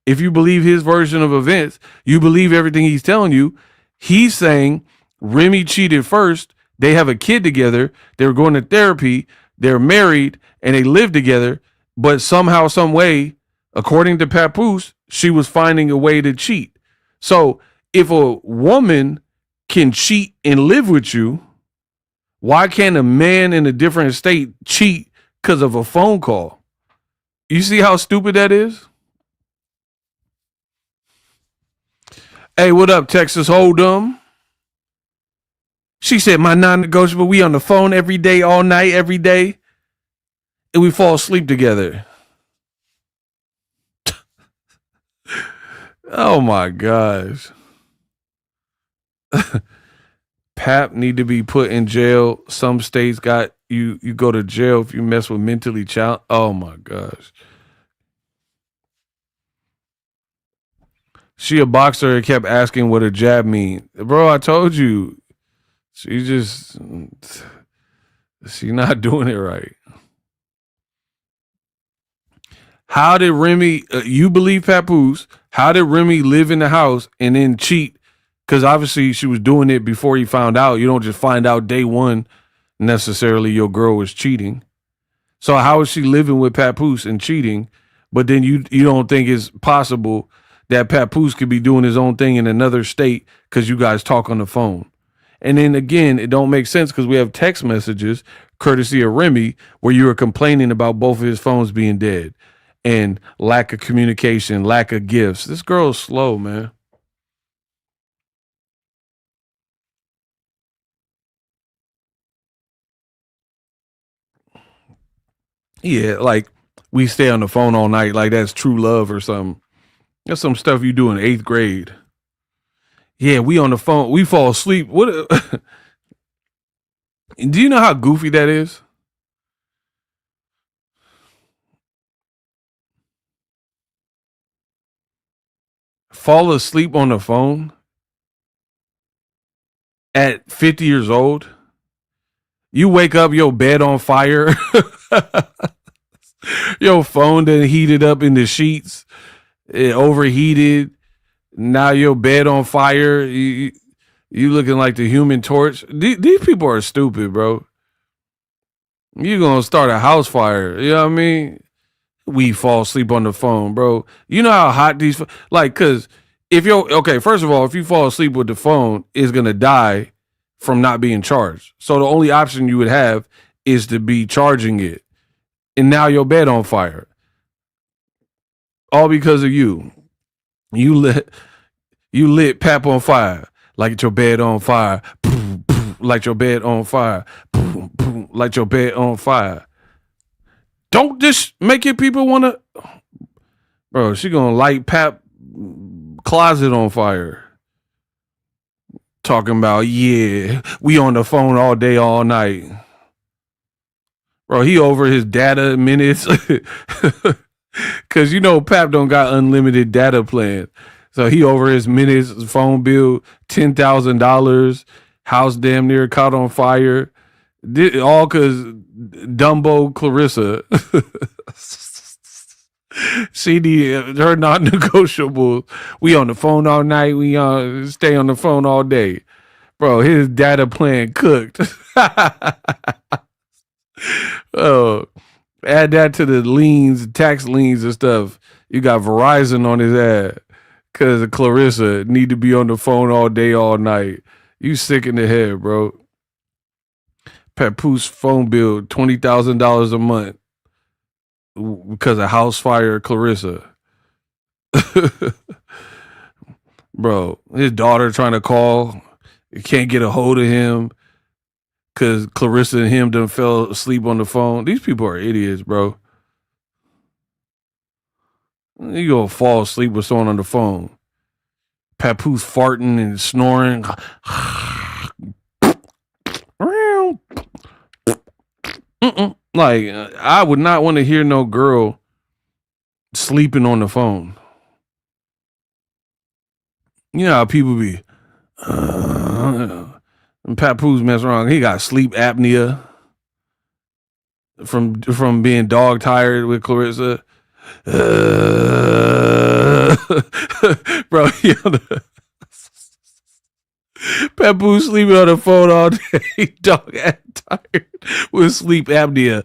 if you believe his version of events, you believe everything he's telling you, he's saying Remy cheated first, they have a kid together, they're going to therapy, they're married, and they live together, but somehow, some way, according to Papoose, she was finding a way to cheat. So if a woman can cheat and live with you, why can't a man in a different state cheat because of a phone call? You see how stupid that is? Hey, what up, Texas Hold'em? She said, my non-negotiable, we on the phone every day, all night, every day, and we fall asleep together. Oh, my gosh. Pap need to be put in jail. Some states got you go to jail if you mess with mentally challenged. Oh my gosh. She a boxer and kept asking what a jab mean. Bro, I told you. She not doing it right. How did Remy, you believe Papoose, how did Remy live in the house and then cheat? Because obviously she was doing it before you found out. You don't just find out day one necessarily your girl was cheating. So how is she living with Papoose and cheating? But then you don't think it's possible that Papoose could be doing his own thing in another state because you guys talk on the phone. And then again, it don't make sense because we have text messages, courtesy of Remy, where you were complaining about both of his phones being dead and lack of communication, lack of gifts. This girl is slow, man. Yeah, like we stay on the phone all night, like that's true love or something. That's some stuff you do in 8th grade. Yeah, we on the phone, we fall asleep. What? Do you know how goofy that is? Fall asleep on the phone at 50 years old. You wake up, your bed on fire. Your phone done heated up in the sheets. It overheated. Now your bed on fire. You looking like the Human Torch. These people are stupid, bro. You gonna start a house fire. You know what I mean? We fall asleep on the phone, bro. You know how hot these, like, cause if first of all, if you fall asleep with the phone, it's gonna die from not being charged. So the only option you would have is to be charging it. And now your bed on fire. All because of you. You lit Pap on fire. Like your bed on fire. Like your bed on fire. Like your bed on fire. Don't just make your people want to. Bro, she gonna light Pap closet on fire. Talking about, yeah, we on the phone all day, all night. Bro, he over his data minutes. Because, Pap don't got unlimited data plan. So he over his minutes, phone bill, $10,000, house damn near caught on fire. All because Dumbo Claressa. She need her non-negotiable. We on the phone all night. We stay on the phone all day. Bro, his data plan cooked. Oh, add that to the liens, tax liens and stuff. You got Verizon on his ass because Claressa need to be on the phone all day, all night. You sick in the head, bro. Papoose phone bill, $20,000 a month because of house fire Claressa. Bro, his daughter trying to call. You can't get a hold of him because Claressa and him done fell asleep on the phone. These people are idiots, bro. You gonna fall asleep with someone on the phone. Papoose farting and snoring. Like, I would not want to hear no girl sleeping on the phone. You know how people be. And Papoose mess around. He got sleep apnea from being dog tired with Claressa. Bro, Papoose sleeping on the phone all day, dog ass tired with sleep apnea.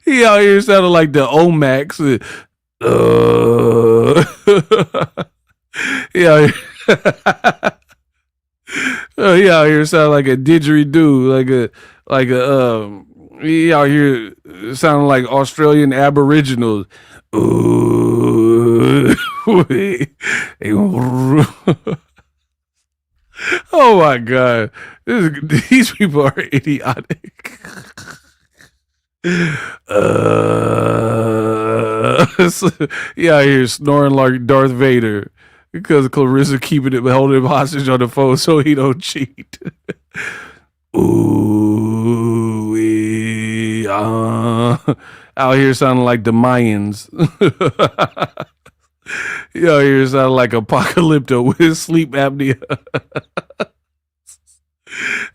He out here sounding like the Omax. He out here sounding like a didgeridoo, he out here sounding like Australian Aboriginals. Oh my God. These people are idiotic. He out here snoring like Darth Vader because Claressa keeping him, holding him hostage on the phone so he don't cheat. Ooh, out here sounding like the Mayans. He out here sounding like Apocalypto with his sleep apnea.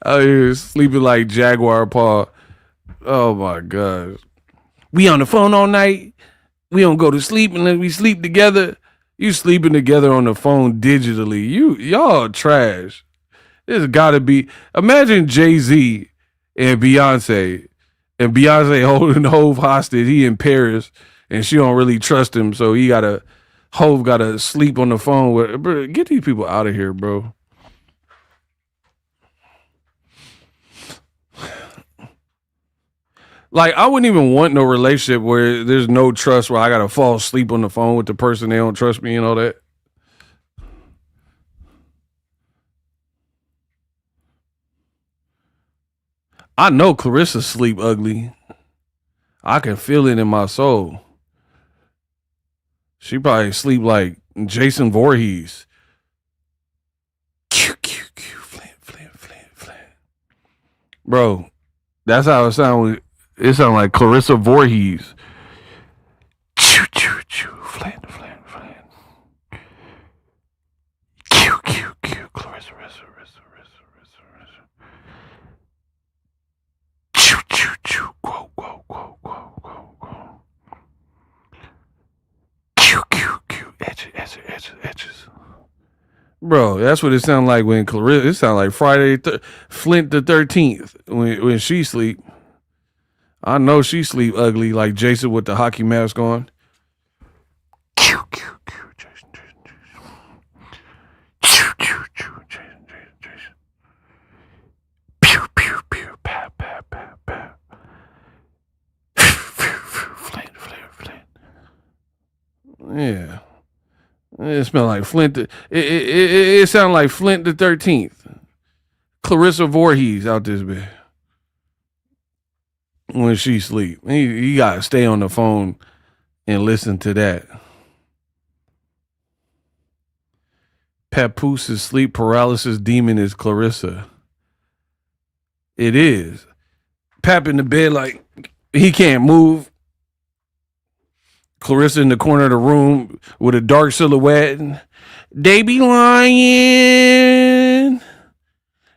Out here sleeping like Jaguar Paw. Oh my God. We on the phone all night. We don't go to sleep unless we sleep together. You sleeping together on the phone digitally. Y'all trash. There's gotta be. Imagine Jay-Z and Beyonce holding Hove hostage. He in Paris and she don't really trust him, so Hove gotta sleep on the phone with. Bro, get these people out of here, bro. Like, I wouldn't even want no relationship where there's no trust, where I gotta fall asleep on the phone with the person, they don't trust me and all that. I know Claressa sleep ugly. I can feel it in my soul. She probably sleep like Jason Voorhees. Flint. Bro, that's how it sounds. It sounds like Claressa Voorhees. Flint. Claressa. Quo. edges. Bro, that's what it sounded like when Clarissa. It sounded like Flint the 13th when she sleep. I know she sleep ugly like Jason with the hockey mask on. Yeah. It smelled like Flint. It sounded like Flint the 13th. Clarissa Voorhees out this bed. When she sleep. You got to stay on the phone and listen to that. Papoose' sleep paralysis demon is Clarissa. It is. Pap in the bed like he can't move. Clarissa in the corner of the room with a dark silhouette. They be lying.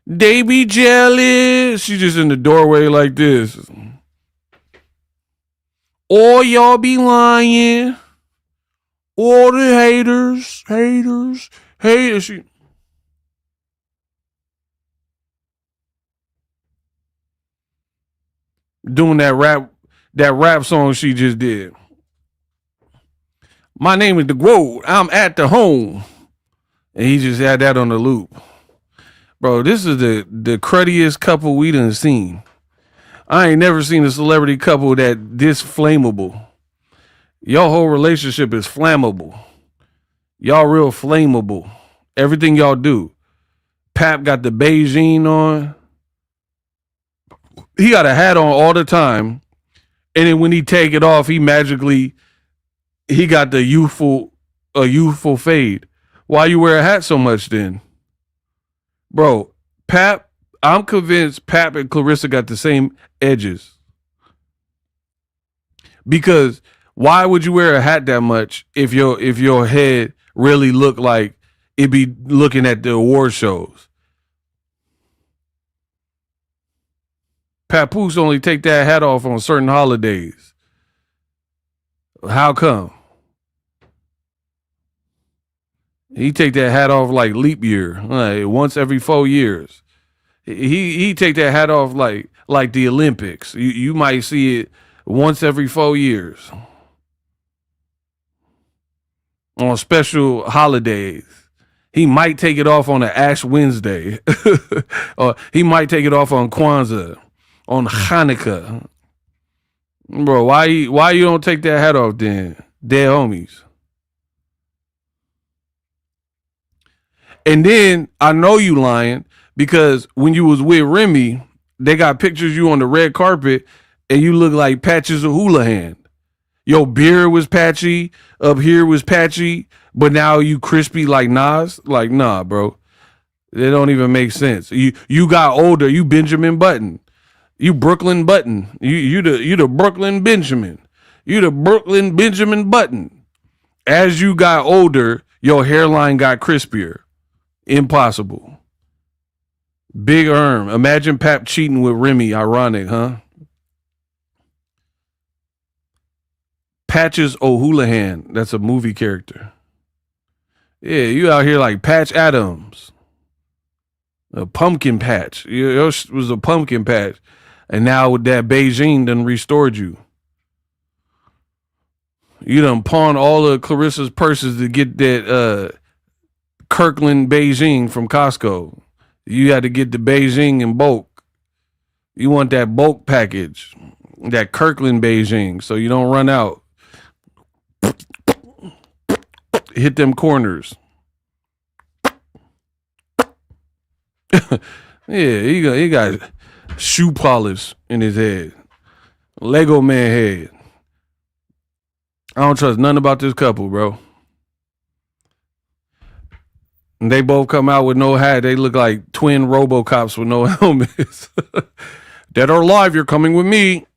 They be jealous. She just in the doorway like this. All y'all be lying. All the haters. She doing that rap song she just did. My name is the Grove. I'm at the home. And he just had that on the loop. Bro, this is the cruddiest couple we done seen. I ain't never seen a celebrity couple that this flammable. Your whole relationship is flammable. Y'all real flammable. Everything y'all do. Pap got the Beijing on. He got a hat on all the time. And then when he take it off, he got the youthful fade. Why you wear a hat so much then? Bro, Pap, I'm convinced Pap and Clarissa got the same edges. Because why would you wear a hat that much if your head really looked like it be looking at the award shows? Papoose only take that hat off on certain holidays. How come? He take that hat off like leap year, like once every 4 years. He take that hat off like the Olympics. You might see it once every 4 years on special holidays. He might take it off on an Ash Wednesday, or he might take it off on Kwanzaa, on Hanukkah. Bro, why you don't take that hat off then? Dead homies. And then I know you lying because when you was with Remy, they got pictures of you on the red carpet and you look like Patches of Houlihan. Your beard was patchy, up here was patchy, but now you crispy like Nas. Like, nah, bro. It don't even make sense. You got older, you Benjamin Button. You Brooklyn Button. You the Brooklyn Benjamin. You the Brooklyn Benjamin Button. As you got older, your hairline got crispier. Impossible. Big Imagine Pap cheating with Remy. Ironic, huh? Patches O'Houlihan. That's a movie character. Yeah, you out here like Patch Adams. A pumpkin patch. Yours was a pumpkin patch. And now with that Beijing done restored you. You done pawned all of Clarissa's purses to get that Kirkland Beijing from Costco. You had to get the Beijing in bulk. You want that bulk package, that Kirkland Beijing, so you don't run out. Hit them corners. Yeah, he got shoe polish in his head. Lego man head. I don't trust nothing about this couple, bro. And they both come out with no hat. They look like twin RoboCops with no helmets. Dead or alive, you're coming with me.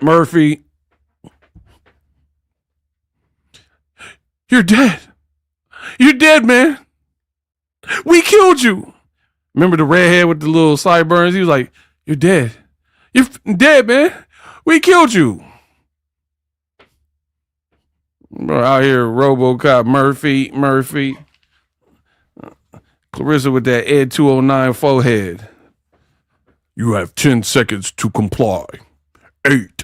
Murphy. You're dead. You're dead, man. We killed you. Remember the redhead with the little sideburns? He was like, you're dead. You're dead, man. We killed you. Bro, out here, RoboCop, Murphy. Claressa with that Ed 209 forehead. You have 10 seconds to comply. 8.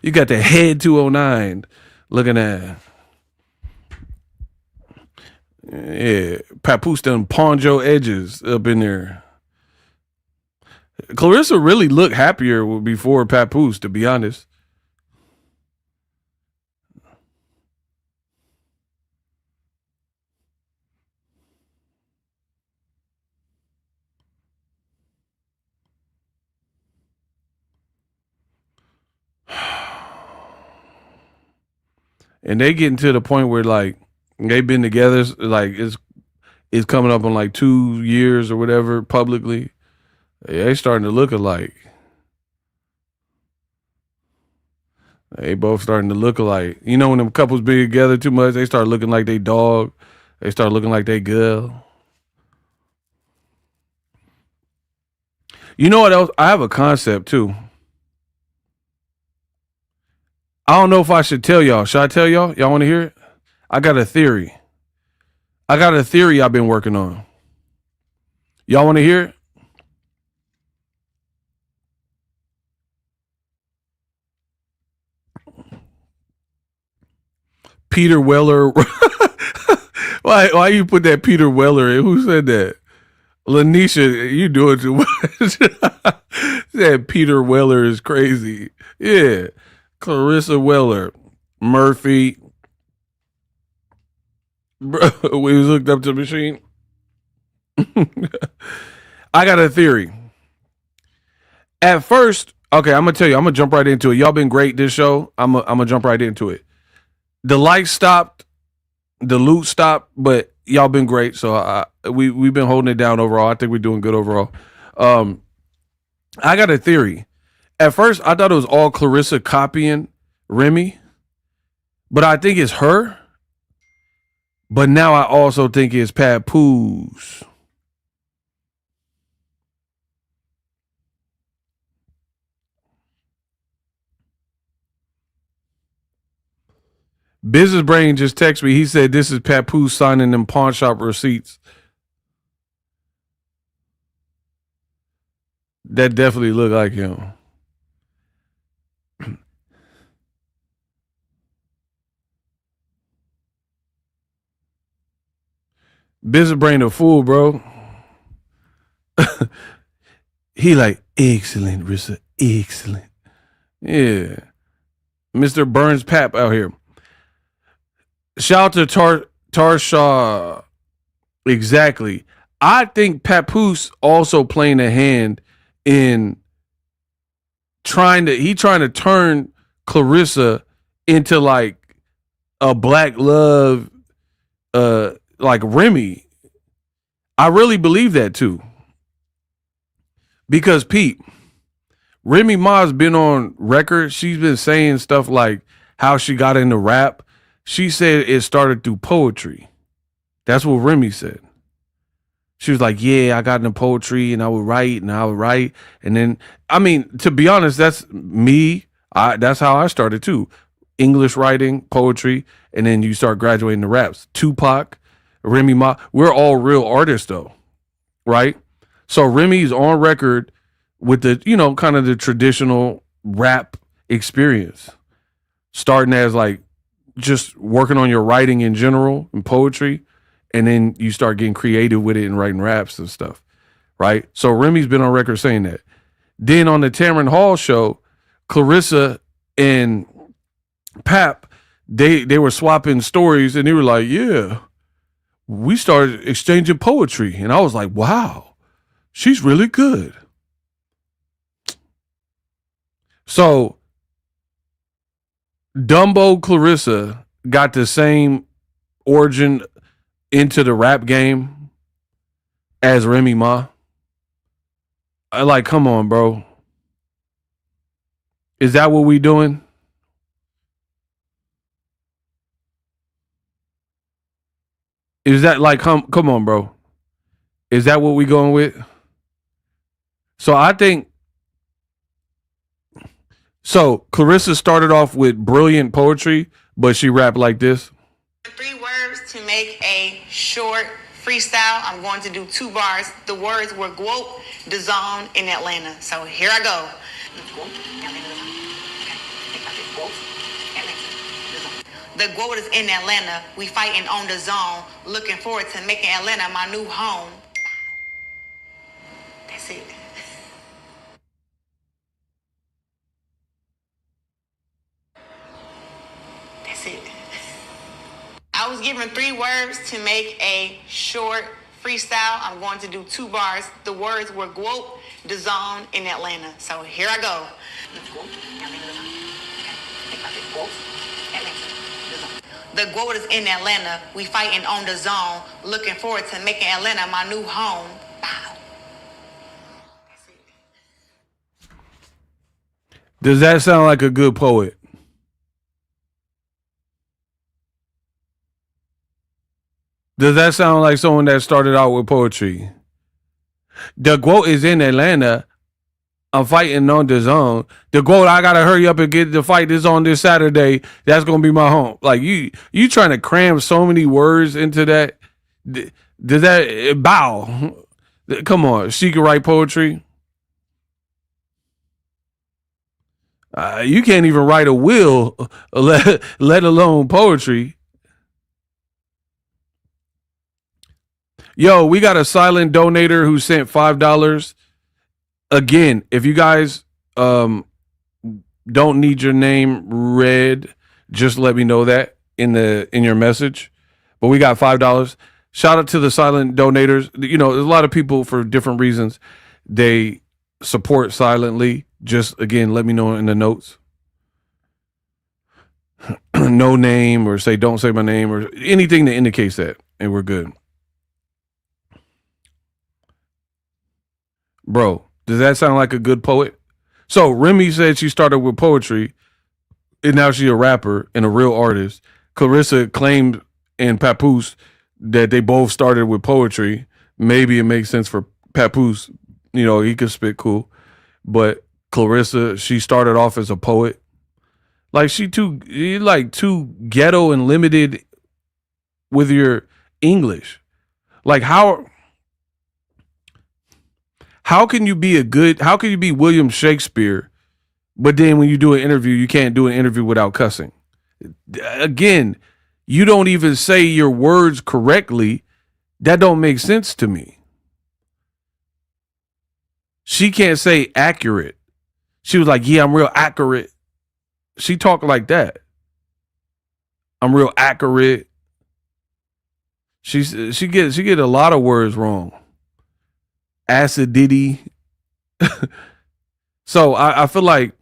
you got that head 209 looking at. Yeah, Papoose done pawned your edges up in there. Claressa really looked happier before Papoose, to be honest. And they getting to the point where like they've been together, like it's coming up on like 2 years or whatever publicly. They starting to look alike. They both starting to look alike. You know when them couples be together too much, they start looking like they dog. They start looking like they girl. You know what else? I have a concept too. I don't know if I should tell y'all. Should I tell y'all? Y'all want to hear it? I got a theory. I've been working on. Y'all want to hear it? Peter Weller. Why you put that Peter Weller in? Who said that? Lanisha, you doing too much. That Peter Weller is crazy. Yeah. Claressa Weller. Murphy. Bro, we was hooked up to the machine. I got a theory. At first, okay, I'm gonna tell you, I'm gonna jump right into it. Y'all been great this show. I'm gonna jump right into it. The likes stopped, the loot stopped, but y'all been great. So we've been holding it down overall. I think we're doing good overall. I got a theory. At first, I thought it was all Claressa copying Remy, but I think it's her. But now I also think it's Papoose. Business Brain just texted me. He said this is Papoose signing them pawn shop receipts. That definitely looked like him. Business Brain a fool, bro. He like, excellent, Rissa, excellent. Yeah. Mr. Burns Pap out here. Shout out to Tarshaw. Exactly. I think Papoose also playing a hand in trying to turn Claressa into like a black love like Remy. I really believe that too. Because Pete, Remy Ma's been on record. She's been saying stuff like how she got into rap. She said it started through poetry. That's what Remy said. She was like, yeah, I got into poetry and I would write. And then, I mean, to be honest, that's me. That's how I started too. English writing, poetry, and then you start graduating to raps. Tupac, Remy Ma, we're all real artists though, right? So Remy's on record with the, kind of the traditional rap experience. Starting as like just working on your writing in general and poetry, and then you start getting creative with it and writing raps and stuff, right? So Remy's been on record saying that. Then on the Tamron Hall show, Claressa and Pap, they were swapping stories, and they were like, yeah, we started exchanging poetry. And I was like, wow, she's really good. So Dumbo Claressa got the same origin into the rap game as Remy Ma. I like, come on, bro. Is that what we doing? Is that like, come on, bro? Is that what we going with? So I think So Claressa started off with brilliant poetry, but she rapped like this. 3 words to make a short freestyle. I'm going to do 2 bars. The words were Guope, the zone in Atlanta. So here I go. The Guope is in Atlanta. We fighting on the zone. Looking forward to making Atlanta my new home. That's it. That's it. I was given 3 words to make a short freestyle. I'm going to do 2 bars. The words were Guope, the zone in Atlanta. So here I go. The Guope is in Atlanta. We fighting on the zone. Looking forward to making Atlanta my new home. Bow. That's it. Does that sound like a good poet? Does that sound like someone that started out with poetry? The quote is in Atlanta. I'm fighting on the zone. The quote, I gotta hurry up and get the fight is on this Saturday. That's gonna be my home. Like you trying to cram so many words into that. Does that bow? Come on, she can write poetry. You can't even write a will, let alone poetry. Yo, we got a silent donator who sent $5. Again, if you guys don't need your name read, just let me know that in your message. But we got $5. Shout out to the silent donators. You know, there's a lot of people for different reasons they support silently. Just again, let me know in the notes. No name or don't say my name or anything that indicates that, and we're good. Bro, does that sound like a good poet? So Remy said she started with poetry, and now she's a rapper and a real artist. Claressa claimed and Papoose that they both started with poetry. Maybe it makes sense for Papoose. You know, he could spit cool. But Claressa, she started off as a poet. Like you too ghetto and limited with your English. Like how can you be William Shakespeare, but then when you do an interview, you can't do an interview without cussing? Again, you don't even say your words correctly. That don't make sense to me. She can't say accurate. She was like, yeah, I'm real accurate. She talked like that. I'm real accurate. She get a lot of words wrong. Acidity. So I feel like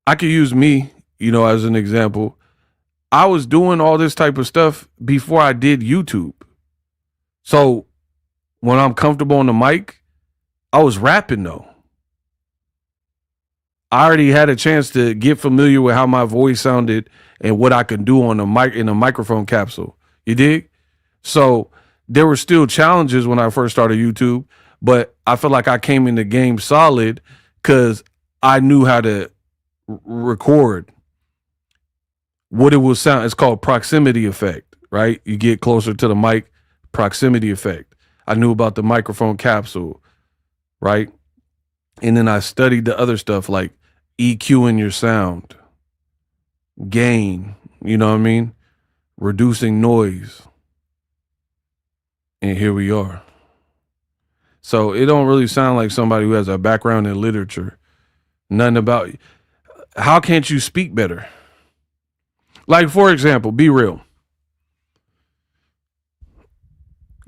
I could use me, as an example. I was doing all this type of stuff before I did YouTube. So when I'm comfortable on the mic, I was rapping though. I already had a chance to get familiar with how my voice sounded and what I could do on the mic in a microphone capsule. You dig? So there were still challenges when I first started YouTube, but I feel like I came in the game solid because I knew how to record what it will sound. It's called proximity effect, right? You get closer to the mic, proximity effect. I knew about the microphone capsule, right? And then I studied the other stuff like EQing your sound, gain, you know what I mean? Reducing noise. And here we are. So it don't really sound like somebody who has a background in literature. Nothing about, how can't you speak better? Like, for example, be real.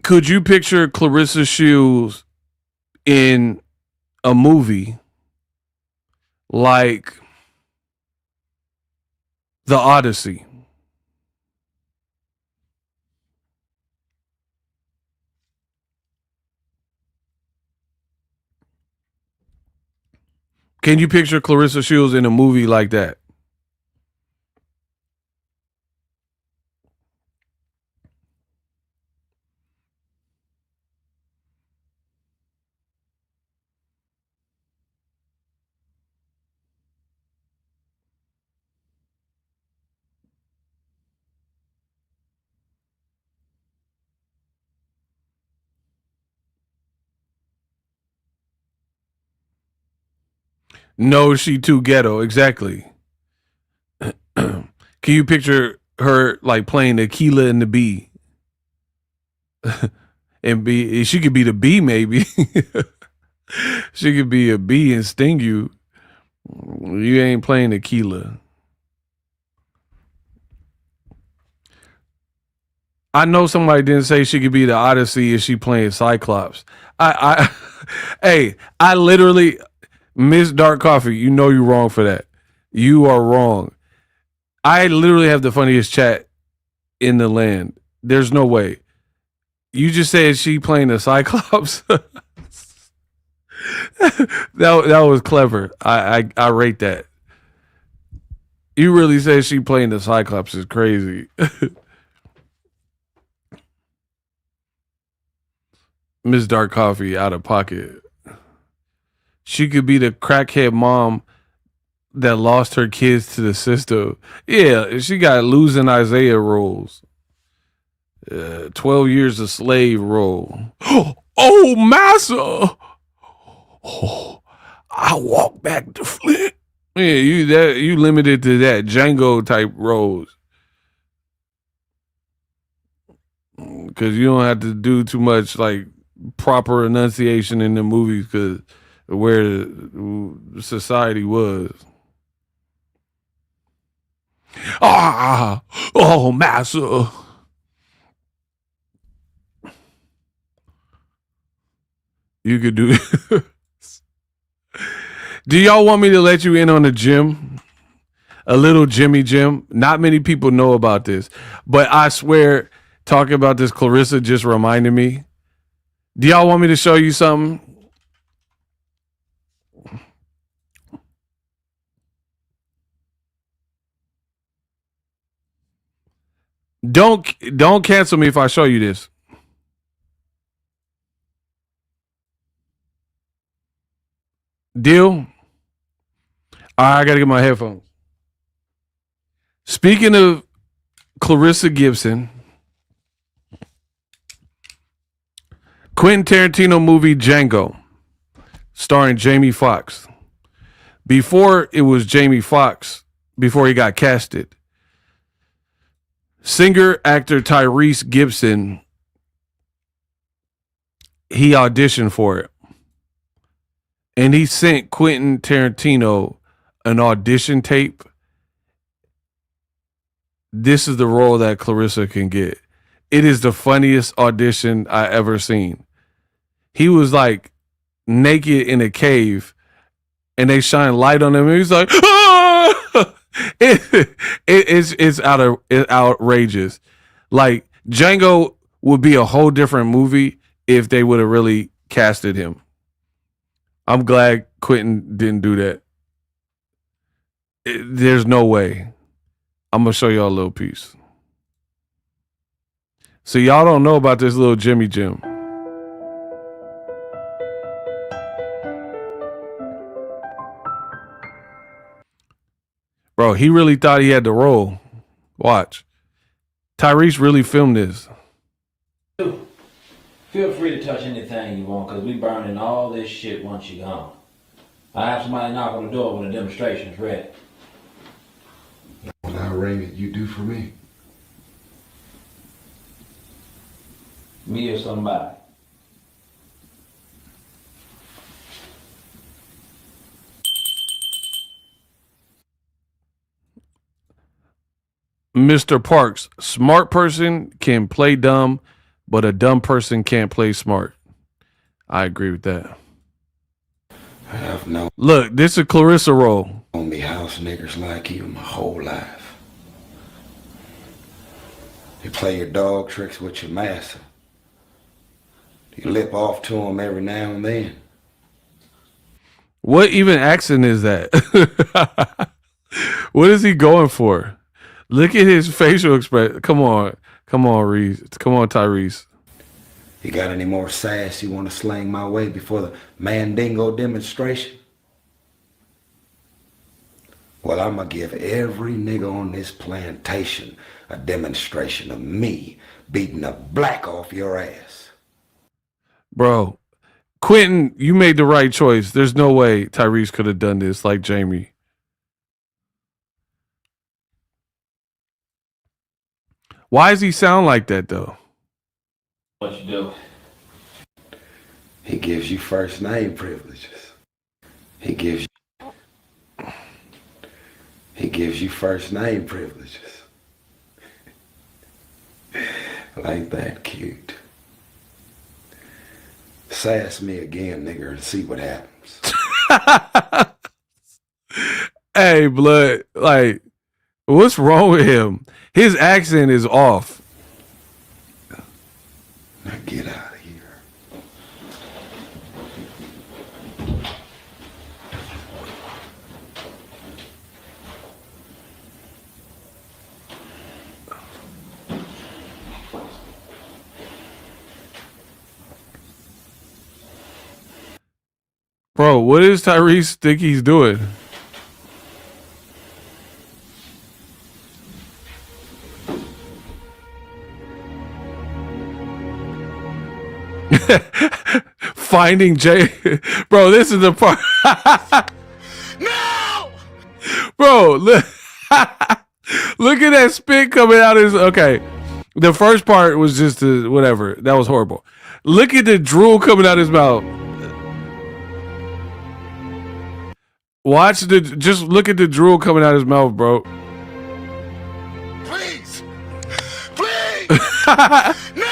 Could you picture Claressa Shields in a movie like The Odyssey? Can you picture Claressa Shields in a movie like that? No, she too ghetto. Exactly. Can you picture her like playing Aquila and the Bee? And be she could be the bee, maybe. She could be a bee and sting you. You ain't playing Aquila. I know somebody didn't say she could be the Odyssey if she playing Cyclops. Hey, I literally, Miss Dark Coffee, you know you're wrong for that. You are wrong. I literally have the funniest chat in the land. There's no way. You just said she playing the Cyclops. that was clever. I rate that. You really said she playing the Cyclops is crazy. Miss Dark Coffee out of pocket. She could be the crackhead mom that lost her kids to the system. Yeah, she got losing Isaiah roles. 12 years a slave role. Oh, massa. Oh, I walk back to Flint. Yeah, you limited to that Django type roles. Because you don't have to do too much like proper enunciation in the movies because where society was. Oh, massa. You could do it. Do y'all want me to let you in on the gym? A little Jimmy Jim. Not many people know about this, but I swear, talking about this, Claressa just reminded me. Do y'all want me to show you something? Don't cancel me if I show you this. Deal? All right, I gotta get my headphones. Speaking of Claressa Gibson, Quentin Tarantino movie Django, starring Jamie Foxx. Before it was Jamie Foxx, before he got casted, singer actor Tyrese Gibson, he auditioned for it. And he sent Quentin Tarantino an audition tape. This is the role that Claressa can get. It is the funniest audition I ever seen. He was like naked in a cave and they shine light on him and he's like, ah! It's outrageous. Like Django would be a whole different movie if they would have really casted him. I'm glad Quentin didn't do that. There's no way. I'm going to show y'all a little piece. So y'all don't know about this little Jimmy Jim. Bro, he really thought he had the role. Watch. Tyrese really filmed this. Feel free to touch anything you want, because we burning all this shit once you're gone. I have somebody knock on the door when the demonstration's ready. Well, how ring it you do for me? Me or somebody. Mr. Parks, smart person can play dumb, but a dumb person can't play smart. I agree with that. I have known Look, this is Claressa role. me house niggers like you my whole life. You play your dog tricks with your master. You lip off to him every now and then. What even accent is that? What is he going for? Look at his facial expression. Come on, Reese. Come on, Tyrese. You got any more sass you want to slang my way before the Mandingo demonstration? Well, I'm going to give every nigga on this plantation a demonstration of me beating the black off your ass. Bro, Quentin, you made the right choice. There's no way Tyrese could have done this like Jamie. Why does he sound like that though? What you do? He gives you first name privileges. He gives you first name privileges. Like that, cute. Sass me again, nigga, and see what happens. Hey, blood, like, what's wrong with him? His accent is off. Now get out of here. Bro, what does Tyrese think he's doing? Finding Jay. Bro, this is the part. No! Bro, look. Look at that spit coming out of his. Okay. The first part was just whatever. That was horrible. Look at the drool coming out of his mouth. Just look at the drool coming out of his mouth, bro. Please! Please! No!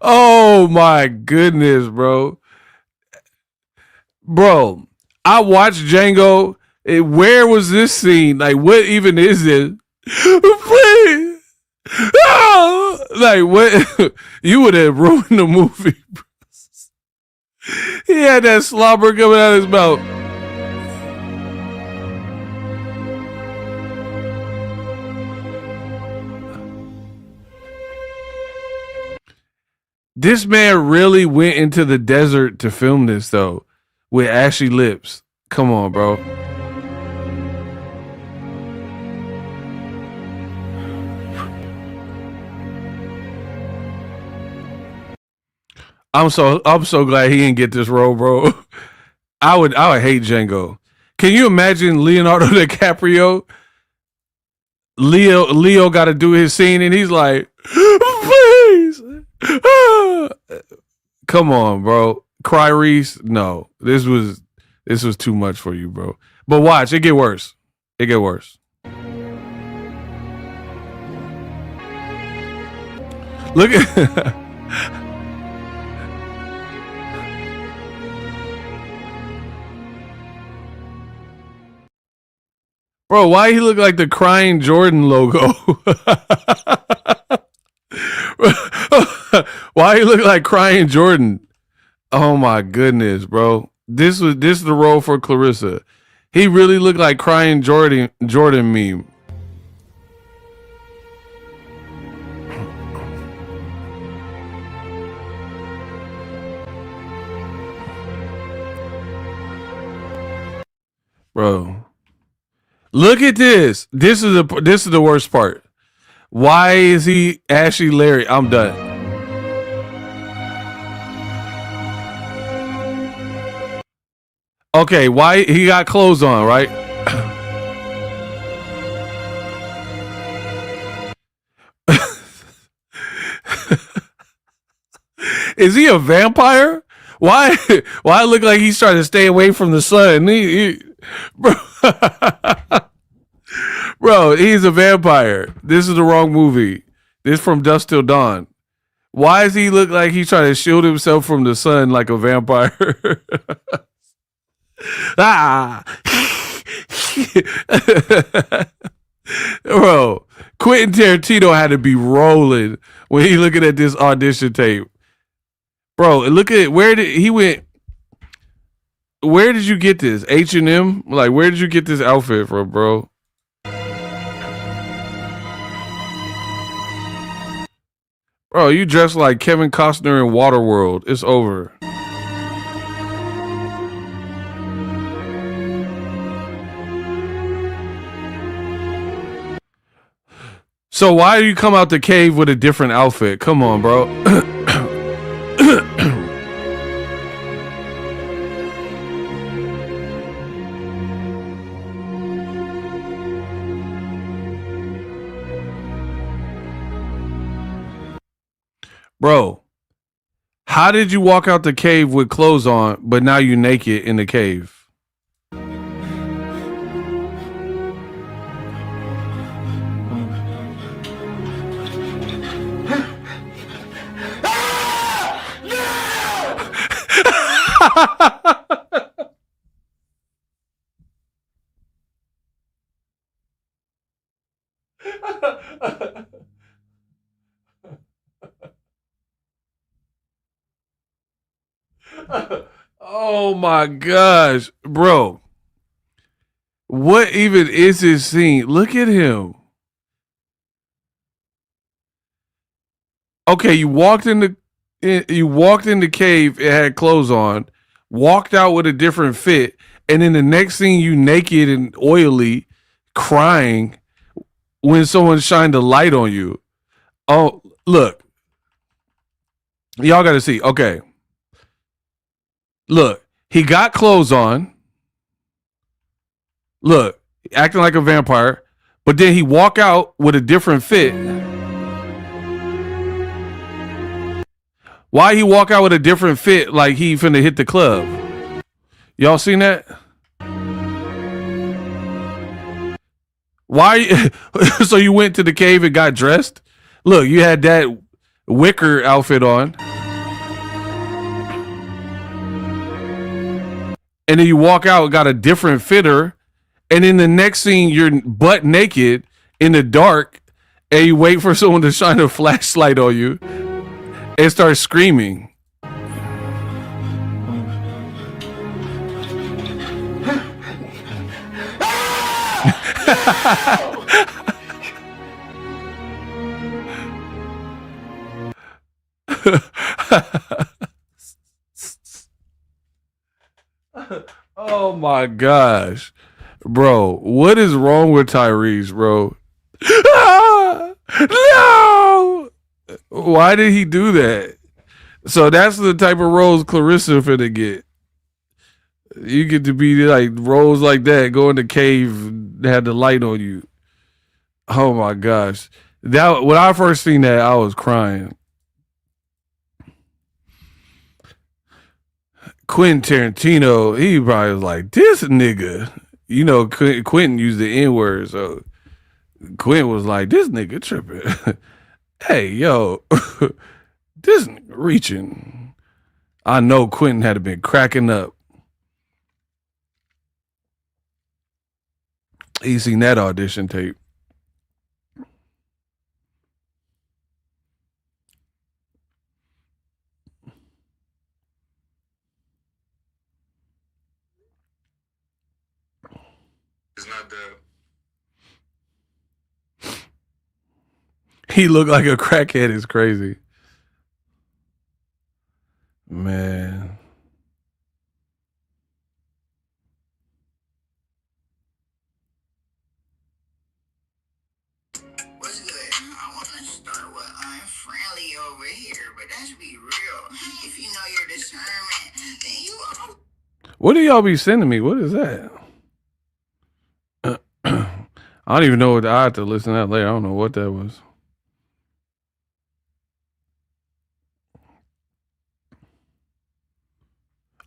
Oh my goodness, bro. Bro, I watched Django. Where was this scene? Like, what even is it? Please. Ah! Like, what? You would have ruined the movie, bro. He had that slobber coming out of his mouth. This man really went into the desert to film this, though, with ashy lips. Come on, bro. I'm so glad he didn't get this role, bro. I would hate Django. Can you imagine Leonardo DiCaprio? Leo got to do his scene, and he's like, please. Come on, bro. Cry Reese. No, this was too much for you, bro. But watch, it get worse. It get worse. Look at. Bro, why he look like the Crying Jordan logo? Why he look like Crying Jordan? Oh my goodness, bro. This is the role for Claressa. He really looked like Crying Jordan meme. Bro. Look at this. This is the worst part. Why is he Ashley Larry? I'm done. Okay, why he got clothes on, right? Is he a vampire? Why look like he's trying to stay away from the sun? Bro. Bro, he's a vampire. This is the wrong movie. This is from Dusk Till Dawn. Why does he look like he's trying to shield himself from the sun like a vampire? Ah. Bro, Quentin Tarantino had to be rolling when he looking at this audition tape. Bro, look at where did you get this? H&M? Like, where did you get this outfit from, bro? Bro, you dressed like Kevin Costner in Waterworld. It's over. So why do you come out the cave with a different outfit? Come on, bro. Bro, how did you walk out the cave with clothes on, but now you naked in the cave? Oh my gosh, bro. What even is this scene? Look at him. Okay, you walked in the cave, it had clothes on, walked out with a different fit, and then the next thing you naked and oily, crying when someone shined a light on you. Oh, look. Y'all gotta see. Okay. Look, he got clothes on. Look, acting like a vampire, but then he walk out with a different fit. Why he walk out with a different fit like he finna hit the club? Y'all seen that? Why? So you went to the cave and got dressed? Look, you had that wicker outfit on. And then you walk out and got a different fitter. And in the next scene, you're butt naked in the dark and you wait for someone to shine a flashlight on you and start screaming. Oh my gosh. Bro, what is wrong with Tyrese, bro? No! Why did he do that? So that's the type of roles Claressa finna get. You get to be like roles like that, go in the cave, have the light on you. Oh my gosh. That when I first seen that, I was crying. Quentin Tarantino, he probably was like, this nigga. You know, Quentin used the N-word, so Quentin was like, this nigga tripping. Hey, yo, this nigga reaching. I know Quentin had to been cracking up. He seen that audition tape. It's not that. He looked like a crackhead. Is crazy. Man. What's good? I want to start with unfriendly over here, but let's be real. If you know your discernment, then you are. What do y'all be sending me? What is that? I don't even know what I have to listen to that later. I don't know what that was.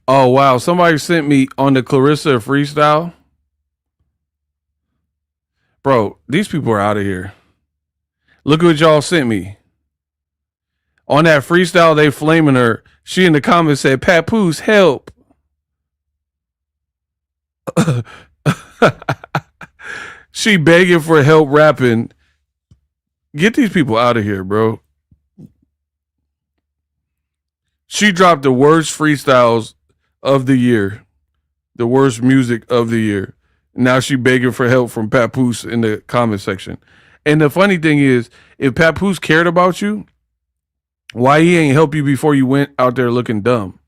Oh wow, somebody sent me on the Claressa freestyle. Bro, these people are out of here. Look at what y'all sent me. On that freestyle, they flaming her. She in the comments said, Papoose, help. She begging for help rapping. Get these people out of here, bro. She dropped the worst freestyles of the year. The worst music of the year. Now she begging for help from Papoose in the comment section. And the funny thing is, if Papoose cared about you, why he ain't help you before you went out there looking dumb?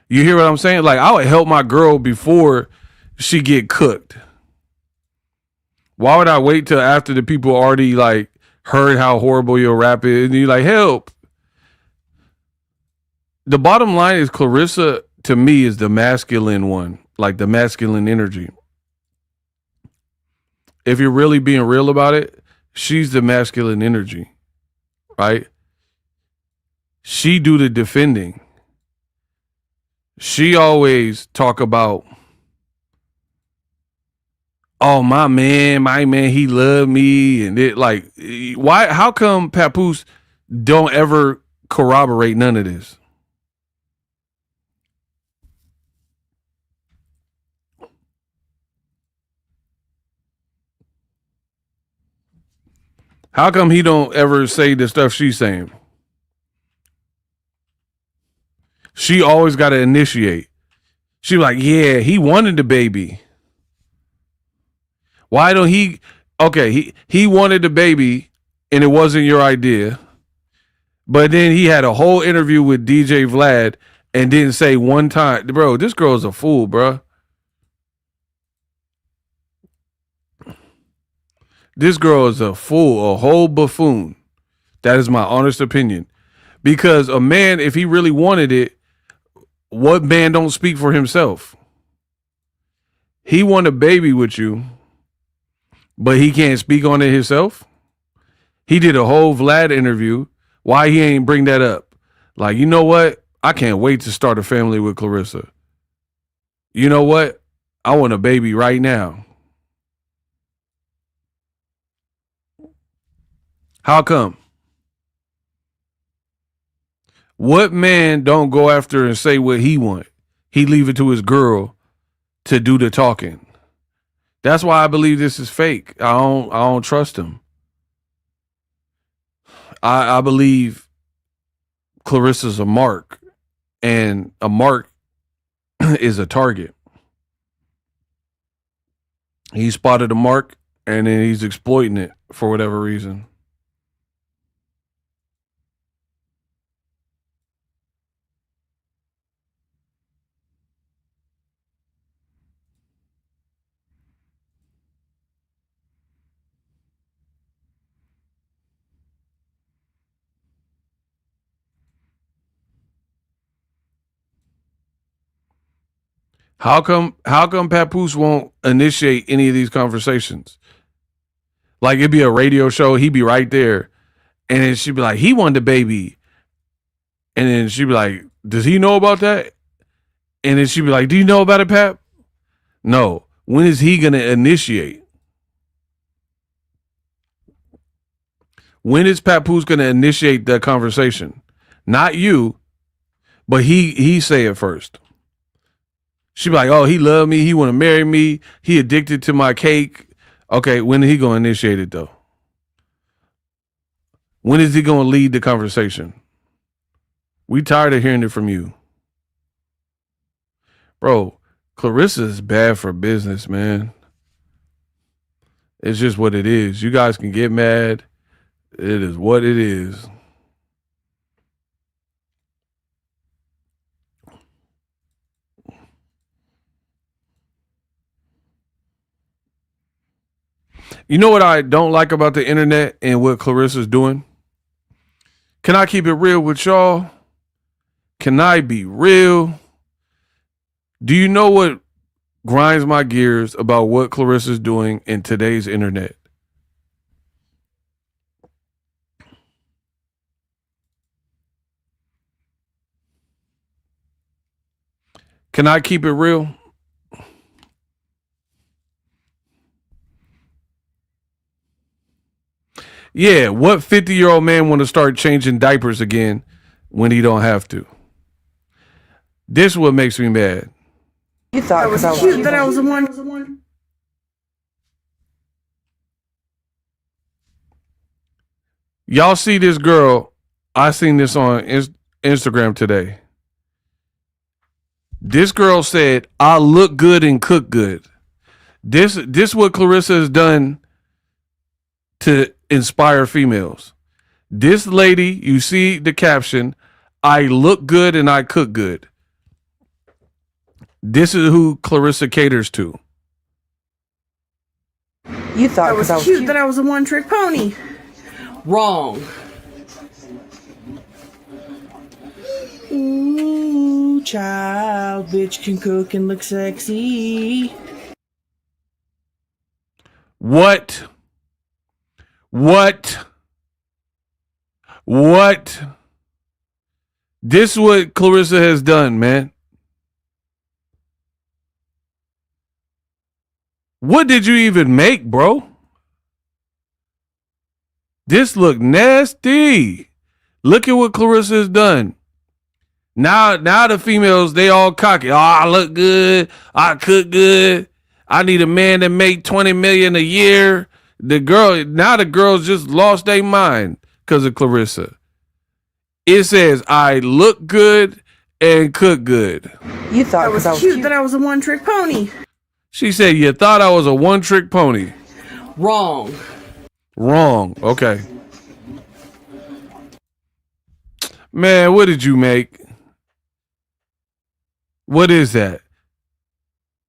You hear what I'm saying? Like, I would help my girl before she get cooked? Why would I wait till after the people already like heard how horrible your rap is and you like help? The bottom line is Claressa to me is the masculine one, like the masculine energy. If you're really being real about it, she's the masculine energy, right? She do the defending. She always talk about, oh, my man, he loved me. And it like, why, how come Papoose don't ever corroborate none of this? How come he don't ever say the stuff she's saying? She always got to initiate. She like, yeah, he wanted the baby. Why don't he? Okay, he wanted the baby and it wasn't your idea. But then he had a whole interview with DJ Vlad and didn't say one time, bro, this girl's a fool, bro. This girl is a fool, a whole buffoon. That is my honest opinion. Because a man, if he really wanted it, what man don't speak for himself? He want a baby with you, but he can't speak on it himself. He did a whole Vlad interview. Why he ain't bring that up? Like, you know what? I can't wait to start a family with Claressa. You know what? I want a baby right now. How come? What man don't go after and say what he want? He leave it to his girl to do the talking. That's why I believe this is fake. I don't trust him. I believe Claressa's a mark, and a mark is a target. He spotted a mark, and then he's exploiting it for whatever reason. How come Papoose won't initiate any of these conversations? Like, it'd be a radio show, he'd be right there. And then she'd be like, he wanted the baby. And then she'd be like, does he know about that? And then she'd be like, do you know about it, Pap? No. When is he going to initiate? When is Papoose going to initiate that conversation? Not you, but he say it first. She be like, oh, he loved me. He want to marry me. He addicted to my cake. Okay, when is he going to initiate it, though? When is he going to lead the conversation? We tired of hearing it from you. Bro, Claressa is bad for business, man. It's just what it is. You guys can get mad. It is what it is. You know what I don't like about the internet and what Claressa's doing? Can I keep it real with y'all? Can I be real? Do you know what grinds my gears about what Claressa's doing in today's internet? Can I keep it real? Yeah, what 50-year-old man want to start changing diapers again when he don't have to? This is what makes me mad. You thought it was cute that I was the one. Y'all see this girl? I seen this on Instagram today. This girl said, I look good and cook good. This what Claressa has done to inspire females. This lady, you see the caption, I look good and I cook good. This is who Claressa caters to. You thought because I was cute that I was a one-trick pony. Wrong. Ooh, child, bitch can cook and look sexy. What? This is what Claressa has done, man. What did you even make, bro? This look nasty. Look at what Claressa has done. Now the females, they all cocky. Oh, I look good. I cook good. I need a man that make 20 million a year. The girls just lost their mind because of Claressa. It says, I look good and cook good. You thought because I was cute that I was a one-trick pony. She said, you thought I was a one-trick pony. Wrong. Okay. Man, what did you make? What is that?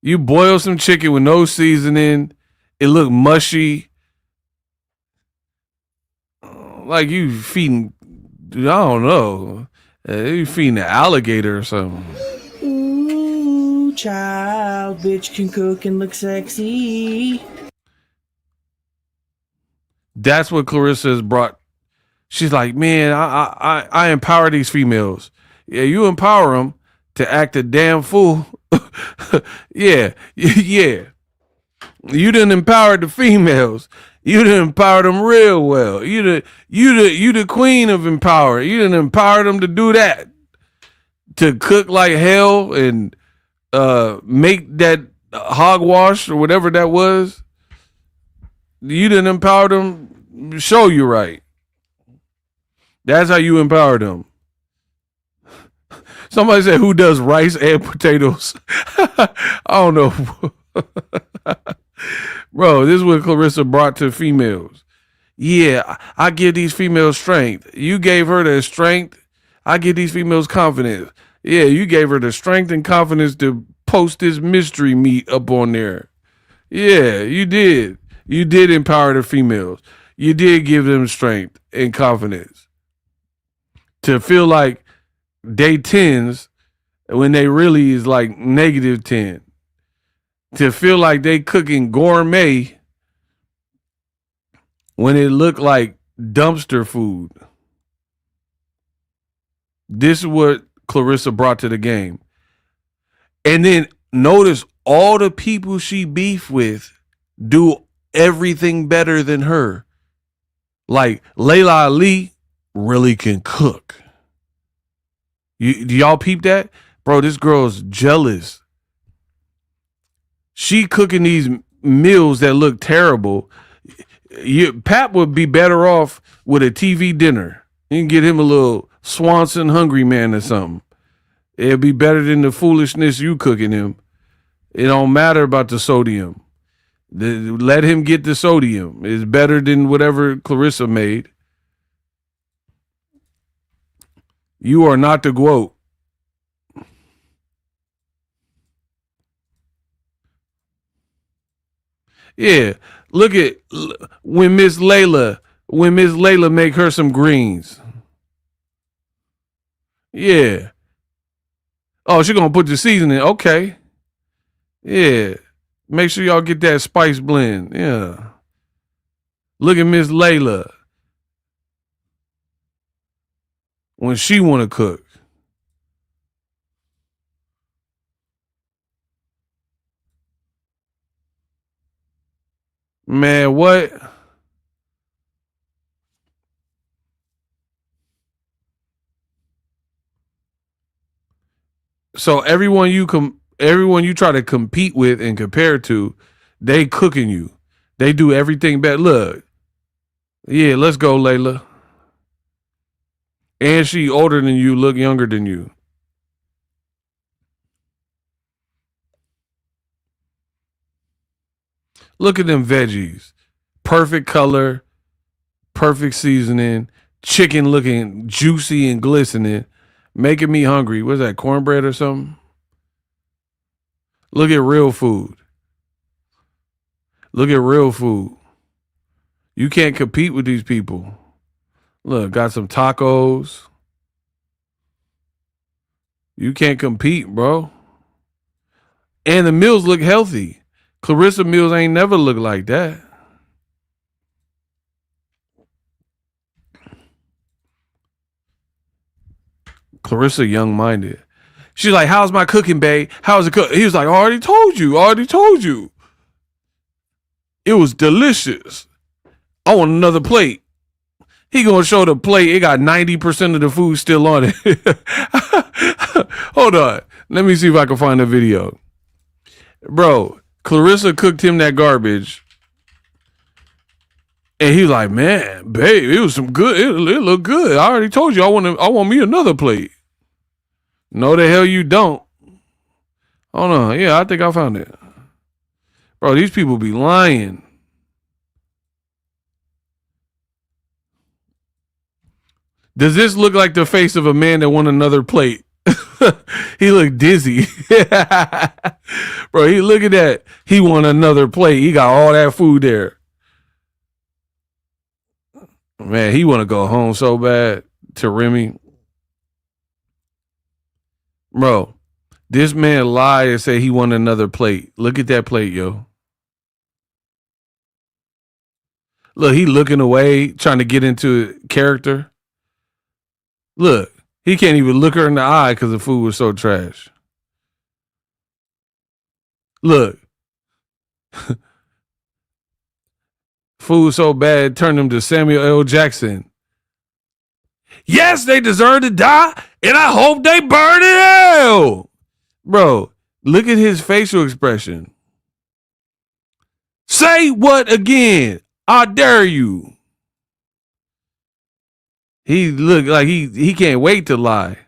You boil some chicken with no seasoning. It looked mushy. Like you feeding, I don't know. You feeding an alligator or something. Ooh, child, bitch can cook and look sexy. That's what Claressa has brought. She's like, man, I empower these females. Yeah, you empower them to act a damn fool. yeah. You done empowered the females. You done empowered them real well. You the queen of empower. You done empowered them to do that. To cook like hell and make that hogwash or whatever that was. You done empowered them. Show you right. That's how you empower them. Somebody said, who does rice and potatoes? I don't know. Bro, this is what Claressa brought to females. Yeah, I give these females strength. You gave her the strength. I give these females confidence. Yeah, you gave her the strength and confidence to post this mystery meat up on there. Yeah, you did. You did empower the females. You did give them strength and confidence to feel like they 10s when they really is like -10. To feel like they cooking gourmet when it looked like dumpster food. This is what Claressa brought to the game. And then notice all the people she beef with do everything better than her. Like Layla Ali really can cook. Do y'all peep that? Bro, this girl's jealous. She cooking these meals that look terrible. Pat would be better off with a TV dinner. You can get him a little Swanson Hungry Man or something. It'd be better than the foolishness you cooking him. It don't matter about the sodium. Let him get the sodium. It's better than whatever Claressa made. You are not the GOAT. Yeah, look at when Miss Layla make her some greens. Yeah. Oh, she gonna put the seasoning. Okay. Yeah. Make sure y'all get that spice blend. Yeah. Look at Miss Layla when she want to cook. Man, what? So everyone you try to compete with and compare to, they cooking you. They do everything better. Look. Yeah, let's go, Layla. And she older than you, look younger than you. Look at them veggies. Perfect color, perfect seasoning, chicken looking juicy and glistening, making me hungry. What's that, cornbread or something? Look at real food. Look at real food. You can't compete with these people. Look, got some tacos. You can't compete, bro. And the meals look healthy. Claressa meals ain't never looked like that. Claressa young-minded. She's like, how's my cooking, babe? How's it cook? He was like, I already told you. It was delicious. I want another plate. He gonna show the plate. It got 90% of the food still on it. Hold on. Let me see if I can find a video. Bro, Claressa cooked him that garbage. And he was like, man, babe, it was some good. It looked good. I already told you I want me another plate. No, the hell you don't. Hold on. Yeah, I think I found it. Bro, these people be lying. Does this look like the face of a man that won another plate? He looked dizzy. Bro, look at that. He won another plate. He got all that food there. Man, he want to go home so bad to Remy. Bro, this man lied and said he won another plate. Look at that plate, yo. Look, he looking away, trying to get into character. Look, he can't even look her in the eye because the food was so trash. Look. Food so bad, turned him to Samuel L. Jackson. Yes, they deserve to die, and I hope they burn in hell. Bro, look at his facial expression. Say what again? I dare you. He looked like he can't wait to lie.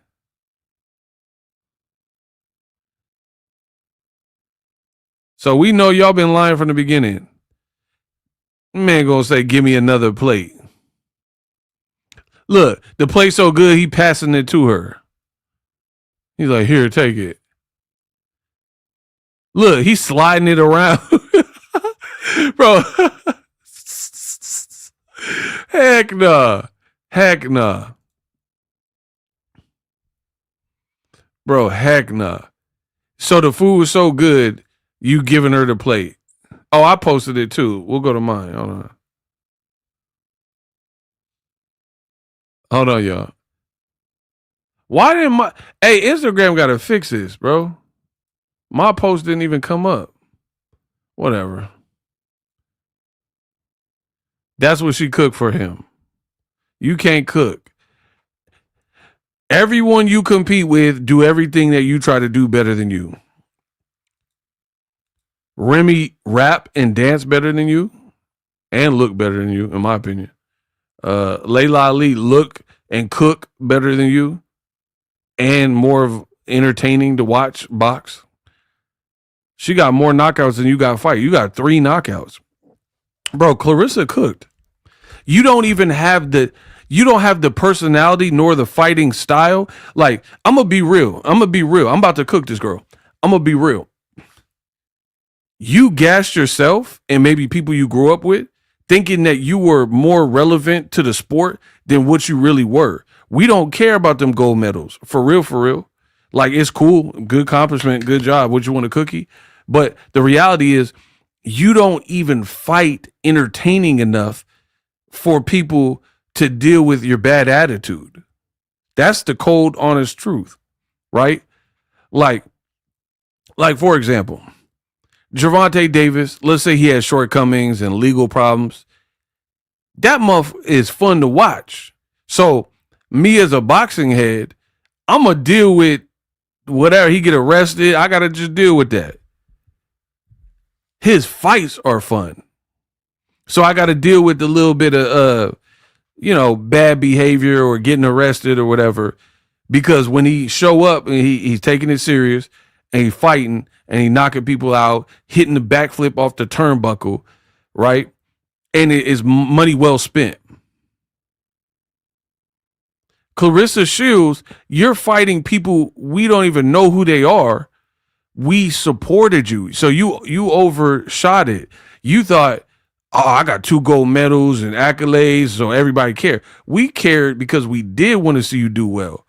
So we know y'all been lying from the beginning. Man gonna say, give me another plate. Look, the plate's so good, he passing it to her. He's like, here, take it. Look, he's sliding it around. Bro. Heck nah. Heck nah. Bro, heck nah. So the food was so good, you giving her the plate. Oh, I posted it too. We'll go to mine. Hold on, y'all. Why didn't my... Hey, Instagram got to fix this, bro. My post didn't even come up. Whatever. That's what she cooked for him. You can't cook. Everyone you compete with do everything that you try to do better than you. Remy rap and dance better than you and look better than you, in my opinion. Layla Ali look and cook better than you and more of entertaining to watch box. She got more knockouts than you got fight. You got 3 knockouts. Bro, Claressa cooked. You don't have the personality nor the fighting style. Like, I'm going to be real. I'm about to cook this girl. I'm going to be real. You gassed yourself and maybe people you grew up with thinking that you were more relevant to the sport than what you really were. We don't care about them gold medals. For real. Like, it's cool. Good accomplishment. Good job. What you want, a cookie? But the reality is you don't even fight entertaining enough for people to deal with your bad attitude. That's the cold, honest truth, right? Like for example, Gervonta Davis, let's say he has shortcomings and legal problems. That month is fun to watch. So me as a boxing head, I'm going to deal with whatever. He get arrested, I got to just deal with that. His fights are fun. So I got to deal with the little bit of, bad behavior or getting arrested or whatever. Because when he show up and he's taking it serious and he's fighting and he knocking people out, hitting the backflip off the turnbuckle, right? And it is money well spent. Claressa Shields, you're fighting people we don't even know who they are. We supported you. So you overshot it. You thought, oh, I got 2 gold medals and accolades, so everybody cared. We cared because we did want to see you do well.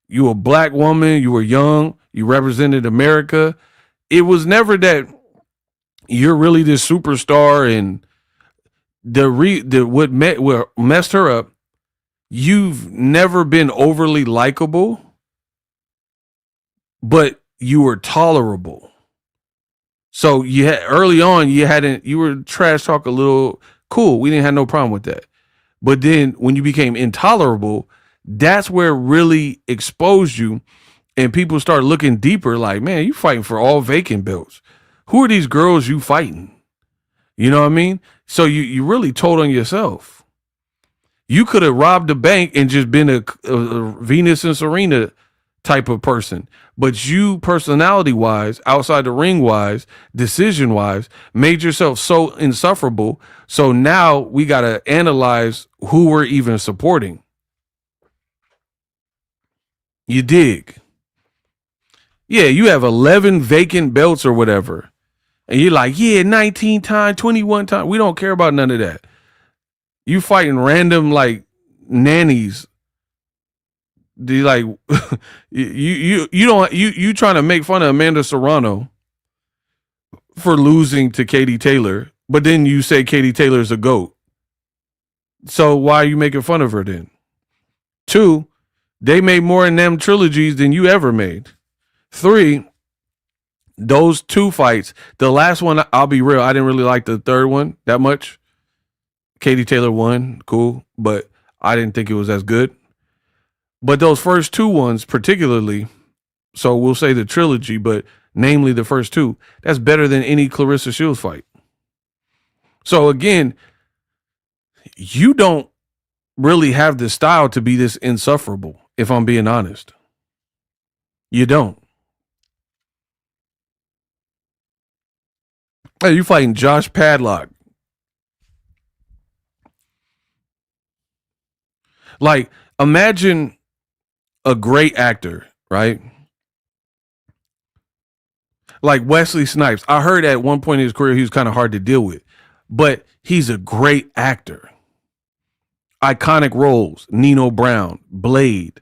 You were a black woman, you were young, you represented America. It was never that you're really this superstar and what messed her up. You've never been overly likable, but you were tolerable. So you had early on, you were trash talk a little cool. We didn't have no problem with that. But then when you became intolerable, that's where it really exposed you, and people start looking deeper. Like, man, you fighting for all vacant belts. Who are these girls you fighting? You know what I mean? So you really told on yourself. You could have robbed a bank and just been a Venus and Serena type of person. But you, personality-wise, outside the ring-wise, decision-wise, made yourself so insufferable. So now we got to analyze who we're even supporting. You dig? Yeah, you have 11 vacant belts or whatever. And you're like, yeah, 19 times, 21 times. We don't care about none of that. You fighting random like nannies. They like you trying to make fun of Amanda Serrano for losing to Katie Taylor, but then you say Katie Taylor's a GOAT. So why are you making fun of her then? 2, they made more in them trilogies than you ever made. 3, those 2 fights, the last one, I'll be real, I didn't really like the third one that much. Katie Taylor won, cool, but I didn't think it was as good. But those first 2 ones particularly, so we'll say the trilogy, but namely the first 2, that's better than any Claressa Shields fight. So again, you don't really have the style to be this insufferable, if I'm being honest. You don't. Hey, you fighting Josh Padlock. Like, imagine a great actor, right? Like Wesley Snipes. I heard at one point in his career he was kind of hard to deal with, but he's a great actor. Iconic roles: Nino Brown, Blade,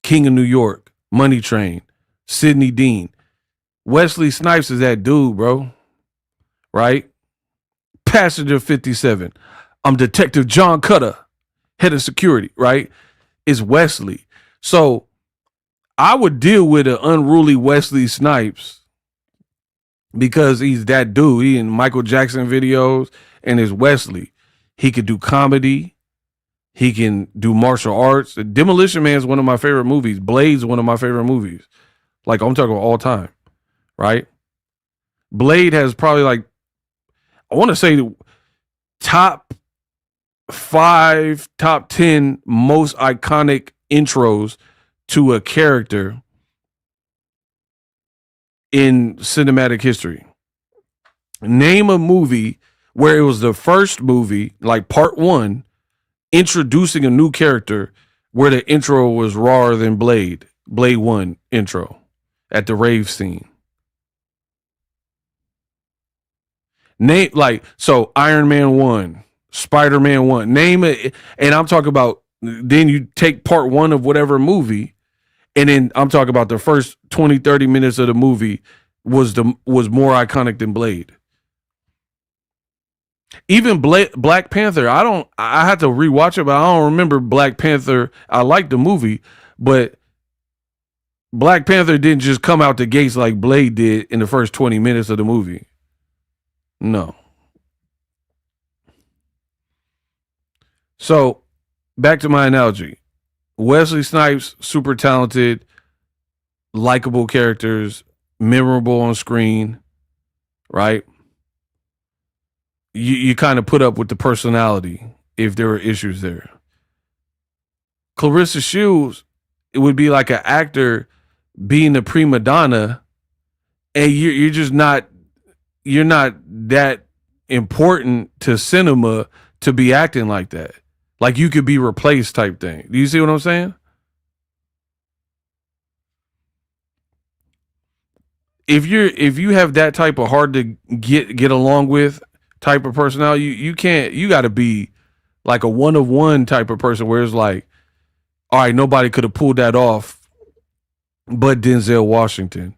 King of New York, Money Train, Sidney Dean. Wesley Snipes is that dude, bro. Right? Passenger 57. I'm Detective John Cutter, head of security, right? It's Wesley. So I would deal with an unruly Wesley Snipes because he's that dude. He in Michael Jackson videos, and is Wesley. He could do comedy. He can do martial arts. Demolition Man is one of my favorite movies. Blade's one of my favorite movies. Like, I'm talking about all time, right? Blade has probably like, I want to say top 5, top 10 most iconic intros to a character in cinematic history. Name a movie where it was the first movie, like part 1, introducing a new character where the intro was rawer than Blade 1 intro at the rave scene. Name, like, so Iron Man 1, Spider-Man 1, name it. And I'm talking about, then you take part 1 of whatever movie, and then I'm talking about the first 20, 30 minutes of the movie was more iconic than Blade. Even Black Panther, I had to rewatch it, but I don't remember Black Panther. I like the movie, but Black Panther didn't just come out the gates like Blade did in the first 20 minutes of the movie. No. So, back to my analogy. Wesley Snipes, super talented, likable characters, memorable on screen, right? You kind of put up with the personality if there were issues there. Claressa Shields, it would be like an actor being a prima donna, and you're not that important to cinema to be acting like that. Like, you could be replaced type thing. Do you see what I'm saying? If you have that type of hard to get along with type of personality. You can't. You got to be like a one of one type of person where it's like, all right, nobody could have pulled that off, but Denzel Washington.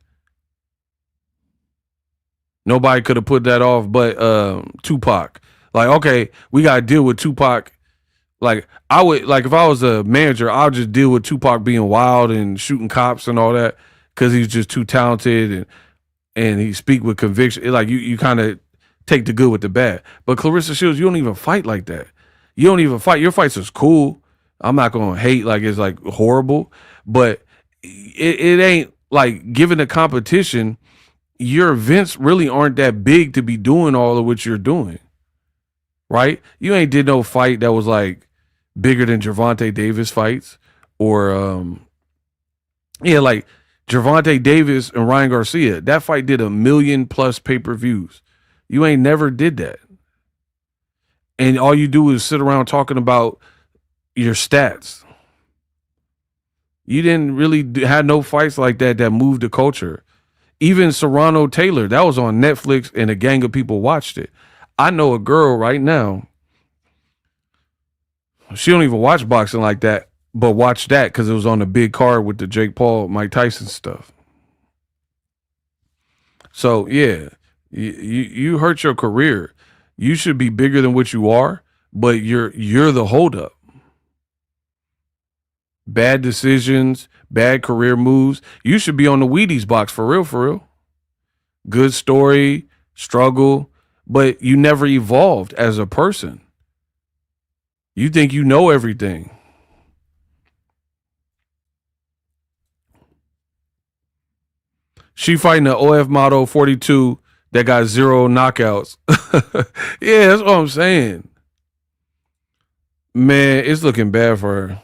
Nobody could have put that off, but Tupac. Like, okay, we got to deal with Tupac. Like, I would, like, if I was a manager, I would just deal with Tupac being wild and shooting cops and all that because he's just too talented and he speak with conviction. Like, you kind of take the good with the bad. But Claressa Shields, you don't even fight like that. You don't even fight. Your fights is cool. I'm not going to hate like it's like horrible, but it ain't like given the competition, your events really aren't that big to be doing all of what you're doing, right? You ain't did no fight that was like bigger than Gervonta Davis fights or, like Gervonta Davis and Ryan Garcia. That fight did 1 million+ pay-per-views. You ain't never did that. And all you do is sit around talking about your stats. You didn't really had no fights like that moved the culture. Even Serrano Taylor, that was on Netflix and a gang of people watched it. I know a girl right now, she don't even watch boxing like that, but watch that because it was on the big card with the Jake Paul, Mike Tyson stuff. So yeah, you hurt your career. You should be bigger than what you are, but you're the holdup. Bad decisions, bad career moves. You should be on the Wheaties box for real, for real. Good story, struggle, but you never evolved as a person. You think you know everything. She fighting the OF Model 42 that got 0 knockouts. Yeah, that's what I'm saying. Man, it's looking bad for her.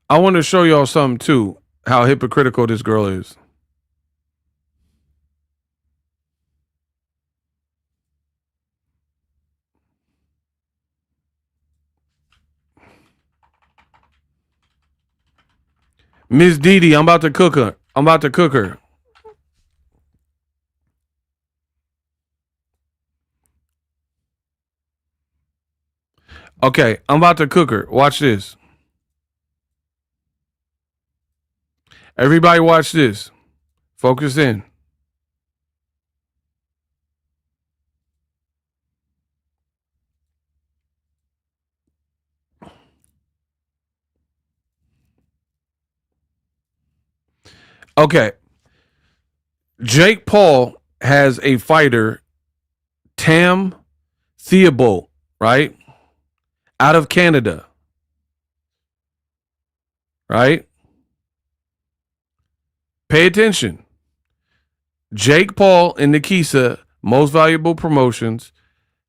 I want to show y'all something too, how hypocritical this girl is. Miss Didi, I'm about to cook her. I'm about to cook her. Okay, I'm about to cook her. Watch this. Everybody watch this. Focus in. Okay. Jake Paul has a fighter, Tam Theobald, right? Out of Canada. Right? Pay attention. Jake Paul and Nikisa, Most Valuable Promotions,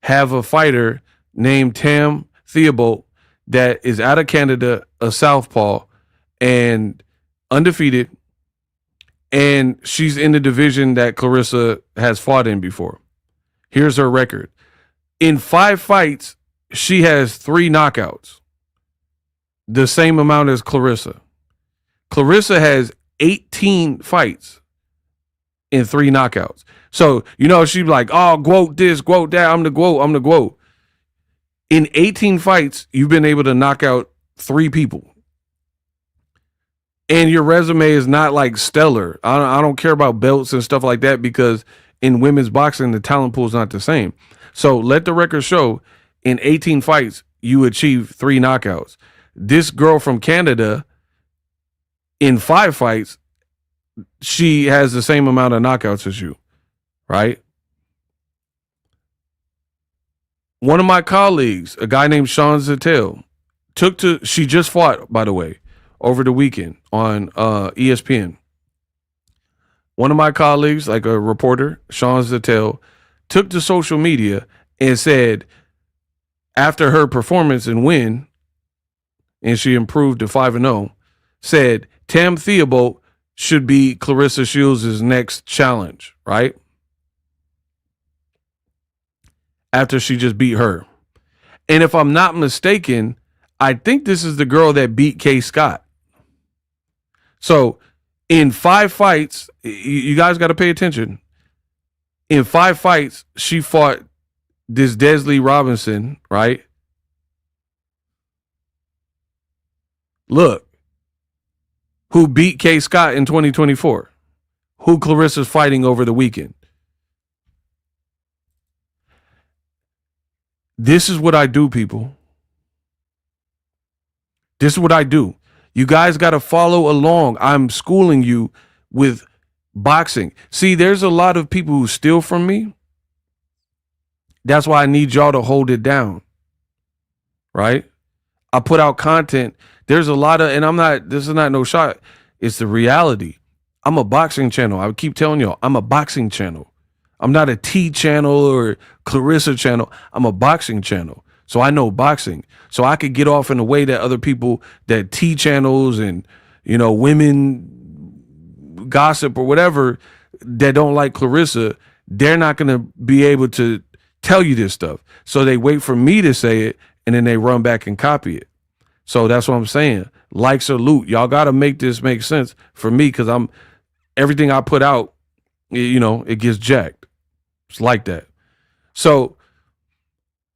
have a fighter named Tam Theobald that is out of Canada, a southpaw, and undefeated. And she's in the division that Claressa has fought in before. Here's her record. In 5 fights, she has 3 knockouts. The same amount as Claressa. Claressa has 18 fights in 3 knockouts. So, she'd be like, oh, quote this, quote that. I'm the quote. In 18 fights, you've been able to knock out 3 people. And your resume is not like stellar. I don't care about belts and stuff like that because in women's boxing, the talent pool is not the same. So let the record show in 18 fights, you achieve 3 knockouts. This girl from Canada, in 5 fights, she has the same amount of knockouts as you, right? One of my colleagues, a guy named Sean Zelle, she just fought, by the way, over the weekend on ESPN. One of my colleagues, like a reporter, Sean Zelle, took to social media and said after her performance and win, and she improved to 5-0, said Tam Theobald should be Claressa Shields' next challenge, right? After she just beat her. And if I'm not mistaken, I think this is the girl that beat Kay Scott. So in 5 fights, you guys got to pay attention. In 5 fights, she fought this Desley Robinson, right? Look, who beat Kay Scott in 2024, who Claressa's fighting over the weekend. This is what I do, people. This is what I do. You guys got to follow along. I'm schooling you with boxing. See, there's a lot of people who steal from me. That's why I need y'all to hold it down. Right? I put out content. There's a lot of, and this is not no shot. It's the reality. I'm a boxing channel. I keep telling y'all, I'm a boxing channel. I'm not a T channel or Claressa channel. I'm a boxing channel. So I know boxing. So I could get off in a way that other people, that T channels and, women gossip or whatever, that don't like Claressa, they're not going to be able to tell you this stuff. So they wait for me to say it, and then they run back and copy it. So that's what I'm saying. Likes or loot. Y'all got to make this make sense for me, because everything I put out, it gets jacked. It's like that. So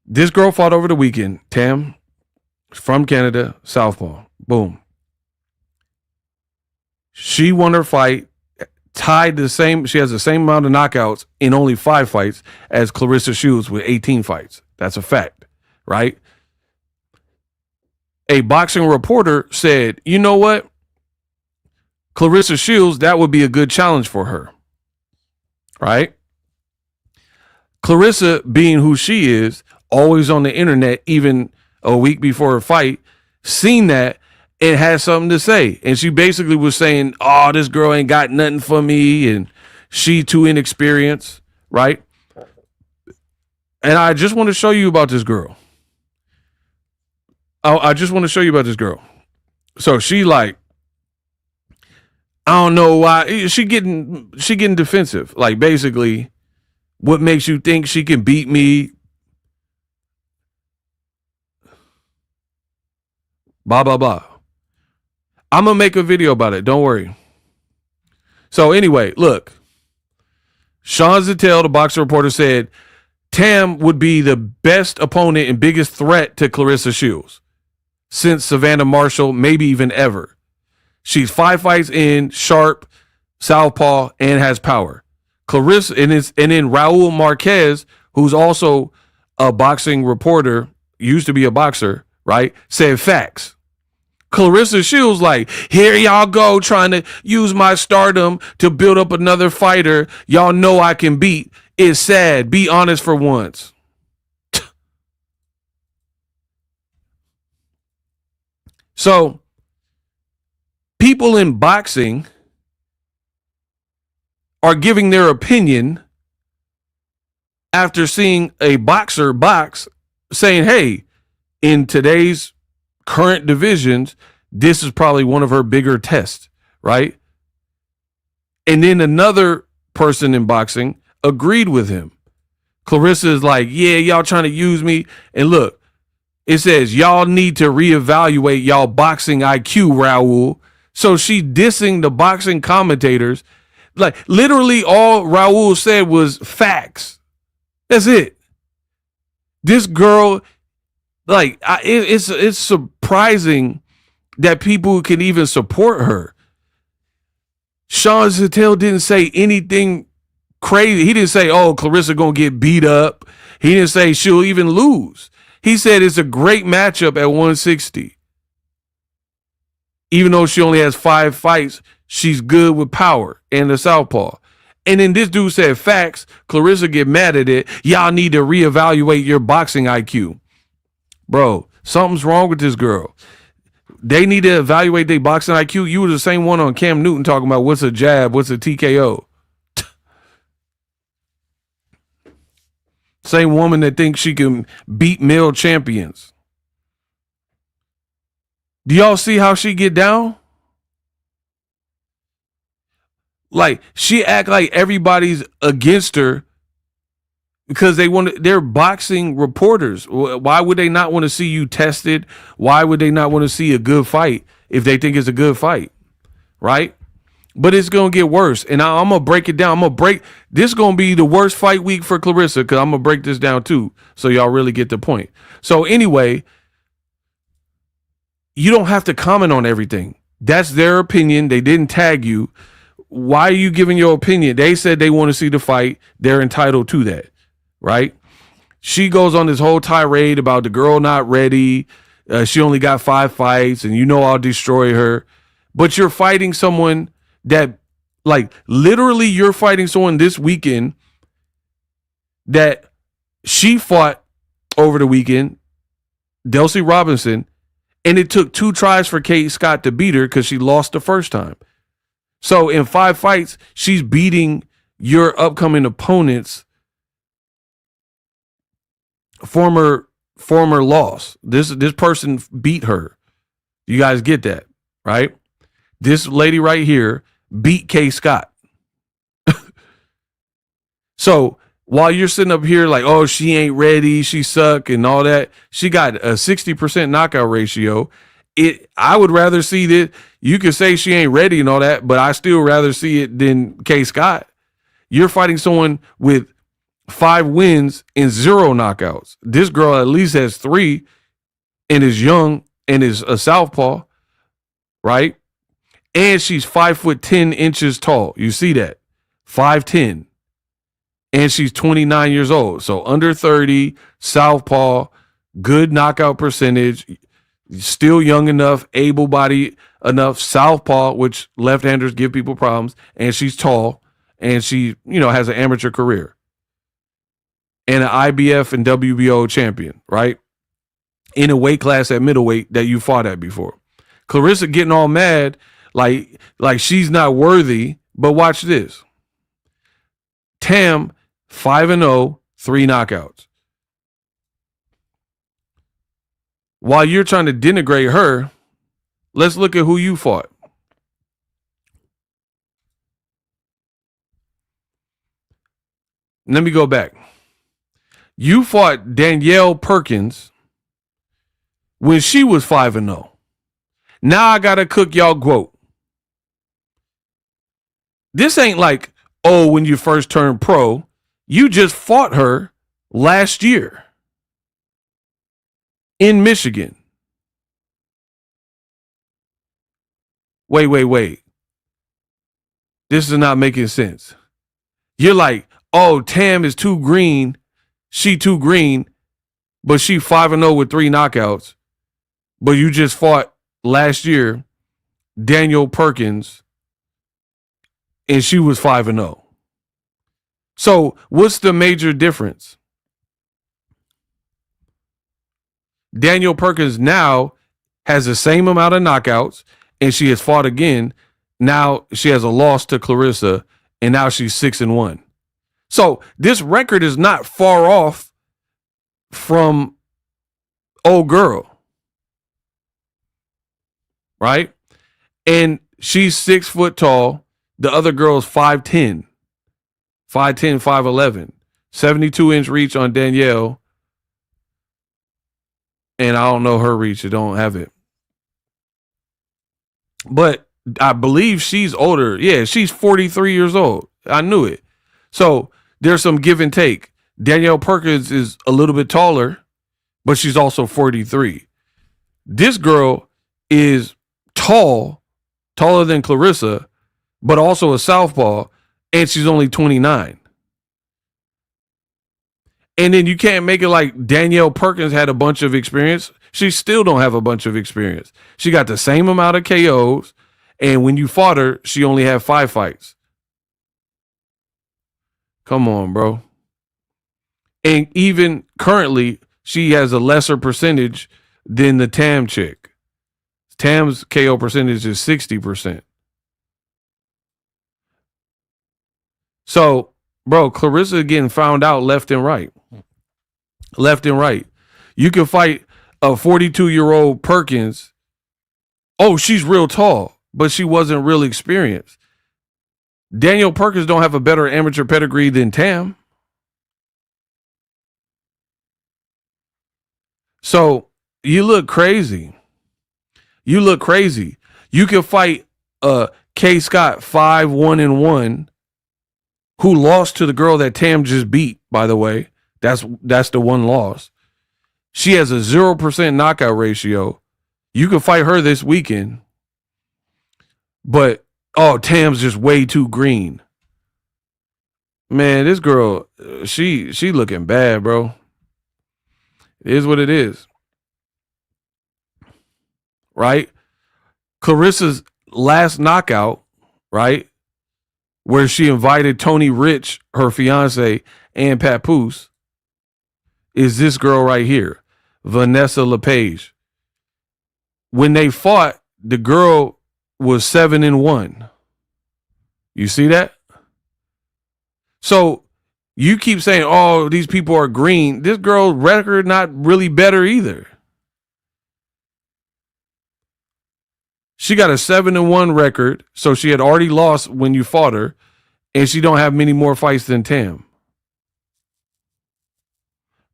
this girl fought over the weekend. Tam, from Canada, southpaw. Boom. She won her fight, tied the same. She has the same amount of knockouts in only 5 fights as Claressa Shields with 18 fights. That's a fact, right? A boxing reporter said, you know what? Claressa Shields, that would be a good challenge for her, right? Claressa, being who she is, always on the internet, even a week before her fight, seen that and had something to say. And she basically was saying, oh, this girl ain't got nothing for me, and she too inexperienced, right? And I just want to show you about this girl. I just want to show you about this girl. So she like, I don't know why she getting defensive. Like, basically, what makes you think she can beat me? Blah, blah, blah. I'm going to make a video about it. Don't worry. So anyway, look. Sean Zelle, the boxing reporter, said Tam would be the best opponent and biggest threat to Claressa Shields since Savannah Marshall, maybe even ever. She's 5 fights in, sharp, southpaw, and has power. Claressa, and then Raul Marquez, who's also a boxing reporter, used to be a boxer, right, said facts. Claressa Shields like, here y'all go trying to use my stardom to build up another fighter y'all know I can beat. It's sad. Be honest for once. So, people in boxing are giving their opinion after seeing a boxer box, saying, hey, in today's current divisions, this is probably one of her bigger tests, right? And then another person in boxing agreed with him. Claressa is like, yeah, y'all trying to use me. And look, it says, y'all need to reevaluate y'all boxing IQ, Raul. So she dissing the boxing commentators. Like, literally all Raul said was facts. That's it. This girl, like, it's surprising that people can even support her. Sean Zelle didn't say anything crazy. He didn't say, oh, Claressa gonna get beat up. He didn't say she'll even lose. He said it's a great matchup at 160. Even though she only has 5 fights, she's good with power and the southpaw. And then this dude said facts. Claressa get mad at it. Y'all need to reevaluate your boxing IQ. Bro, something's wrong with this girl. They need to evaluate their boxing IQ. You were the same one on Cam Newton talking about what's a jab, what's a TKO. Same woman that thinks she can beat male champions. Do y'all see how she get down? Like, she act like everybody's against her because they're boxing reporters. Why would they not want to see you tested? Why would they not want to see a good fight if they think it's a good fight? Right? But it's going to get worse. And I'm going to break it down. This is going to be the worst fight week for Claressa because I'm going to break this down too so y'all really get the point. So anyway, you don't have to comment on everything. That's their opinion. They didn't tag you. Why are you giving your opinion? They said they want to see the fight. They're entitled to that, right? She goes on this whole tirade about the girl not ready. She only got 5 fights, and I'll destroy her. But you're fighting someone that, like, literally you're fighting someone this weekend that she fought over the weekend, Delcy Robinson, and it took 2 tries for Kate Scott to beat her because she lost the first time. So in 5 fights, she's beating your upcoming opponent's former loss. This person beat her. You guys get that, right? This lady right here beat Kay Scott. So while you're sitting up here like, oh, she ain't ready, she suck and all that, she got a 60% knockout ratio. I would rather see that. You could say she ain't ready and all that, but I still rather see it than Kay Scott. You're fighting someone with 5 wins and 0 knockouts. This girl at least has 3 and is young and is a southpaw, right? And she's 5'10" tall. You see that? 5'10". And she's 29 years old. So under 30, southpaw, good knockout percentage, still young enough, able-bodied enough, southpaw, which left-handers give people problems, and she's tall, and she, has an amateur career. And an IBF and WBO champion, right? In a weight class at middleweight that you fought at before. Claressa getting all mad like she's not worthy, but watch this. Tam, 5-0, 3 knockouts. While you're trying to denigrate her, let's look at who you fought. Let me go back. You fought Danielle Perkins when she was 5-0. Now I got to cook y'all quote. This ain't like, oh, when you first turned pro. You just fought her last year in Michigan. Wait. This is not making sense. You're like, oh, Tam is too green. She too green, but she 5-0 with 3 knockouts. But you just fought last year Danielle Perkins, and she was 5-0. So what's the major difference? Danielle Perkins now has the same amount of knockouts, and she has fought again. Now she has a loss to Claressa, and now she's 6-1. So this record is not far off from old girl, right? And she's 6 foot tall. The other girl's 5'10", 5'11", 72-inch reach on Danielle. And I don't know her reach. I don't have it. But I believe she's older. Yeah, she's 43 years old. I knew it. So there's some give and take. Danielle Perkins is a little bit taller, but she's also 43. This girl is taller than Claressa, but also a southpaw, and she's only 29. And then you can't make it like Danielle Perkins had a bunch of experience. She still don't have a bunch of experience. She got the same amount of KOs, and when you fought her, she only had 5 fights. Come on, bro. And even currently, she has a lesser percentage than the Tam chick. Tam's KO percentage is 60%. So, bro, Claressa getting found out left and right. left and right. You can fight a 42-year-old Perkins. Oh, she's real tall, but she wasn't real experienced. Danielle Perkins don't have a better amateur pedigree than Tam. So you look crazy. You look crazy. You can fight K. Scott 5-1-1, who lost to the girl that Tam just beat, by the way. That's the one loss. She has a 0% knockout ratio. You can fight her this weekend. But, Tam's just way too green. Man, this girl, she looking bad, bro. It is what it is. Right? Clarissa's last knockout, right, where she invited Tony Rich, her fiance, and Papoose, is this girl right here, Vanessa LePage. When they fought, the girl was 7-1. You see that? So you keep saying, oh, these people are green. This girl's record not really better either. She got a 7-1 record, so she had already lost when you fought her, and she don't have many more fights than Tam.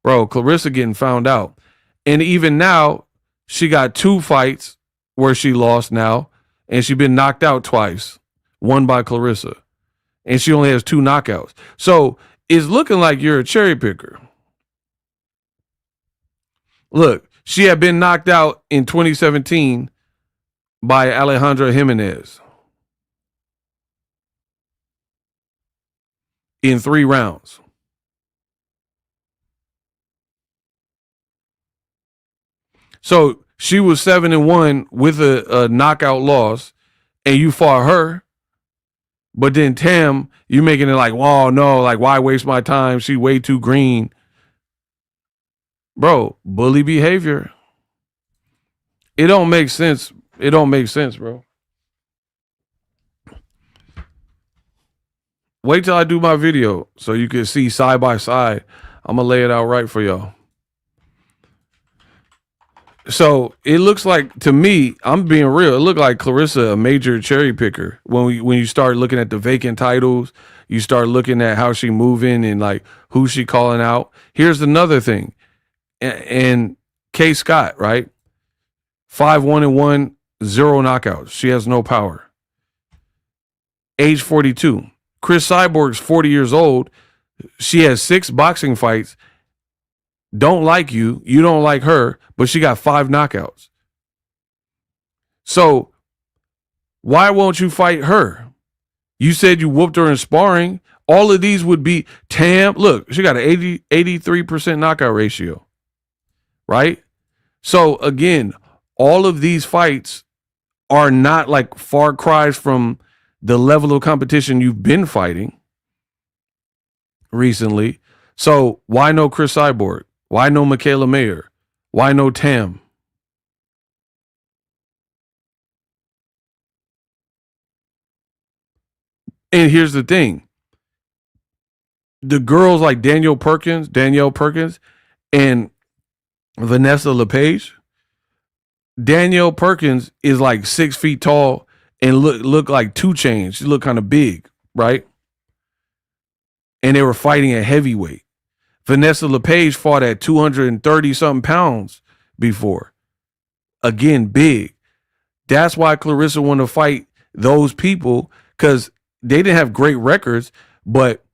Bro, Claressa getting found out. And even now, she got 2 fights where she lost now, and she been knocked out twice, one by Claressa. And she only has 2 knockouts. So it's looking like you're a cherry picker. Look, she had been knocked out in 2017 by Alejandra Jimenez in 3 rounds. So she was 7-1 with a knockout loss, and you fought her. But then Tam, you making it like, whoa, no, like, why waste my time? She way too green. Bro, bully behavior. It don't make sense. It don't make sense, bro. Wait till I do my video so you can see side by side. I'm going to lay it out right for y'all. So it looks like, to me, I'm being real, it looked like Claressa a major cherry picker. When you start looking at the vacant titles, you start looking at how she moving and like who she calling out. Here's another thing. And K. Scott, right? 5-1-1, 0 knockouts. She has no power. Age 42. Chris Cyborg's 40 years old. She has 6 boxing fights. Don't like you. You don't like her, but she got 5 knockouts. So why won't you fight her? You said you whooped her in sparring. All of these would be Tam. Look, she got an 83% knockout ratio, right? So again, all of these fights are not like far cries from the level of competition you've been fighting recently. So why no Chris Cyborg? Why no Michaela Mayer? Why no Tam? And here's the thing. The girls like Danielle Perkins, and Vanessa LePage. Danielle Perkins is like 6 feet tall and look like 2 Chainz. She looked kind of big, right? And they were fighting at heavyweight. Vanessa LePage fought at 230-something pounds before. Again, big. That's why Claressa wanted to fight those people, because they didn't have great records, but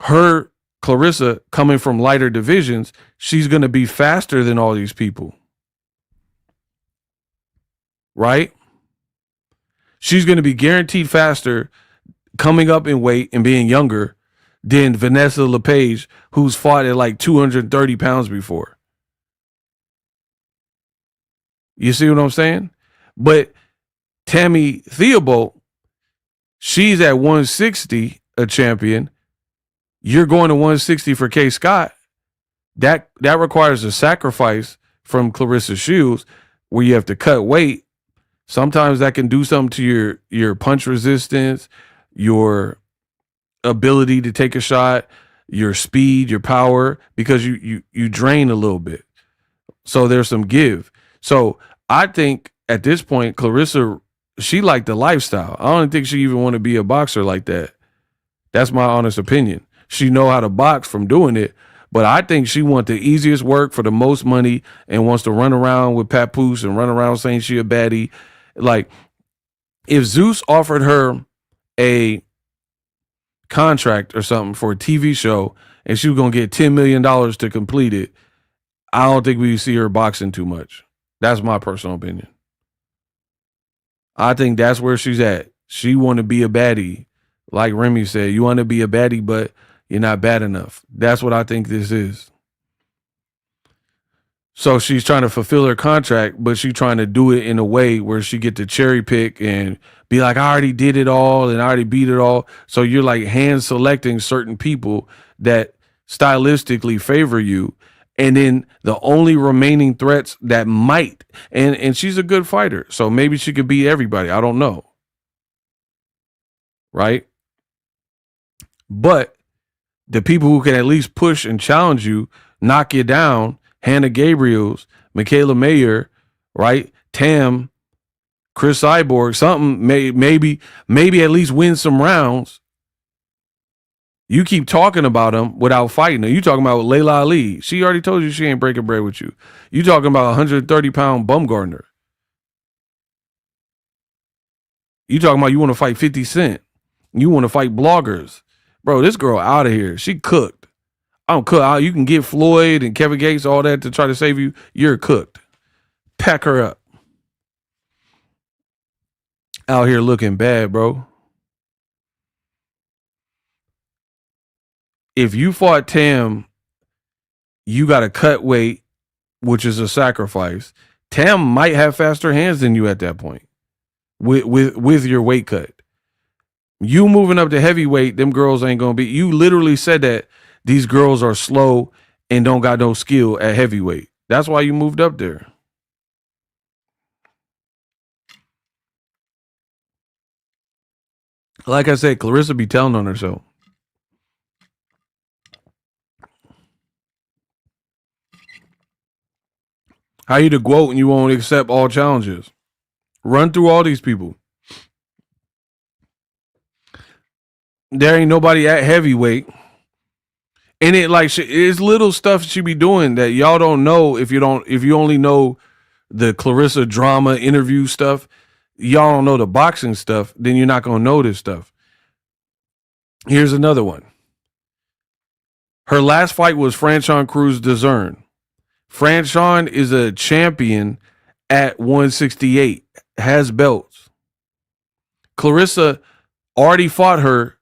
her, Claressa, coming from lighter divisions, she's going to be faster than all these people. Right? She's going to be guaranteed faster coming up in weight and being younger than Vanessa LePage, who's fought at like 230 pounds before. You see what I'm saying? But Tammy Theobald, she's at 160, a champion. You're going to 160 for K. Scott. That requires a sacrifice from Claressa Shields, where you have to cut weight. Sometimes that can do something to your punch resistance, your ability to take a shot. your speed, your power, because you drain a little bit. So there's some give. So I think at this point, Claressa, she liked the lifestyle. I don't think she even want to be a boxer like that. That's my honest opinion. She know how to box from doing it, but I think she want the easiest work for the most money and wants to run around with Papoose and run around saying she a baddie. Like, if Zeus offered her a contract or something for a TV show and she was going to get $10 million to complete it, I don't think we see her boxing too much. That's my personal opinion. I think that's where she's at. She want to be a baddie. Like Remy said, you want to be a baddie, but you're not bad enough. That's what I think this is. So she's trying to fulfill her contract, but she's trying to do it in a way where she get to cherry pick and be like, I already did it all and I already beat it all. So you're like hand selecting certain people that stylistically favor you. And then the only remaining threats that might, and she's a good fighter, so maybe she could beat everybody. I don't know. Right? But the people who can at least push and challenge you, knock you down, Hannah Gabriels, Michaela Mayer, right? Tam, Chris Cyborg, something, maybe at least win some rounds. You keep talking about them without fighting her. You talking about Layla Ali. She already told you she ain't breaking bread with you. You talking about 130-pound Bumgardner. You talking about you want to fight 50 Cent. You want to fight bloggers. Bro, this girl out of here. She cooked. I don't cook. You can get Floyd and Kevin Gates, all that to try to save you. You're cooked. Pack her up. Out here looking bad, bro. If you fought Tam, you got to cut weight, which is a sacrifice. Tam might have faster hands than you at that point with your weight cut. You moving up to heavyweight, them girls ain't going to be. You literally said that these girls are slow and don't got no skill at heavyweight. That's why you moved up there. Like I said, Claressa be telling on herself. How you the GOAT and you won't accept all challenges? Run through all these people. There ain't nobody at heavyweight. And it like it's little stuff she be doing that y'all don't know if you only know the Claressa drama interview stuff, y'all don't know the boxing stuff, then you're not gonna know this stuff. Here's another one. Her last fight was Franchon Cruz Dezern. Franchon is a champion at 168, has belts. Claressa already fought her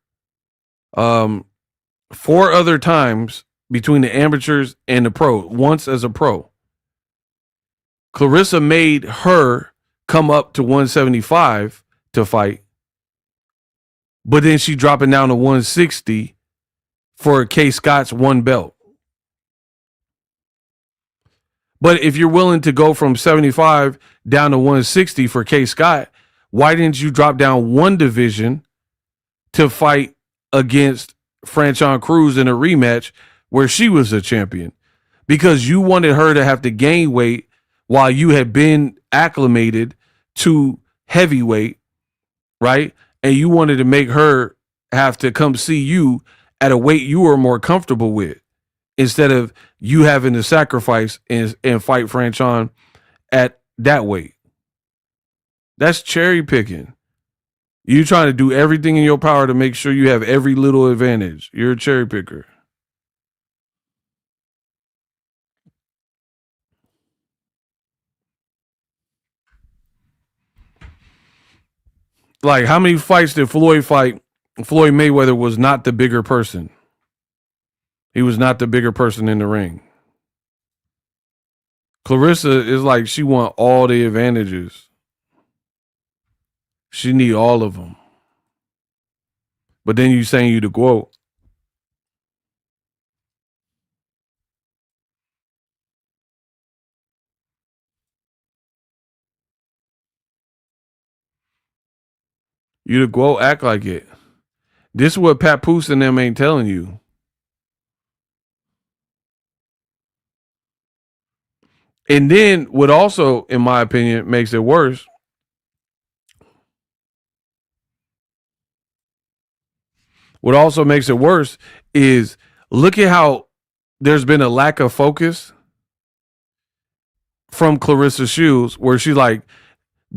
4 other times between the amateurs and the pro, once as a pro. Claressa made her come up to 175 to fight, but then she dropping down to 160 for K. Scott's one belt. But if you're willing to go from 75 down to 160 for K. Scott, why didn't you drop down one division to fight against Franchon Cruz in a rematch where she was a champion? Because you wanted her to have to gain weight while you had been acclimated to heavyweight, right? And you wanted to make her have to come see you at a weight you were more comfortable with, instead of you having to sacrifice and fight Franchon at that weight. That's cherry picking. You trying to do everything in your power to make sure you have every little advantage. You're a cherry picker. Like, how many fights did Floyd fight? Floyd Mayweather was not the bigger person. He was not the bigger person in the ring. Claressa is like, she want all the advantages. She need all of them. But then you saying you the GOAT. You the GOAT, act like it. This is what Papoose and them ain't telling you. And then what also, in my opinion, makes it worse is look at how there's been a lack of focus from Claressa Shields, where she's like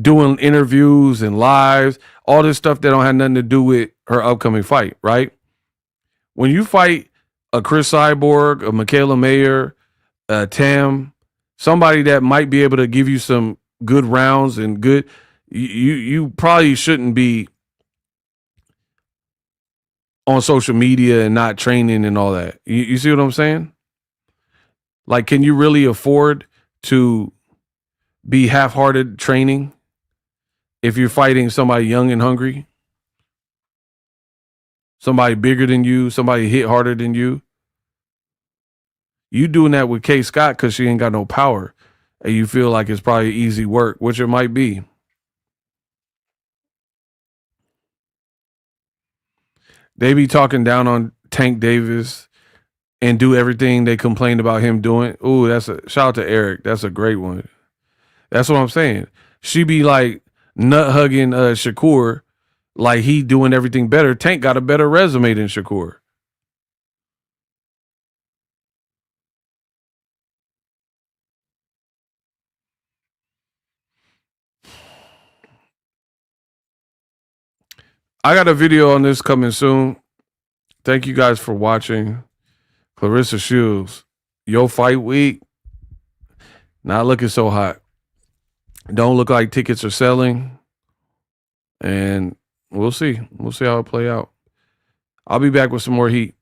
doing interviews and lives, all this stuff that don't have nothing to do with her upcoming fight, right? When you fight a Chris Cyborg, a Michaela Mayer, a Tam, somebody that might be able to give you some good rounds and good, you probably shouldn't be on social media and not training and all that. You see what I'm saying? Like, can you really afford to be half-hearted training if you're fighting somebody young and hungry? Somebody bigger than you, somebody hit harder than you? You doing that with Kay Scott because she ain't got no power, and you feel like it's probably easy work, which it might be. They be talking down on Tank Davis and do everything they complained about him doing. Ooh, that's a shout out to Eric. That's a great one. That's what I'm saying. She be like nut hugging Shakur like he doing everything better. Tank got a better resume than Shakur. I got a video on this coming soon. Thank you guys for watching. Claressa Shields, your fight week, not looking so hot. Don't look like tickets are selling. And we'll see. We'll see how it play out. I'll be back with some more heat.